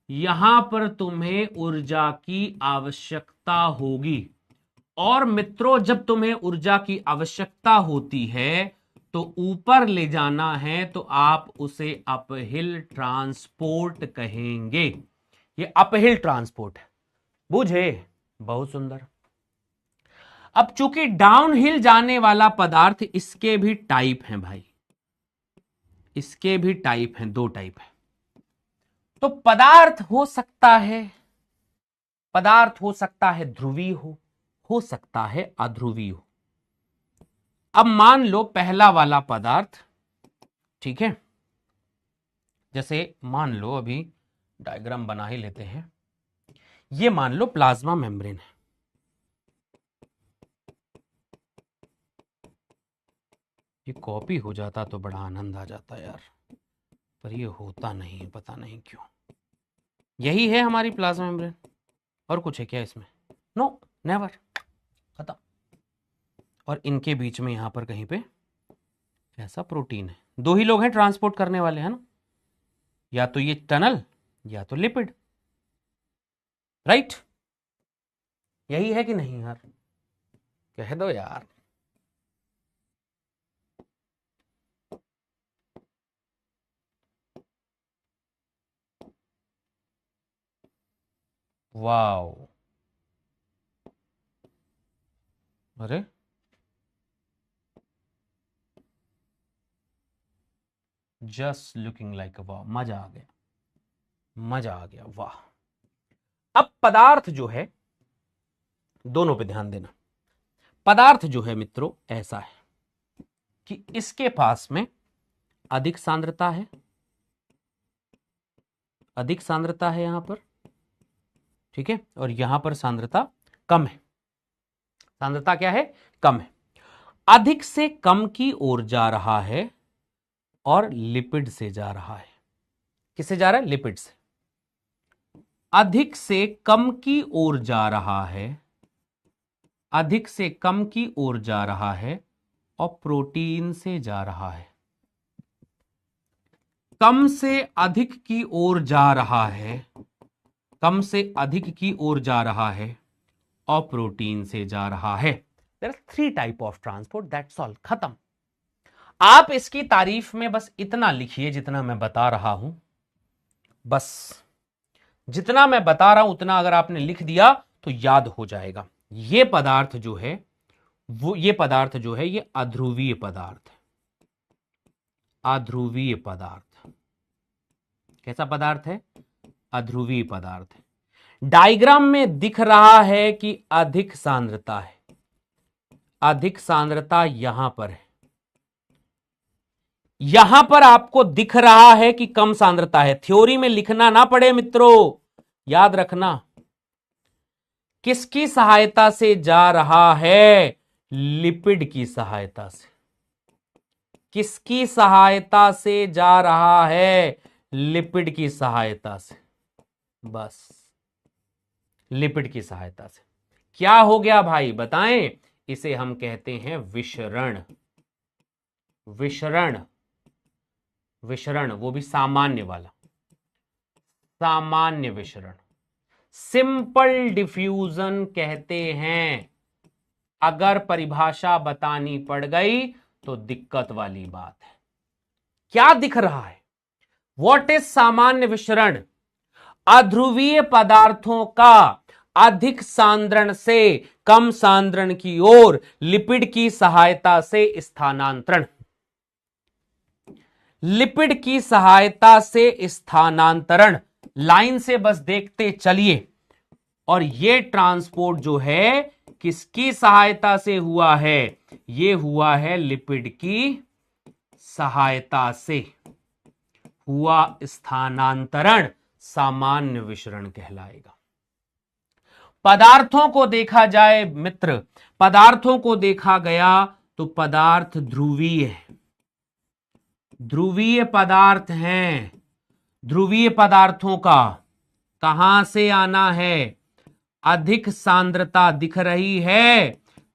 यहां पर तुम्हें ऊर्जा की आवश्यकता होगी और मित्रों जब तुम्हें ऊर्जा की आवश्यकता होती है तो ऊपर ले जाना है तो आप उसे अपहिल ट्रांसपोर्ट कहेंगे। ये अपहिल ट्रांसपोर्ट है, बुझे? बहुत सुंदर। अब चूंकि डाउनहिल जाने वाला पदार्थ, इसके भी टाइप हैं भाई, इसके भी टाइप हैं, दो टाइप है। तो पदार्थ हो सकता है ध्रुवीय हो सकता है अध्रुवीय हो। अब मान लो पहला वाला पदार्थ, ठीक है, जैसे मान लो अभी डायग्राम बना ही लेते हैं। ये मान लो प्लाज्मा मेम्ब्रेन है, ये कॉपी हो जाता तो बड़ा आनंद आ जाता यार, पर ये होता नहीं है, पता नहीं क्यों। यही है हमारी प्लाज्मा मेम्ब्रेन, और कुछ है क्या इसमें? नो, नेवर, खत्म। और इनके बीच में यहां पर कहीं पे ऐसा प्रोटीन है, दो ही लोग हैं ट्रांसपोर्ट करने वाले, हैं ना, या तो ये टनल या तो लिपिड, राइट? यही है कि नहीं यार? कह दो यार। वाओ, अरे जस्ट लुकिंग लाइक वाह, मजा आ गया, मजा आ गया, वाह। अब पदार्थ जो है, दोनों पे ध्यान देना, पदार्थ जो है मित्रों ऐसा है कि इसके पास में अधिक सांद्रता है, अधिक सांद्रता है यहां पर, ठीक है, और यहां पर सांद्रता कम है। सांद्रता क्या है? कम है। अधिक से कम की ओर जा रहा है और लिपिड से जा रहा है। किससे जा रहा है? लिपिड से। अधिक से कम की ओर जा रहा है, अधिक से कम की ओर जा रहा है और प्रोटीन से जा रहा है। कम से अधिक की ओर जा रहा है, कम से अधिक की ओर जा रहा है और प्रोटीन से जा रहा है। There are 3 type of transport, that's all, खत्म। आप इसकी तारीफ में बस इतना लिखिए जितना मैं बता रहा हूं, बस जितना मैं बता रहा हूं उतना अगर आपने लिख दिया तो याद हो जाएगा। ये पदार्थ जो है ये पदार्थ जो है ये अध्रुवीय पदार्थ है। अध्रुवीय पदार्थ कैसा पदार्थ है? अध्रुवीय पदार्थ है। डायग्राम में दिख रहा है कि अधिक सांद्रता है, अधिक सांद्रता यहां पर है, यहां पर आपको दिख रहा है कि कम सांद्रता है। थ्योरी में लिखना ना पड़े मित्रों, याद रखना। किसकी सहायता से जा रहा है? लिपिड की सहायता से। किसकी सहायता से जा रहा है? लिपिड की सहायता से, बस लिपिड की सहायता से। क्या हो गया भाई बताएं? इसे हम कहते हैं विशरण। विशरण, विशरण, वो भी सामान्य वाला, सामान्य विशरण। सिंपल डिफ्यूजन कहते हैं। अगर परिभाषा बतानी पड़ गई तो दिक्कत वाली बात है। क्या दिख रहा है? व्हाट इज सामान्य विशरण? अध्रुवीय पदार्थों का अधिक सांद्रण से कम सांद्रण की ओर लिपिड की सहायता से स्थानांतरण। लिपिड की सहायता से स्थानांतरण, लाइन से बस देखते चलिए। और ये ट्रांसपोर्ट जो है किसकी सहायता से हुआ है? ये हुआ है लिपिड की सहायता से हुआ स्थानांतरण, सामान्य विशरण कहलाएगा। पदार्थों को देखा जाए मित्र, पदार्थों को देखा गया तो पदार्थ ध्रुवीय है, ध्रुवीय पदार्थ हैं। ध्रुवीय पदार्थों का कहां से आना है? अधिक सांद्रता दिख रही है,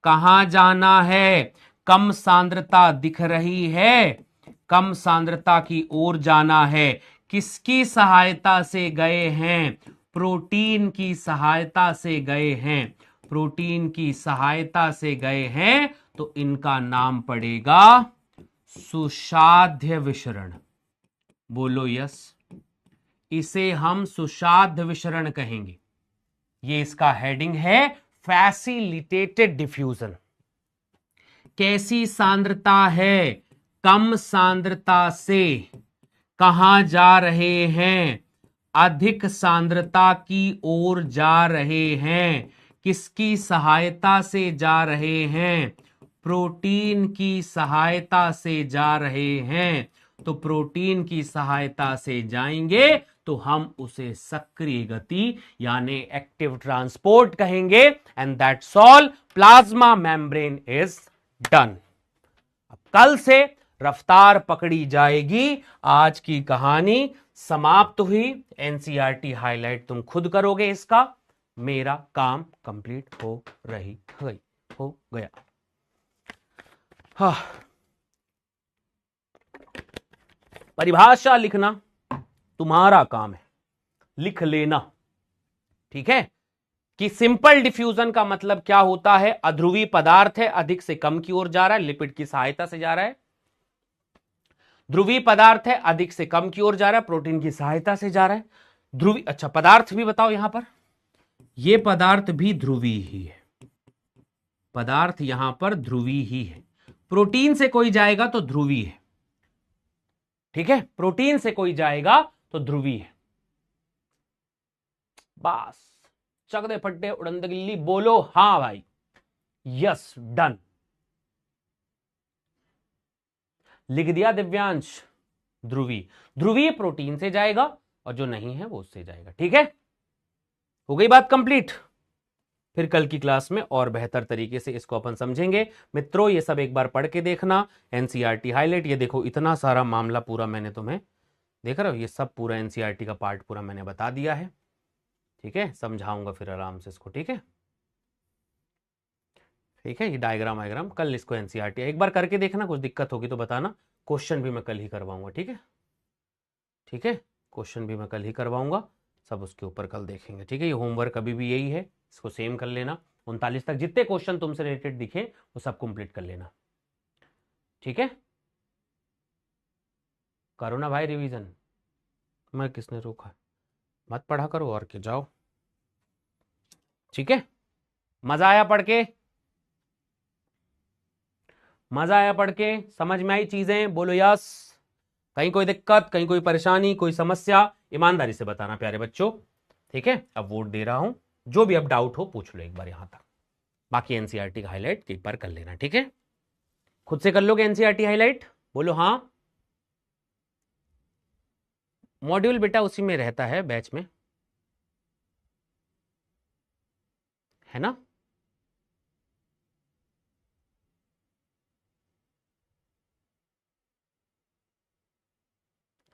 कहां जाना है? कम सांद्रता दिख रही है, कम सांद्रता की ओर जाना है। किसकी सहायता से गए हैं? प्रोटीन की सहायता से गए हैं। प्रोटीन की सहायता से गए हैं तो इनका नाम पड़ेगा सुषाद्य विशरण। बोलो यस। इसे हम सुषाद्य विशरण कहेंगे। ये इसका हेडिंग है, फैसिलिटेटेड डिफ्यूजन। कैसी सांद्रता है? कम सांद्रता से कहां जा रहे हैं? अधिक सांद्रता की ओर जा रहे हैं। किसकी सहायता से जा रहे हैं? प्रोटीन की सहायता से जा रहे हैं। तो प्रोटीन की सहायता से जाएंगे तो हम उसे सक्रिय गति यानी एक्टिव ट्रांसपोर्ट कहेंगे। And that's all, plasma membrane is done. अब कल से रफ्तार पकड़ी जाएगी। आज की कहानी समाप्त हुई। एनसीईआरटी हाईलाइट तुम खुद करोगे इसका। मेरा काम कंप्लीट हो गया। हाँ, परिभाषा लिखना तुम्हारा काम है, लिख लेना। ठीक है कि सिंपल डिफ्यूजन का मतलब क्या होता है? अध्रुवी पदार्थ है, अधिक से कम की ओर जा रहा है, लिपिड की सहायता से जा रहा है। ध्रुवीय पदार्थ है, अधिक से कम की ओर जा रहा है, प्रोटीन की सहायता से जा रहा है। ध्रुवीय, अच्छा पदार्थ भी बताओ यहां पर। यह पदार्थ भी ध्रुवीय ही है। पदार्थ यहां पर ध्रुवीय ही है। प्रोटीन से कोई जाएगा तो ध्रुवीय है। ठीक है, प्रोटीन से कोई जाएगा तो ध्रुवीय है। बस चक दे फट्टे उड़ंद गिल्ली। बोलो हां भाई, यस, डन। लिख दिया दिव्यांश। ध्रुवीय, ध्रुवीय प्रोटीन से जाएगा और जो नहीं है वो उससे जाएगा। ठीक है, हो गई बात कंप्लीट। फिर कल की क्लास में और बेहतर तरीके से इसको अपन समझेंगे। मित्रों ये सब एक बार पढ़ के देखना। एनसीईआरटी हाईलाइट, ये देखो इतना सारा मामला पूरा मैंने तुम्हें, देख रहे हो, ये सब पूरा एनसीईआरटी का पार्ट पूरा मैंने बता दिया है। ठीक है, समझाऊंगा फिर आराम से इसको। ठीक है, ठीक है, ये डायग्राम वायग्राम कल इसको एनसीईआरटी एक बार करके देखना। कुछ दिक्कत होगी तो बताना। क्वेश्चन भी मैं कल ही करवाऊंगा। ठीक है, ठीक है, क्वेश्चन भी मैं कल ही करवाऊंगा। सब उसके ऊपर कल देखेंगे। ठीक है, ये होमवर्क अभी भी यही है, इसको सेम कर लेना। 39 तक जितने क्वेश्चन तुमसे रिलेटेड दिखे वो सब कंप्लीट कर लेना। ठीक है, करो ना भाई रिवीजन। मैं किसने रोका? मत पढ़ा करो और के जाओ। ठीक है, मजा आया पढ़ के? मजा आया पढ़ के? समझ में आई चीजें? बोलो यस। कहीं कोई दिक्कत, कहीं कोई परेशानी, कोई समस्या, ईमानदारी से बताना प्यारे बच्चों। ठीक है, अब वोट दे रहा हूं। जो भी अब डाउट हो पूछ लो एक बार यहां तक। बाकी एनसीईआरटी का हाईलाइट एक बार कर लेना। ठीक है, खुद से कर लोगे एनसीईआरटी हाईलाइट? बोलो हां। मॉड्यूल बेटा उसी में रहता है, बैच में, है ना?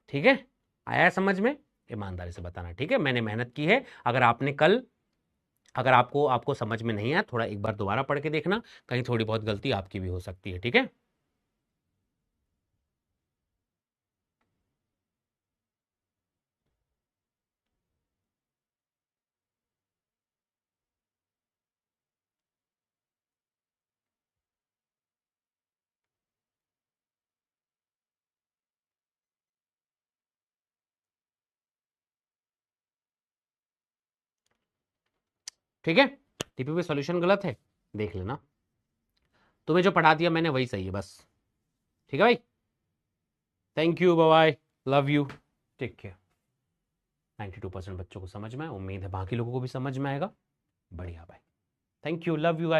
ठीक है, आया समझ में? ईमानदारी से बताना। ठीक है, मैंने मेहनत की है। अगर आपने कल, अगर आपको समझ में नहीं आया, थोड़ा एक बार दोबारा पढ़ के देखना। कहीं थोड़ी बहुत गलती आपकी भी हो सकती है। ठीक है, ठीक है। टीपी पे सॉल्यूशन गलत है, देख लेना। तुम्हें जो पढ़ा दिया मैंने वही सही है बस। ठीक है भाई, thank you, bye bye, love you, take care. 92% बच्चों को समझ में आया, उम्मीद है बाकी लोगों को भी समझ में आएगा। बढ़िया भाई, थैंक यू, लव यू।